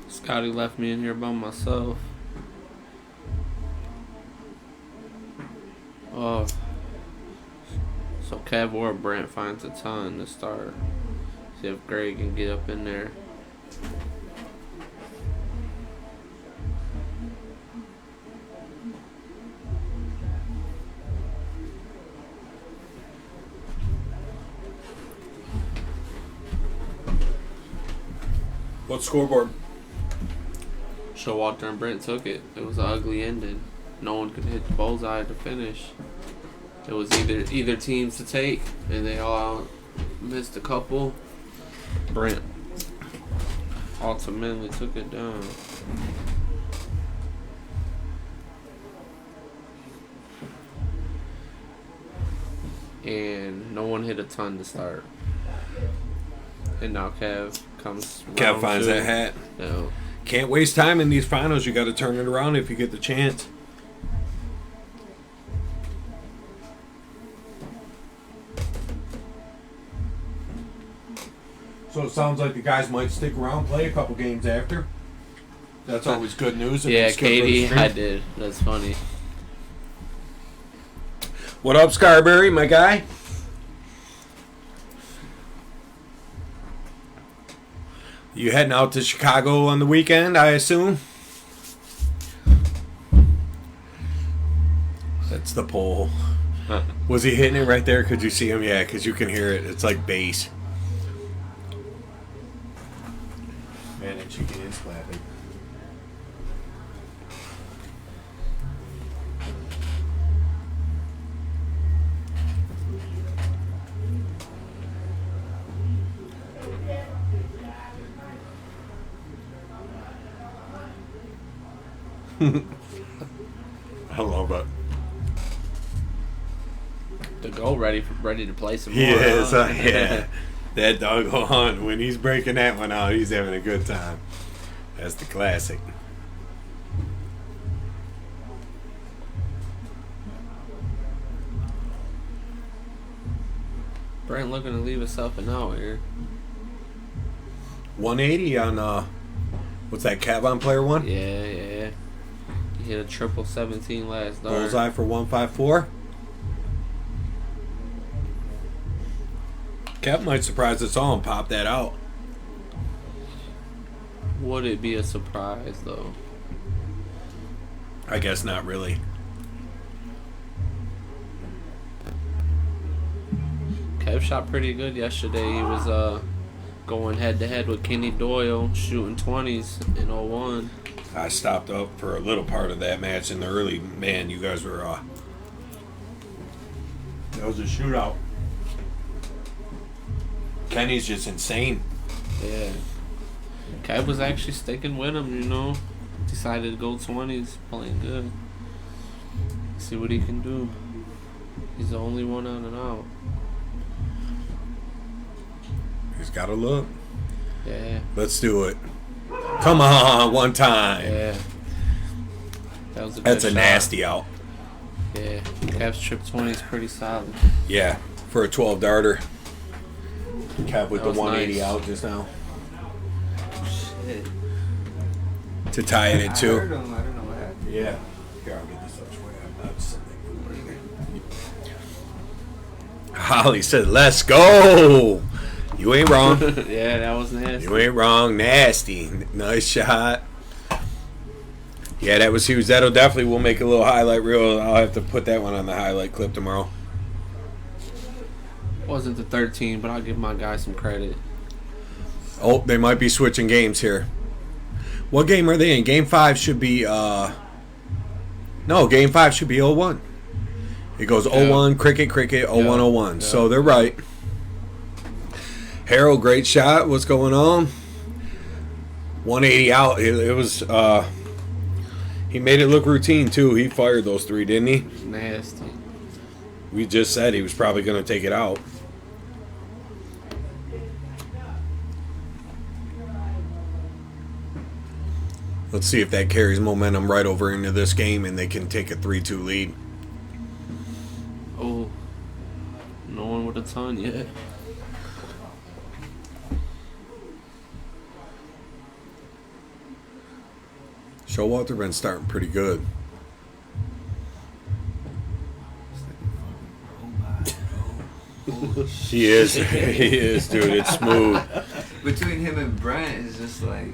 Scotty left me in here by myself. Oh. So Kev or Brent finds a ton to start. See if Greg can get up in there. What scoreboard? Showalter and Brent took it. It was an ugly ending. No one could hit the bullseye to finish. It was either teams to take, and they all missed a couple. Brent ultimately took it down. and no one hit a ton to start. And now Kev comes. Kev round finds 2. that hat. No. Can't waste time in these finals. You got to turn it around if you get the chance. So it sounds like the guys might stick around, play a couple games after. That's always good news. if Yeah, you skip for the Katie, stream. I did. That's funny. What up, Scarberry, my guy? You heading out to Chicago on the weekend, I assume? That's the pole. Was he hitting it right there? Could you see him? Yeah, because you can hear it. It's like bass. Man, that chicken is clapping. I love it. To go ready to play some He more. is, huh? yeah. That dog hunt, when he's breaking that one out, he's having a good time. That's the classic. Brent looking to leave us up and out here. 180 on, what's that, Cavon player one? Yeah. He hit a triple 17 last dart. Bullseye for 154. Kev might surprise us all and pop that out. Would it be a surprise though? I guess not really. Kev shot pretty good yesterday. He was going head to head with Kenny Doyle, shooting 20s in 01. I stopped up for a little part of that match in the early. Man, you guys were, that was a shootout. Kenny's just insane. Yeah. Kev was actually sticking with him, you know. Decided to go 20s, playing good. See what he can do. He's the only one on and out. He's got to look. Yeah. Let's do it. Come on, one time. Yeah. That was a That's good a shot. nasty out. Yeah. Kev's trip 20 is pretty solid. Yeah, for a 12 darter. Kev with That the was 180 nice. out just now Shit. to tie it I at heard 2. him. I don't know what happened. Yeah. Here, I'll get this up for you. Holly said, "Let's go." You ain't wrong. Yeah, that was nasty. You ain't wrong. Nasty. Nice shot. Yeah, that was huge. That'll definitely, we'll make a little highlight reel. I'll have to put that one on the highlight clip tomorrow. Wasn't the 13, but I'll give my guy some credit. Oh, they might be switching games here. What game are they in? Game 5 should be, no, Game 5 should be 0-1. It goes 0-1, cricket, 0-1, 0-1. Yeah. So they're right. Harold, great shot. What's going on? 180 out. It was, he made it look routine, too. He fired those 3, didn't he? Nasty. We just said he was probably going to take it out. Let's see if that carries momentum right over into this game and they can take a 3-2 lead. Oh, no one with a ton yet. Showalter been starting pretty good. He is. He is, dude. It's smooth. Between him and Brent is just like.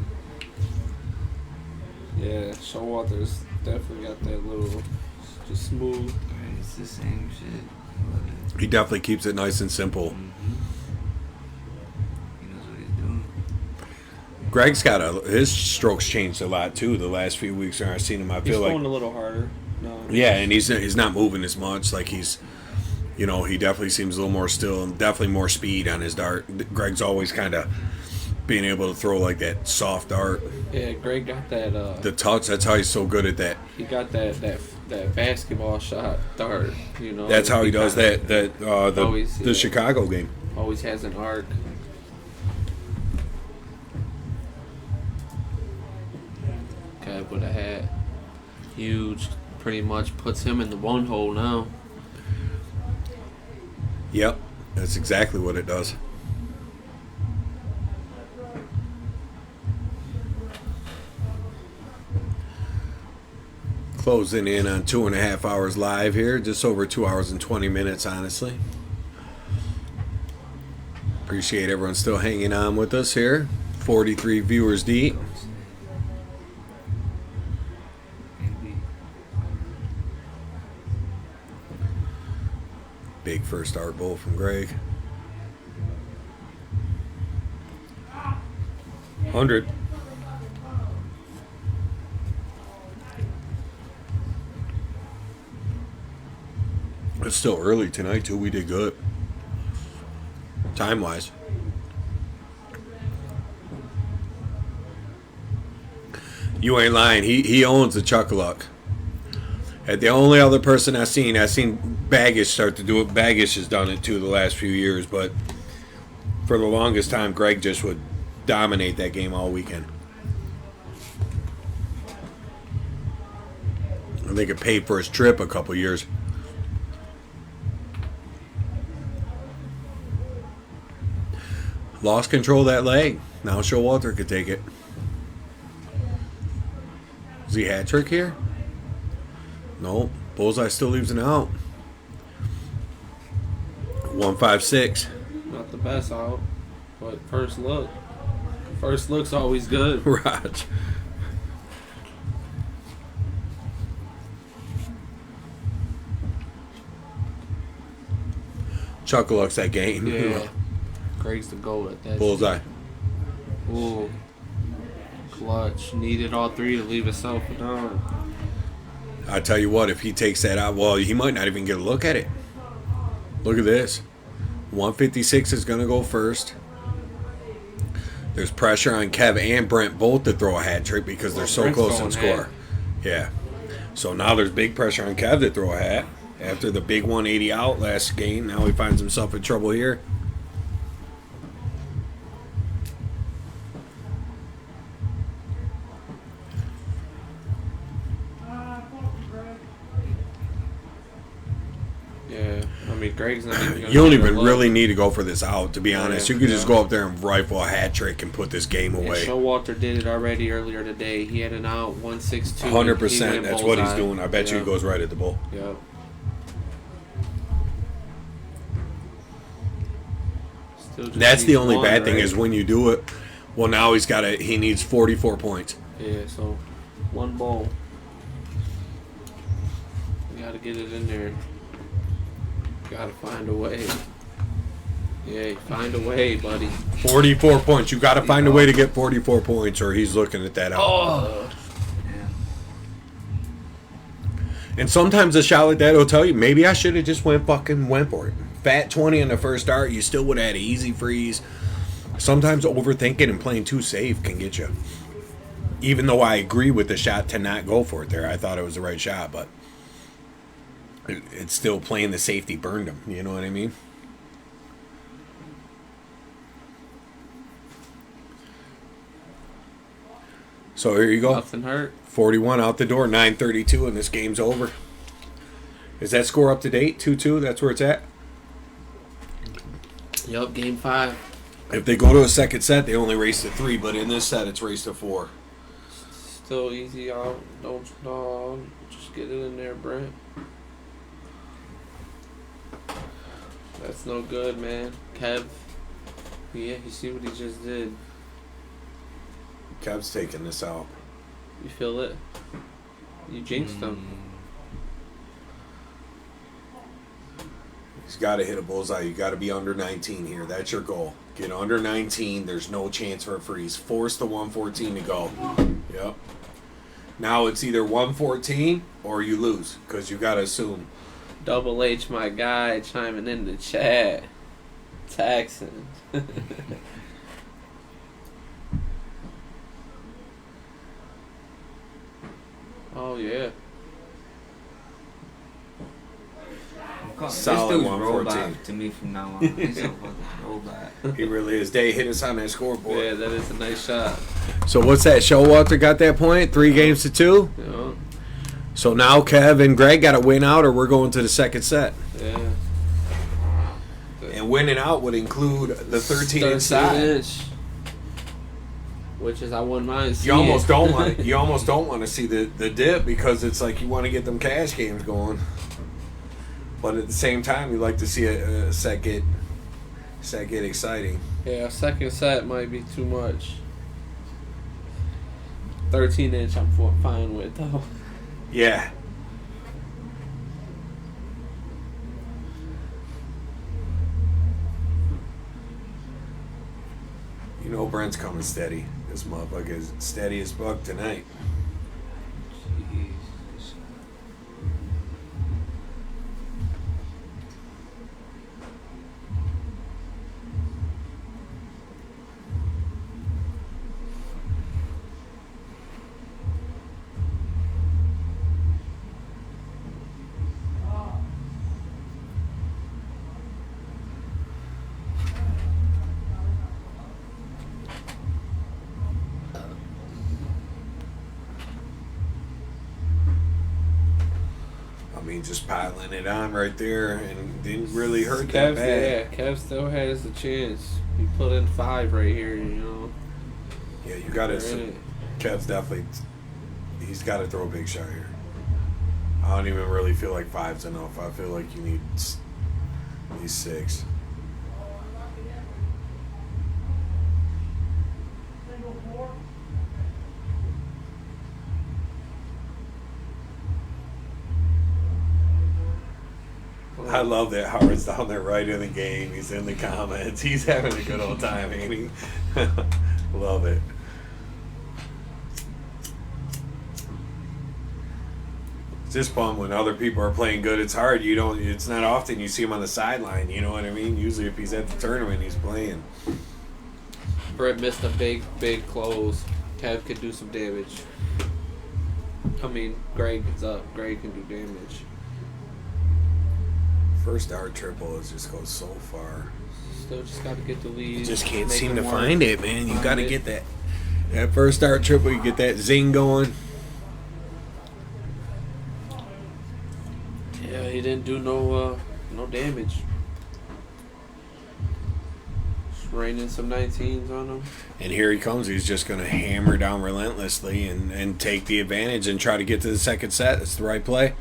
Yeah, Showalter's definitely got that little, just smooth. It's the same shit. He definitely keeps it nice and simple. He knows what he's doing. Greg's got his strokes changed a lot too the last few weeks. I've seen him. I He's feel like going a little harder. No. yeah, and he's not moving as much. Like he's, you know, he definitely seems a little more still and definitely more speed on his dart. Greg's always kind of being able to throw like that soft dart. Yeah, Greg got that. The touch. That's how he's so good at that. He got that that basketball shot dart. You know, That's how he does that. Always, The Chicago game. Always has an arc. Kev with a hat, huge. Pretty much puts him in the one hole now. Yep, that's exactly what it does. Closing in on 2.5 hours live here, just over 2 hours and 20 minutes, honestly. Appreciate everyone still hanging on with us here. 43 viewers deep. Big first art bowl from Greg. 100. It's still early tonight, too. We did good. Time-wise. You ain't lying. He owns the Chuck-a-Luck. And the only other person I've seen Baggish start to do it. Baggish has done it, too, the last few years. But for the longest time, Greg just would dominate that game all weekend. I think it paid for his trip a couple years. Lost control of that leg. Now Showalter could take it. Is he hat trick here? No. Bullseye still leaves an out. 156. Not the best out, but first look. First look's always good. Raj. Chuck-a-Luck's that game. Yeah. Greg's the goal at that. Bullseye. Ooh. Clutch. Needed all three to leave himself down. I tell you what, if he takes that out, well, he might not even get a look at it. Look at this. 156 is going to go first. There's pressure on Kev and Brent both to throw a hat trick because they're so Brent's close in going score. hat. Yeah. So now there's big pressure on Kev to throw a hat. After the big 180 out last game, now he finds himself in trouble here. Yeah. I mean, Greg's not even gonna You don't get a even look. really need to go for this out, to be honest. You could just yeah. go up there and rifle a hat trick and put this game And away. Showalter did it already earlier today. He had an out 162. 100%. That's what he's doing. I bet you he Yep. goes right at the bull. Yep. Still just That's the needs only one, bad thing right? is when you do it. Well, now he needs 44 points. Yeah, so one bowl. You gotta get it in there. Gotta find a way. Yeah, find a way, buddy. 44 points. You got to find a way to get 44 points, or he's looking at that out. Oh. And sometimes a shot like that will tell you, maybe I should have just went for it. Fat 20 in the first start, you still would have had an easy freeze. Sometimes overthinking and playing too safe can get you. Even though I agree with the shot to not go for it there. I thought it was the right shot, but it's still playing the safety burned him. You know what I mean? So here you go. Nothing hurt. 41 out the door, 9:32, and this game's over. Is that score up to date? 2-2? That's where it's at? Yup, game 5. If they go to a second set, they only race to 3, but in this set, it's race to 4. Still easy out. Don't just get it in there, Brent. That's no good, man. Kev. Yeah, you see what he just did. Kev's taking this out. You feel it? You jinxed him. He's got to hit a bullseye. You got to be under 19 here. That's your goal. Get under 19. There's no chance for a freeze. Force the 114 to go. Yep. Now it's either 114 or you lose because you got to assume. Double H, my guy, chiming in the chat. Texans. Oh, yeah. Solid this dude's 114. robot to me from now on. He's a fucking robot. He really is. They hit us on that scoreboard. Yeah, that is a nice shot. So what's that? Showalter got that point? 3-2. You know? So now Kev and Greg got to win out, or we're going to the second set. Yeah. And winning out would include the 13 13 inside. inch. Which is I wouldn't mind seeing. You almost don't want it. You almost don't want to see the dip because it's like you want to get them cash games going. But at the same time, you like to see a set get exciting. Yeah, second set might be too much. 13 inch I'm fine with though. Yeah. You know Brent's coming steady. This motherfucker is steady as fuck tonight. I mean, just piling it on right there and didn't really hurt that bad. Yeah, Kev still has a chance. He put in 5 right here, you know. Yeah, you got to. Right. Kev's definitely. He's got to throw a big shot here. I don't even really feel like 5's enough. I feel like you need at least 6. I love that Howard's down there right in the game. He's in the comments. He's having a good old time, ain't he? Love it. It's just fun when other people are playing good. It's hard. It's not often you see him on the sideline. You know what I mean? Usually, if he's at the tournament, he's playing. Brett missed a big close. Kev could do some damage. I mean, Greg is up. Greg can do damage. First dart triple just goes so far. Still just got to get the lead. You just can't make seem to them find work. it, man. You Find got to it. get that first dart triple. You get that zing going. Yeah, he didn't do no damage. Just raining some 19s on him. And here he comes. He's just going to hammer down relentlessly and take the advantage and try to get to the second set. That's the right play.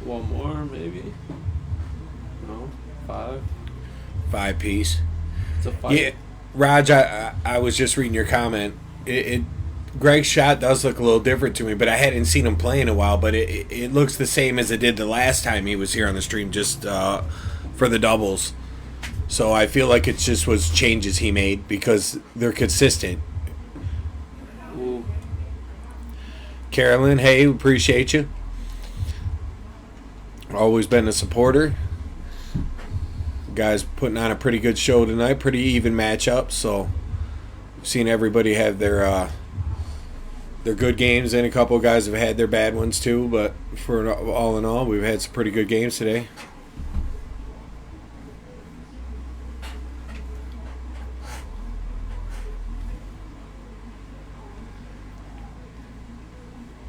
One more, maybe. No, 5. 5 piece. It's a fight. Yeah, Raj, I was just reading your comment. Greg's shot does look a little different to me, but I hadn't seen him play in a while. But it looks the same as it did the last time he was here on the stream, just for the doubles. So I feel like it just was changes he made because they're consistent. Ooh. Carolyn, hey, appreciate you. Always been a supporter. Guys putting on a pretty good show tonight. Pretty even matchup. So, seen everybody have their good games, and a couple of guys have had their bad ones too. But for all in all, we've had some pretty good games today.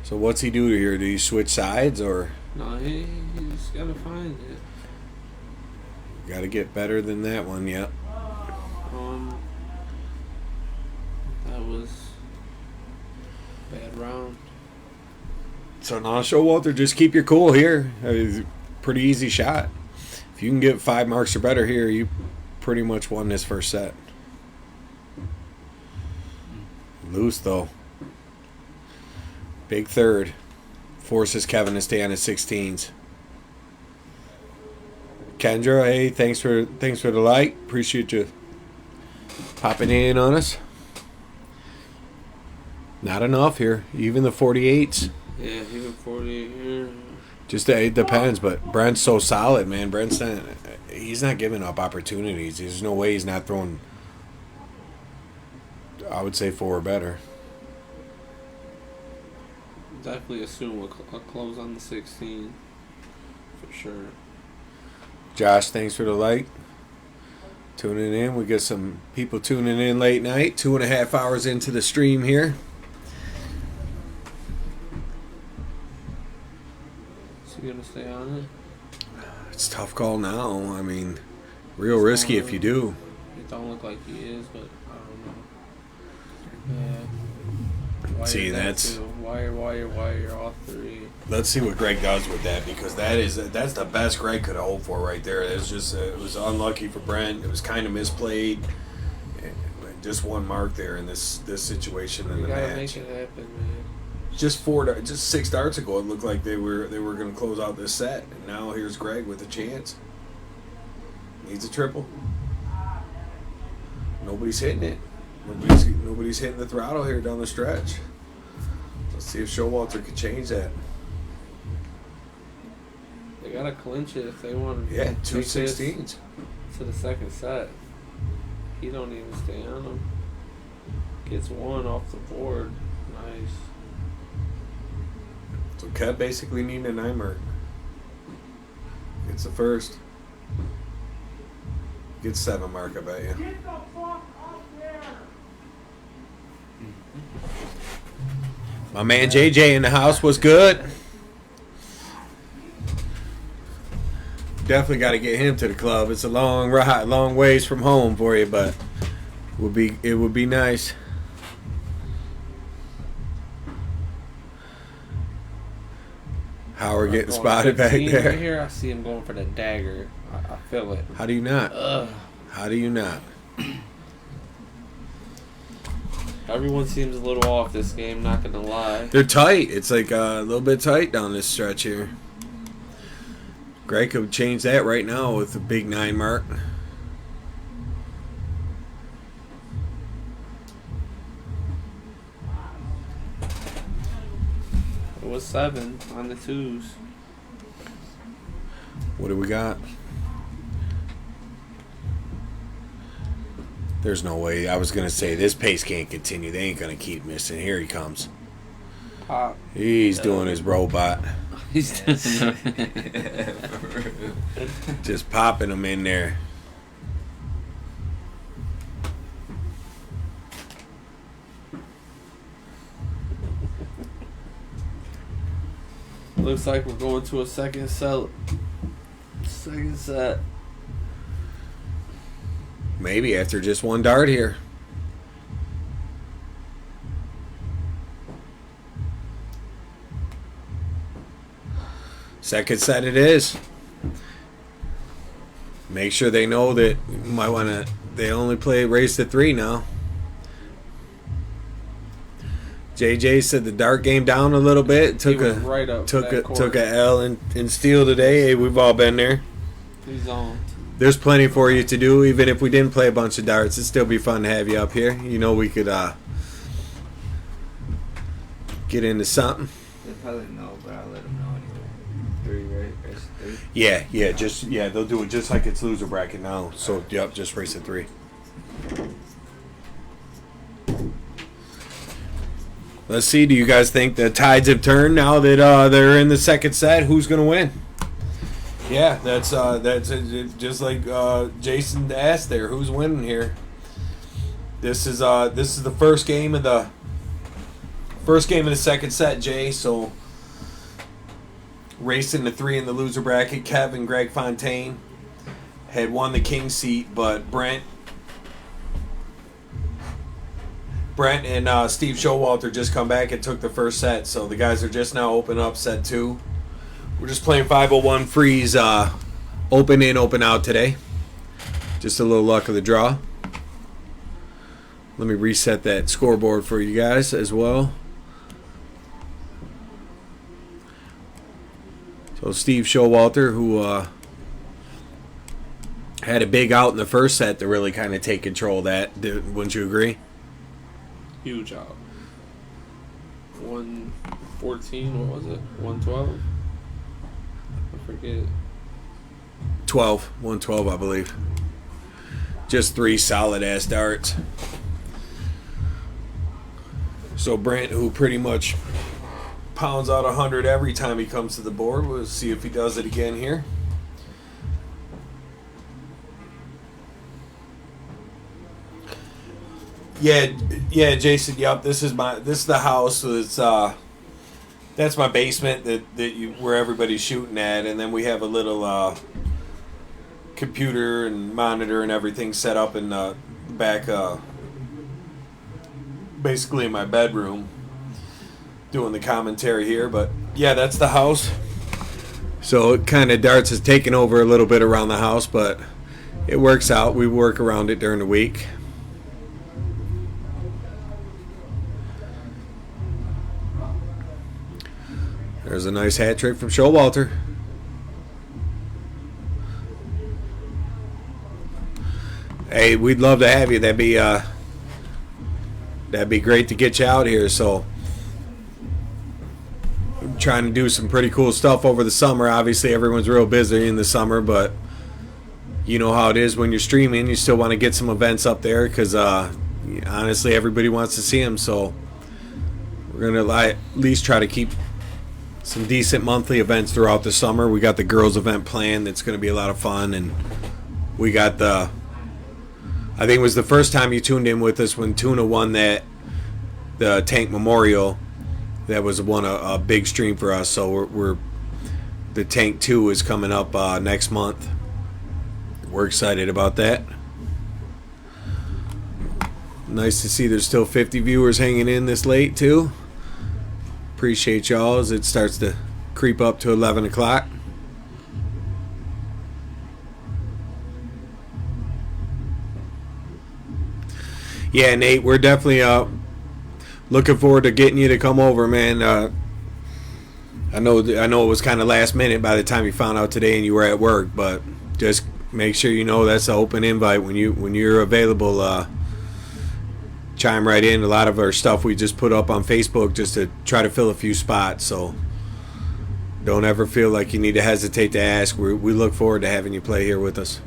So what's he do here? Do he switch sides or? No, he's got to find it. Got to get better than that one, yeah. That was a bad round. So now, Showalter, just keep your cool here. It's a pretty easy shot. If you can get 5 marks or better here, you pretty much won this first set. Loose, though. Big third. Forces Kevin to stay on his 16s. Kendra, hey, thanks for the like. Appreciate you popping in on us. Not enough here. Even the 48s. Yeah, even 48 here. Just it depends, but Brent's so solid, man. He's not giving up opportunities. There's no way he's not throwing, I would say, 4 or better. definitely assume we'll close on the 16th. For sure. Josh, thanks for the like. Tuning in. We got some people tuning in late night. 2.5 hours into the stream here. Is he gonna stay on it? It's a tough call now. I mean, real risky if you do. It don't look like he is, but I don't know. Yeah. See, that that's too. Wire, all three. Let's see what Greg does with that, because that's the best Greg could hope for right there. It was just it was unlucky for Brent. It was kind of misplayed. Just one mark there in this situation in You the gotta match. make it happen, man. Just 6 darts ago, it looked like they were going to close out this set, and now here's Greg with a chance. Needs a triple. Nobody's hitting it. Nobody's hitting the throttle here down the stretch. Let's see if Showalter can change that. They gotta clinch it if they want to. Yeah, take 2/16. this to the second set. He don't even stay on them. Gets one off the board. Nice. So Kev basically needing a 9 mark. Gets the first. Gets 7 mark, I bet you. Get the fuck up there! My man JJ in the house was good. Definitely got to get him to the club. It's a long ride, long ways from home for you, but it would be nice. Howard getting Going spotted back 15 there. Right here, I see him going for the dagger. I feel it. How do you not? Ugh. How do you not? Everyone seems a little off this game, not gonna lie. They're tight. It's like a little bit tight down this stretch here. Greg could change that right now with a big 9 mark. It was 7 on the 2s. What do we got? There's no way. I was going to say, this pace can't continue. They ain't going to keep missing. Here he comes. Pop. He's doing his robot. He's Just popping them in there. Looks like we're going to a second set. Second set. Maybe after just 1 dart here. Second set it is. Make sure they know that you might want to. They only play race to 3 now. JJ said the dart game down a little bit. Took was a right up took a backcourt. took a L in steel today. Hey, we've all been there. He's on. There's plenty for you to do. Even if we didn't play a bunch of darts, it'd still be fun to have you up here. You know, we could get into something. They probably know, but I'll let them know anyway. 3, right? Race 3. Yeah. They'll do it just like it's loser bracket now. So yep, just race at 3. Let's see. Do you guys think the tides have turned now that they're in the second set? Who's gonna win? Yeah, that's just like Jason asked there. Who's winning here? This is the first game of the second set, Jay. So racing to 3 in the loser bracket. Kev and Greg Fontaine had won the king seat, but Brent and Steve Showalter just come back and took the first set. So the guys are just now open up set 2. We're just playing 501 freeze, open in, open out today. Just a little luck of the draw. Let me reset that scoreboard for you guys as well. So Steve Showalter, who had a big out in the first set to really kind of take control of that. Wouldn't you agree? Huge out. 114, what was it? 112? I forget. 112, I believe. Just 3 solid ass darts. So Brent, who pretty much pounds out 100 every time he comes to the board. We'll see if he does it again here. Yeah, Jason. Yep, this is the house. So it's that's my basement where everybody's shooting at, and then we have a little computer and monitor and everything set up in the back, basically in my bedroom, doing the commentary here. But yeah, that's the house. So it kind of darts is taking over a little bit around the house, but it works out. We work around it during the week. There's a nice hat trick from Showalter. Hey, we'd love to have you. That'd be great to get you out here. So, I'm trying to do some pretty cool stuff over the summer. Obviously, everyone's real busy in the summer, but you know how it is when you're streaming. You still want to get some events up there because honestly, everybody wants to see them. So, we're gonna at least try to keep some decent monthly events throughout the summer. We got the girls event planned. That's going to be a lot of fun, and we got I think it was the first time you tuned in with us when Tuna won the Tank Memorial. That was a big stream for us. So we're the Tank 2 is coming up next month. We're excited about that. Nice to see there's still 50 viewers hanging in this late too. Appreciate y'all as it starts to creep up to 11 o'clock. Yeah, Nate, we're definitely looking forward to getting you to come over, man. I know it was kind of last minute by the time you found out today and you were at work, but just make sure you know that's an open invite when you're available. Chime right in. A lot of our stuff we just put up on Facebook just to try to fill a few spots, so don't ever feel like you need to hesitate to ask. We look forward to having you play here with us.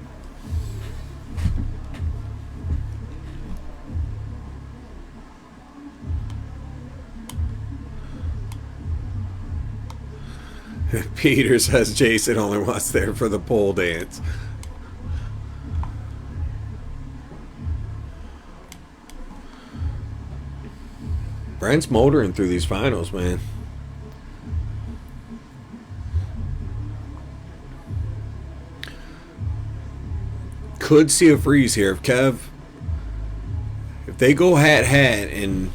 Peter says Jason only wants there for the pole dance. Brent's motoring through these finals, man. Could see a freeze here if they go hat and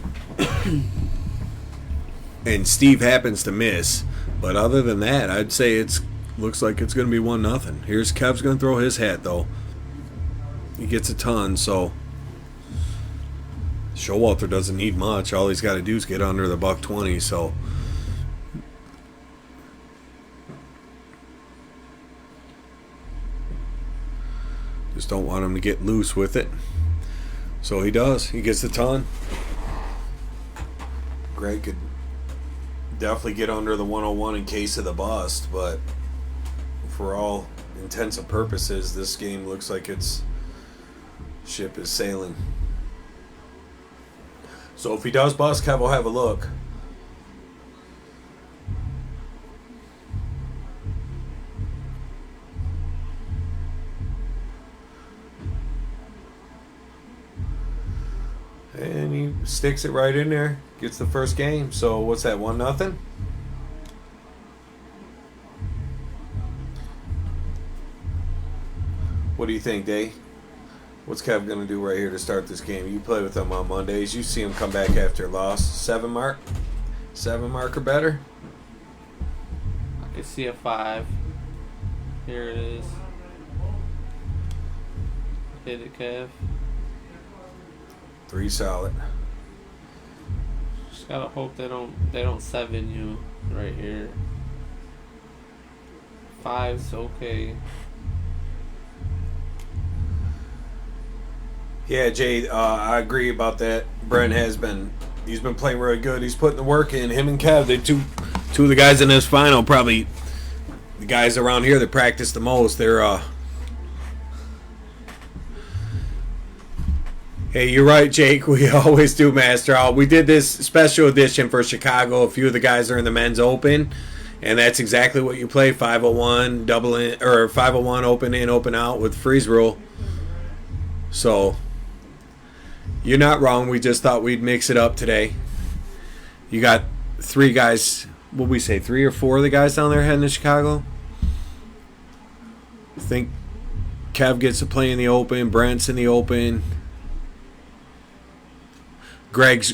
Steve happens to miss. But other than that, I'd say looks like it's going to be 1-0. Here's Kev's going to throw his hat though. He gets a ton, so Showalter doesn't need much. All he's got to do is get under the $120. So just don't want him to get loose with it. So he does. He gets a ton. Greg could definitely get under the 101 in case of the bust, but for all intents and purposes, this game looks like its ship is sailing. So if he does bust, Kev will have a look. And he sticks it right in there. Gets the first game. So what's that, 1-0? What do you think, Dave? What's Kev going to do right here to start this game? You play with him on Mondays. You see him come back after a loss. 7 mark? 7 mark or better? I can see a 5. Here it is. Hit it, Kev. 3 solid. Just gotta hope they don't 7 you right here. 5's okay. Yeah, Jay, I agree about that. Brent he's been playing really good. He's putting the work in. Him and Kev, they two of the guys in this final, probably the guys around here that practice the most. They're Hey, you're right, Jake. We always do master out. We did this special edition for Chicago. A few of the guys are in the men's open, and that's exactly what you play: 501 double in or 501 open in, open out with freeze rule. So you're not wrong. We just thought we'd mix it up today. You got 3 guys. What we say, 3 or 4 of the guys down there heading to Chicago. I think Kev gets to play in the open. Brent's in the open. Greg's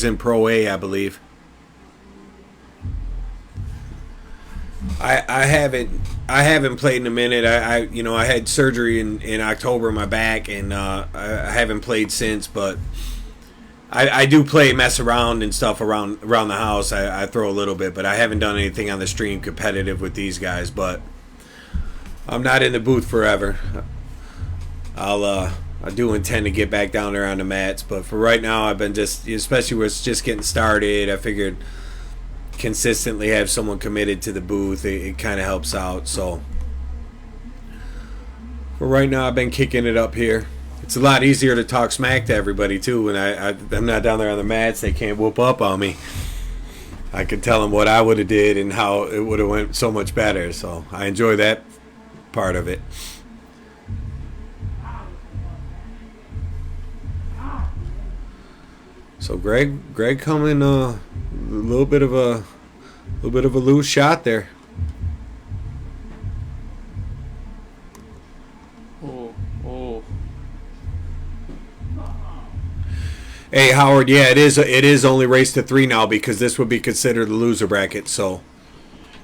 in Pro A, I believe. I haven't played in a minute. I had surgery in October in my back, and I haven't played since. But I do play, mess around and stuff around the house. I throw a little bit, but I haven't done anything on the stream competitive with these guys. But I'm not in the booth forever. I do intend to get back down there on the mats, but for right now, I've been especially with just getting started, I figured consistently have someone committed to the booth. It kind of helps out. So for right now, I've been kicking it up here. It's a lot easier to talk smack to everybody too when I'm not down there on the mats. They can't whoop up on me. I can tell them what I would have did and how it would have went so much better. So I enjoy that part of it. So Greg coming a little bit of a loose shot there. Oh. Hey Howard, yeah, it is only race to 3 now because this would be considered the loser bracket. So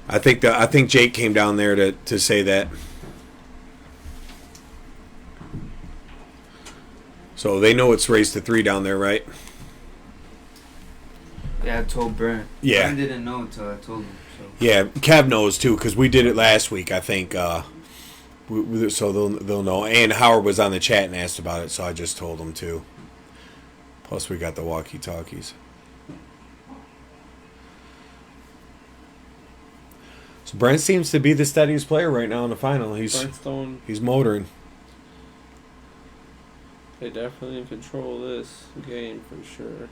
I think Jake came down there to say that. So they know it's race to 3 down there, right? Yeah, I told Brent. Yeah. Brent didn't know until I told him. So. Yeah, Kev knows too because we did it last week. I think so they'll know. And Howard was on the chat and asked about it, so I just told him too. Plus, we got the walkie-talkies. So Brent seems to be the steadiest player right now in the final. He's motoring. They definitely control this game for sure.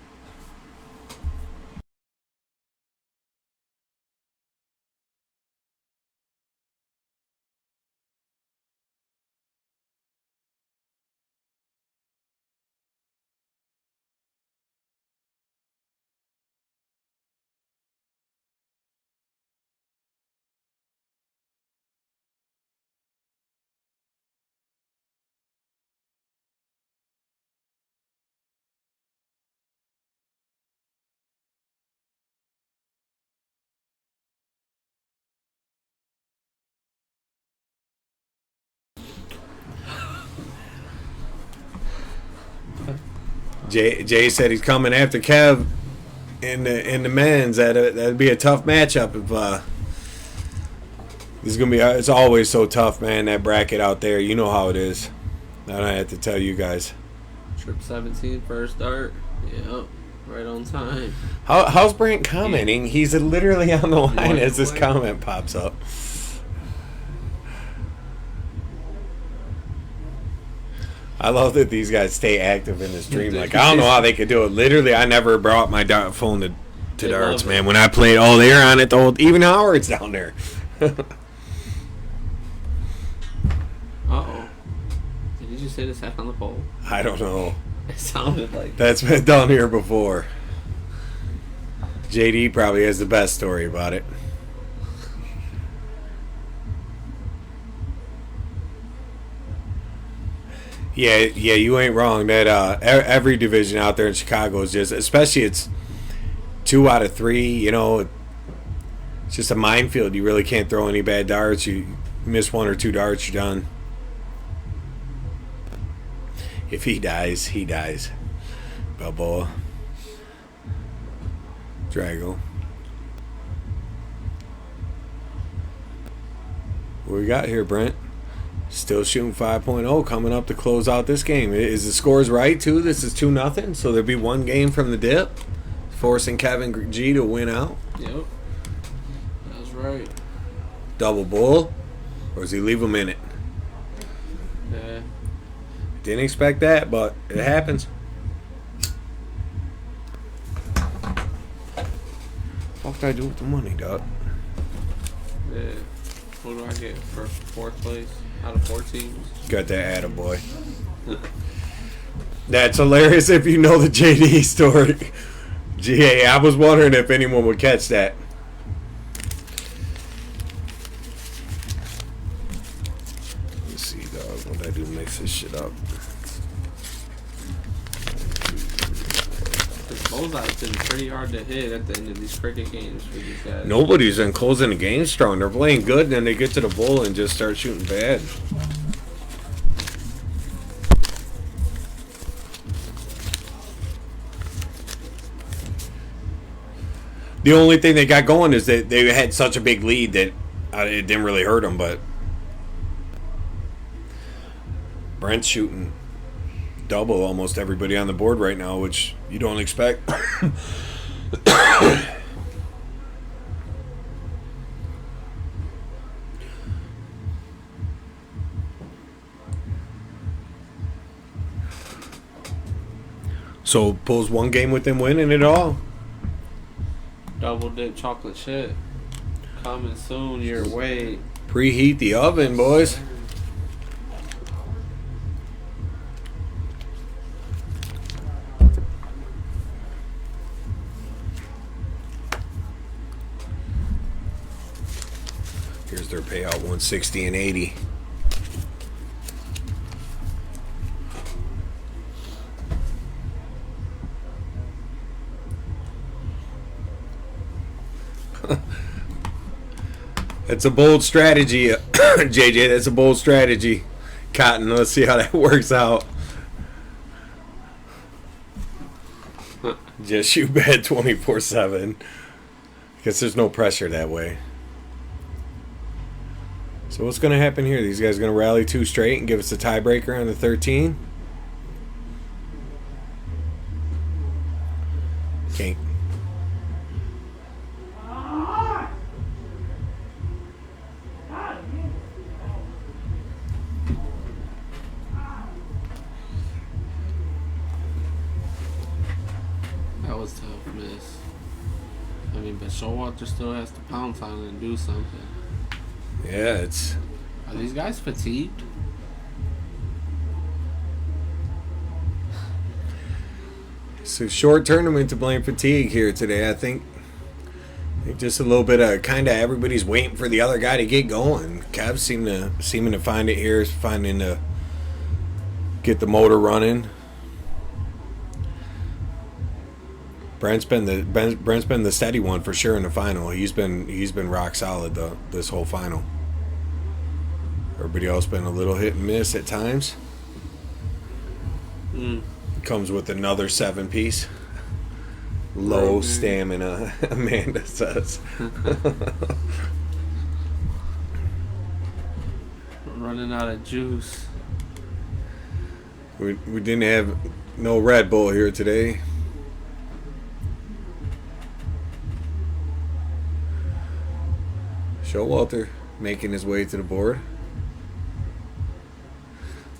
Jay said he's coming after Kev in the men's. That'd be a tough matchup. If it's always so tough, man. That bracket out there, you know how it is. I don't have to tell you guys. Trip 17, first start. Yep, right on time. How's Brent commenting? He's literally on the line as this comment pops up. I love that these guys stay active in the stream. Like, I don't know how they could do it. Literally, I never brought my phone to darts, man. When I played, they're on it the whole. Even Howard's down there. Uh-oh. Did you just say the sack on the pole? I don't know. It sounded like that's been done here before. JD probably has the best story about it. Yeah, you ain't wrong. That every division out there in Chicago is just, especially it's 2 out of 3. You know, it's just a minefield. You really can't throw any bad darts. You miss 1 or 2 darts, you're done. If he dies, he dies. Balboa, Drago. What we got here, Brent? Still shooting 5.0, coming up to close out this game. Is the scores right, too? This is 2-0, so there'll be 1 game from the dip, forcing Kevin G to win out. Yep. That's right. Double bull, or does he leave him in it? Yeah. Didn't expect that, but it happens. What did I do with the money, Doc? Yeah. What do I get for fourth place out of 4 teams? Got that attaboy. That's hilarious if you know the JD story. Gee, I was wondering if anyone would catch that. Let's see, dog. What did I do to mix this shit up? The closeout's been pretty hard to hit at the end of these cricket games for these guys. Nobody's in closing the game strong. They're playing good, and then they get to the bowl and just start shooting bad. The only thing they got going is that they had such a big lead that it didn't really hurt them, but Brent's shooting double almost everybody on the board right now, which you don't expect. So pulls one game with them winning it all. Double dip chocolate chip. Coming soon your way. Preheat the oven, boys. Here's their payout, 160 and 80. It's a bold strategy, JJ. That's a bold strategy. Cotton, let's see how that works out. Just shoot bad 24/7. Guess there's no pressure that way. So what's going to happen here? These guys going to rally 2 straight and give us a tiebreaker on the 13? Can't. That was tough, miss. I mean, but Showalter still has to pounce on it and do something. Yeah, it's... Are these guys fatigued? It's a short tournament to blame fatigue here today, I think. Just a little bit of kind of everybody's waiting for the other guy to get going. Cavs seeming to find it here, finding to get the motor running. Brent's been the steady one for sure in the final. He's been rock solid this whole final. Everybody else been a little hit and miss at times. Comes with another 7-piece. Low stamina, Amanda says. Running out of juice. We didn't have no Red Bull here today. Showalter making his way to the board.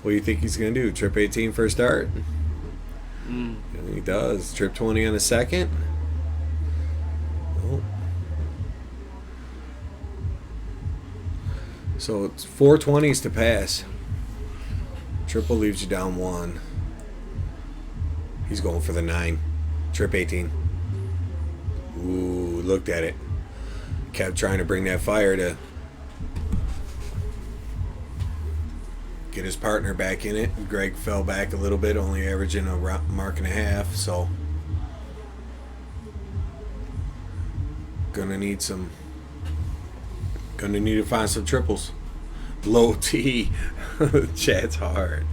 What do you think he's going to do? Trip 18 for a start? He does. Trip 20 on the second. Oh. So it's 4 20s to pass. Triple leaves you down 1. He's going for the 9. Trip 18. Ooh, looked at it. Kept trying to bring that fire to get his partner back in it. Greg fell back a little bit, only averaging a mark and a half, so gonna need to find some triples. Low T. Chat's hard.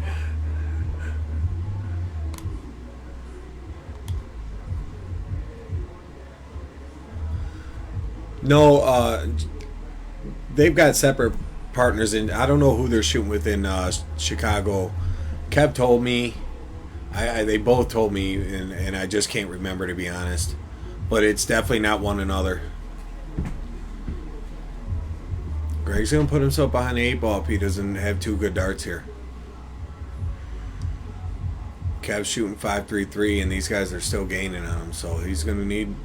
No, they've got separate partners, and I don't know who they're shooting with in Chicago. Kev told me, they both told me, and I just can't remember, to be honest. But it's definitely not one another. Greg's gonna put himself behind the 8 ball if he doesn't have 2 good darts here. Kev's shooting 5.33, and these guys are still gaining on him. So he's gonna need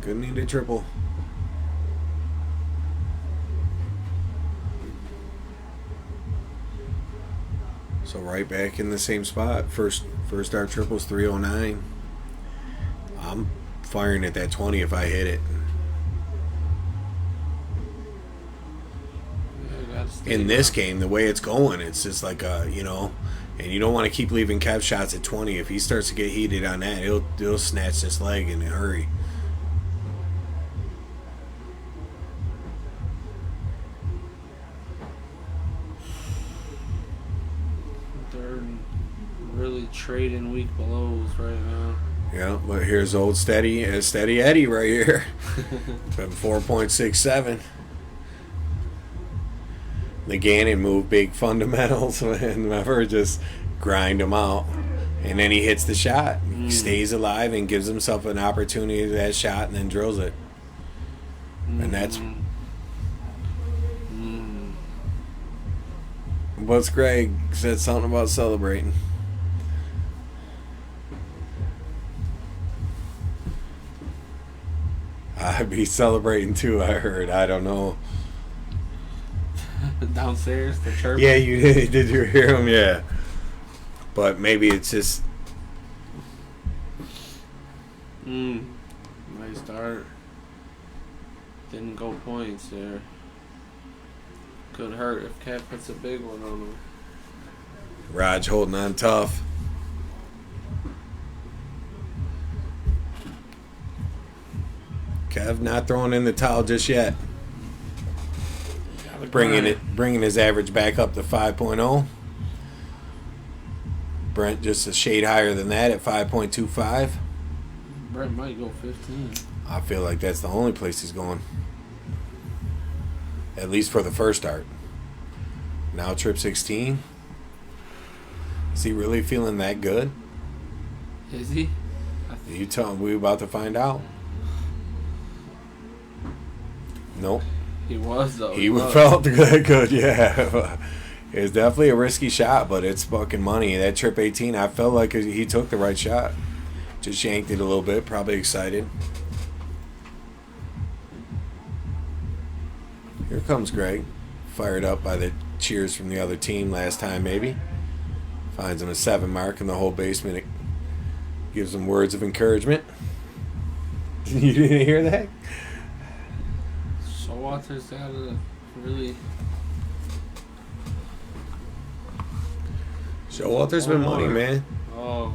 a triple. So right back in the same spot. First arc triple's 309. I'm firing at that 20 if I hit it. In this game, the way it's going, it's just like and you don't want to keep leaving Kev shots at 20. If he starts to get heated on that, he'll snatch this leg in a hurry. They're really trading weak blows right now. Yeah, but here's old steady Eddie right here. From 4.67. The Gannon move, big fundamentals, and never just grind him out. And then he hits the shot. He stays alive and gives himself an opportunity to that shot and then drills it. And that's... What's Greg said something about celebrating. I'd be celebrating too, I heard. I don't know. Downstairs, the chirping. Yeah, you did. Did you hear him? Yeah. But maybe it's just... Nice start. Didn't go points there. Could hurt if Cat puts a big one on him. Raj holding on tough. Kev not throwing in the towel just yet. Bringing his average back up to 5.0. Brent just a shade higher than that at 5.25. Brent might go 15. I feel like that's the only place he's going. At least for the first start. Now trip 16. Is he really feeling that good? Is he? You tell him we about to find out. Nope. He was, though. He felt good, yeah. It was definitely a risky shot, but it's fucking money. That trip 18, I felt like he took the right shot. Just yanked it a little bit, probably excited. Here comes Greg. Fired up by the cheers from the other team last time, maybe. Finds him a 7 mark in the whole basement. It gives him words of encouragement. You didn't hear that? Showalter's got a really... Showalter's been money, man. Oh.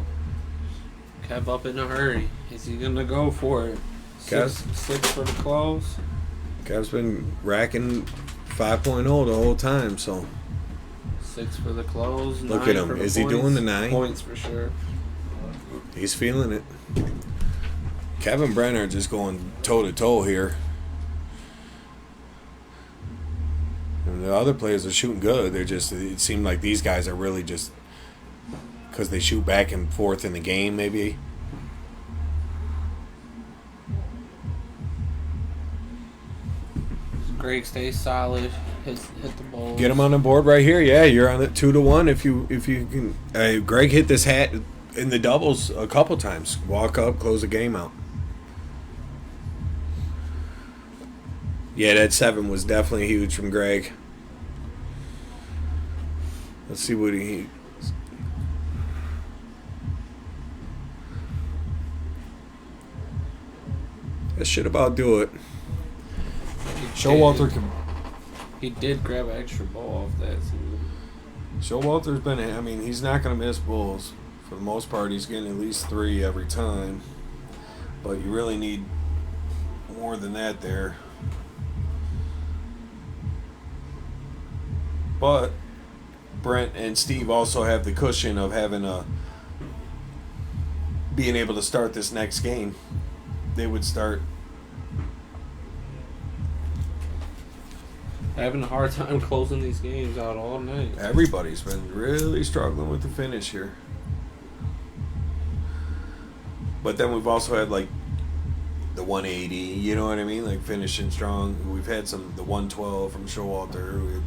Kev up in a hurry. Is he going to go for it? Six for the close. Kev's been racking 5.0 the whole time, so... 6 for the close. Look 9 at him. for the Is he points. doing the 9? Points for sure. He's feeling it. Kevin Brent are just going toe-to-toe here. And the other players are shooting good. They're just... It seemed like these guys are really just... Because they shoot back and forth in the game, maybe. Greg stays solid. Hit the ball. Get him on the board right here. Yeah, you're on it 2-1 if you can. Greg hit this hat in the doubles a couple times. Walk up, close the game out. Yeah, that 7 was definitely huge from Greg. Let's see what he... That should about do it. Showalter can... He did grab an extra ball off that too. Showalter's been... I mean, he's not going to miss balls. For the most part, he's getting at least 3 every time. But you really need more than that there. But Brent and Steve also have the cushion of having being able to start this next game. They would start having a hard time closing these games out all night. Everybody's been really struggling with the finish here. But then we've also had like the 180, you know what I mean? Like finishing strong. We've had the 112 from Showalter.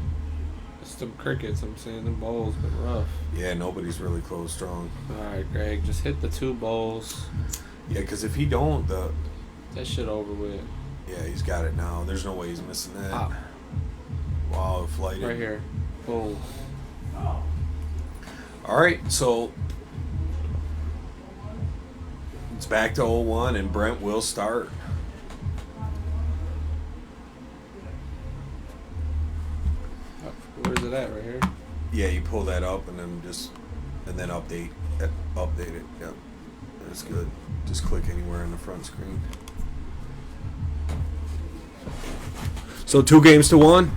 It's them crickets, I'm saying. Them bowls been rough. Yeah, nobody's really closed strong. Alright, Greg, just hit the 2 bowls. Yeah, because if he don't, That shit over with. yeah, he's got it now. There's no way he's missing that. Pop. Wow, flighted. Right here. Boom. All right, so it's back to 0-1, and Brent will start. Where's it at? Right here? Yeah, you pull that up and then update it. Yep, that's good. Just click anywhere on the front screen. So 2 games to 1.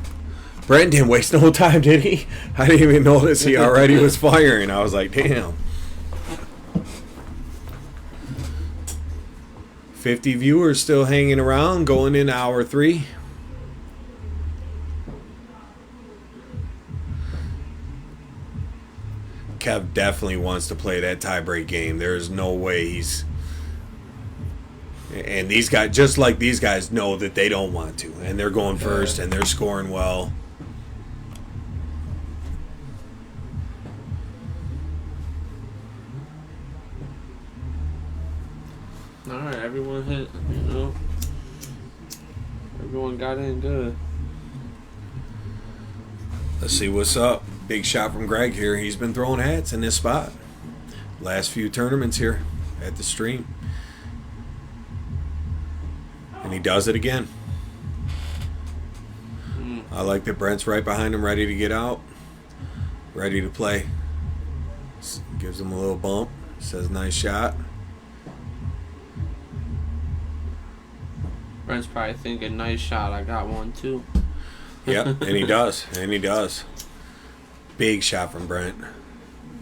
Brent didn't waste no time, did he? I didn't even notice he already was firing. I was like, damn. 50 viewers still hanging around, going into hour 3. Kev definitely wants to play that tiebreak game. There's no way he's... And these guys, just like these guys, know that they don't want to. And they're going first, and they're scoring well. Alright, everyone hit, you know. Everyone got in good. Let's see what's up. Big shot from Greg here. He's been throwing hats in this spot. Last few tournaments here at the stream. And he does it again. I like that Brent's right behind him, ready to get out. Ready to play. Gives him a little bump. Says nice shot. Brent's probably thinking, nice shot, I got one too. Yep, and he does. And he does. Big shot from Brent.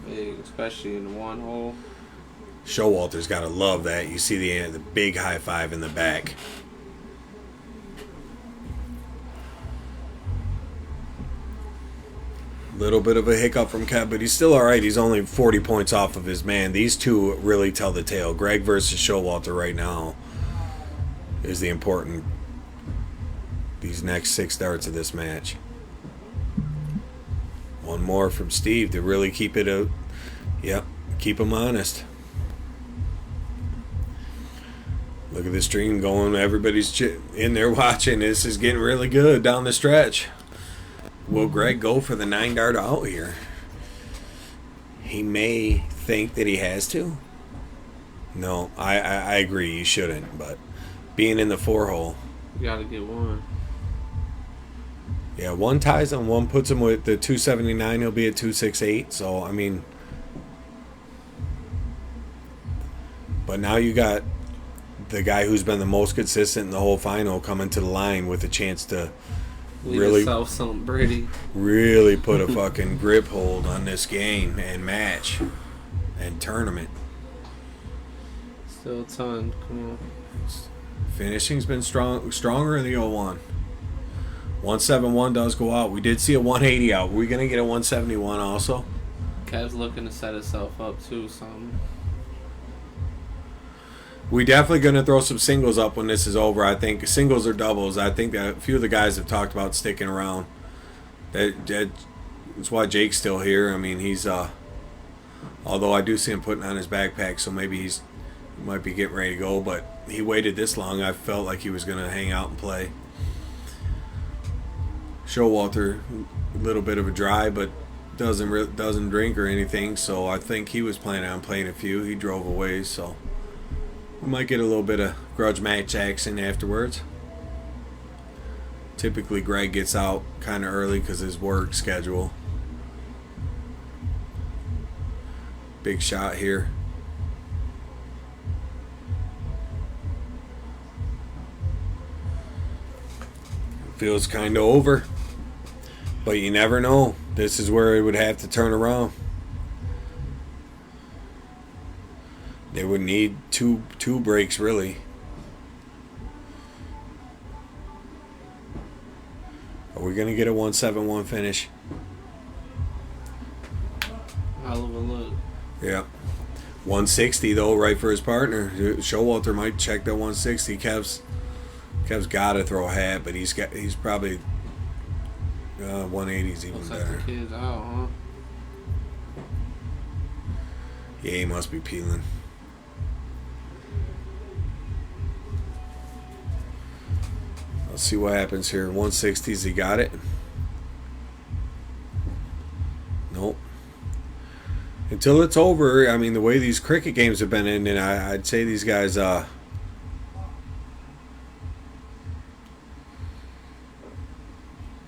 Big, especially in the 1 hole. Showalter's got to love that. You see the big high five in the back. Little bit of a hiccup from Kev, but he's still all right. He's only 40 points off of his man. These two really tell the tale. Greg versus Showalter right now is the important, these next 6 starts of this match. One more from Steve to really keep it out. Yep, keep him honest. Look at the stream going. Everybody's in there watching. This is getting really good down the stretch. Will Greg go for the 9-dart out here? He may think that he has to. No, I agree. You shouldn't. But being in the 4-hole. You gotta get one. Yeah, 1 ties him. 1 puts him with the 279. He'll be at 268. So, I mean. But now you got the guy who's been the most consistent in the whole final coming to the line with a chance to Leave really, yourself some Brady. really put a fucking grip hold on this game and match and tournament. Still a ton. Come on. Finishing's been stronger in the 0-1. 171 does go out. We did see a 180 out. Were we going to get a 171 also? Kev's looking to set himself up too, something. We definitely going to throw some singles up when this is over. I think singles or doubles. I think that a few of the guys have talked about sticking around. That's why Jake's still here. I mean, he's although I do see him putting on his backpack, so maybe he might be getting ready to go. But he waited this long. I felt like he was going to hang out and play. Showalter, a little bit of a dry, but doesn't drink or anything. So I think he was planning on playing a few. He drove away, so. We might get a little bit of grudge match action afterwards. Typically, Greg gets out kind of early because his work schedule. Big shot here. Feels kind of over. But you never know. This is where it would have to turn around. They would need two breaks, really. Are we going to get a 171 finish? Hell of a look. Yeah. 160, though, right for his partner. Showalter might check that 160. Kev's got to throw a hat, but he's probably 180 is even Looks like better. the kid's out, huh? Yeah, he must be peeling. Let's see what happens here. 160s, he got it. Nope. Until it's over, I mean, the way these cricket games have been ending, I'd say these guys,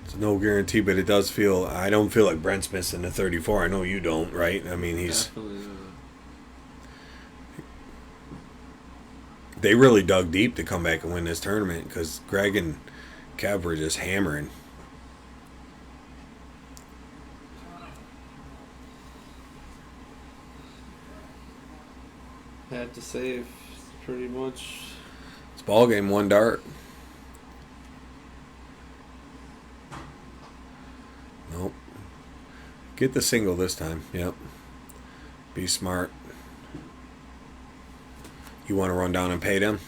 it's no guarantee, but it does feel, I don't feel like Brent's missing the 34. I know you don't, right? I mean, he's... Definitely. They really dug deep to come back and win this tournament because Greg and Kev were just hammering. Had to save pretty much. It's ball game, one dart. Nope. Get the single this time. Yep. Be smart. You want to run down and pay them?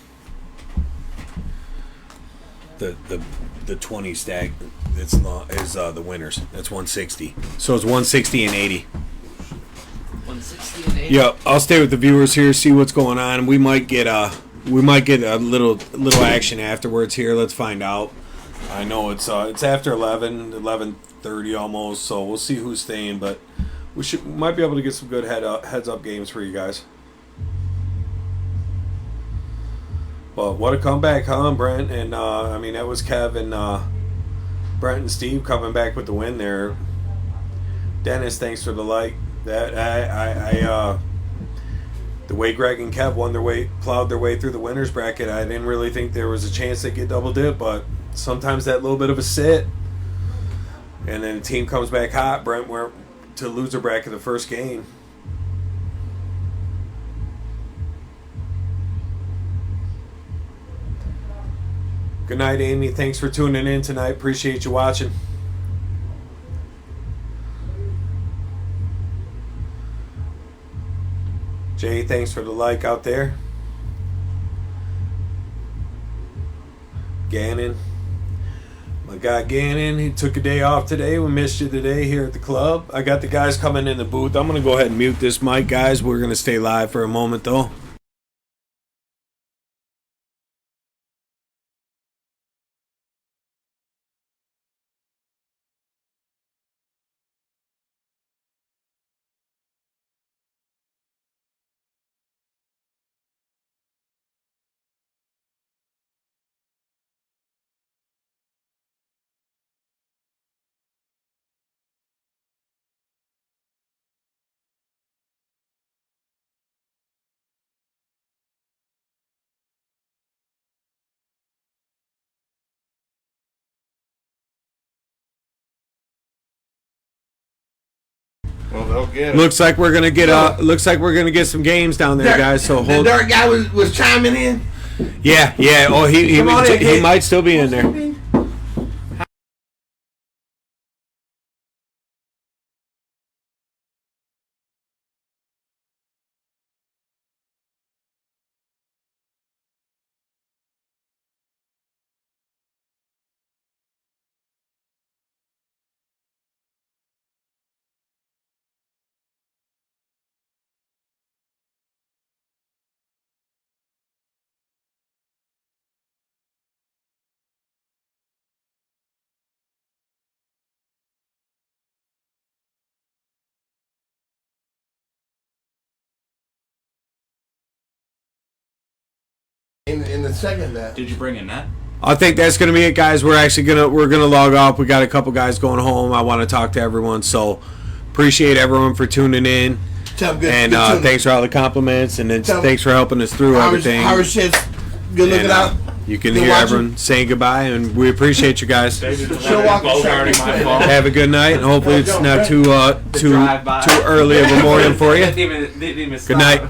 The 20 stack is the winners. That's 160. So it's 160 and 80. 160 and 80. Yep. I'll stay with the viewers here, see what's going on. We might get a little action afterwards here. Let's find out. I know it's after 11:30 almost. So we'll see who's staying, but we might be able to get some good heads up games for you guys. Well, what a comeback, huh, Brent? And, I mean, that was Kev and Brent and Steve coming back with the win there. Dennis, thanks for the like. That the way Greg and Kev plowed their way through the winners bracket, I didn't really think there was a chance they'd get double dip, but sometimes that little bit of a sit, and then the team comes back hot. Brent went to loser bracket the first game. Good night, Amy. Thanks for tuning in tonight. Appreciate you watching. Jay, thanks for the like out there. Gannon. My guy Gannon, he took a day off today. We missed you today here at the club. I got the guys coming in the booth. I'm going to go ahead and mute this mic, guys. We're going to stay live for a moment, though. Well, they'll get it. Looks like we're gonna get some games down there, guys. So The hold. dirt guy was chiming in. Yeah. Oh, he might still be in there. In the second that. Did you bring a net? I think that's gonna be it, guys. We're gonna log off. We got a couple guys going home. I want to talk to everyone. So appreciate everyone for tuning in. Tell him good. And good tuning. thanks for all the compliments, and then thanks for helping us through everything. Howard shit's good looking And, out. you can Good hear watching. everyone saying goodbye, and we appreciate you guys. She'll walk the track. Have a good night, and hopefully it's not too drive-by. early of a morning for you. Didn't even Good night.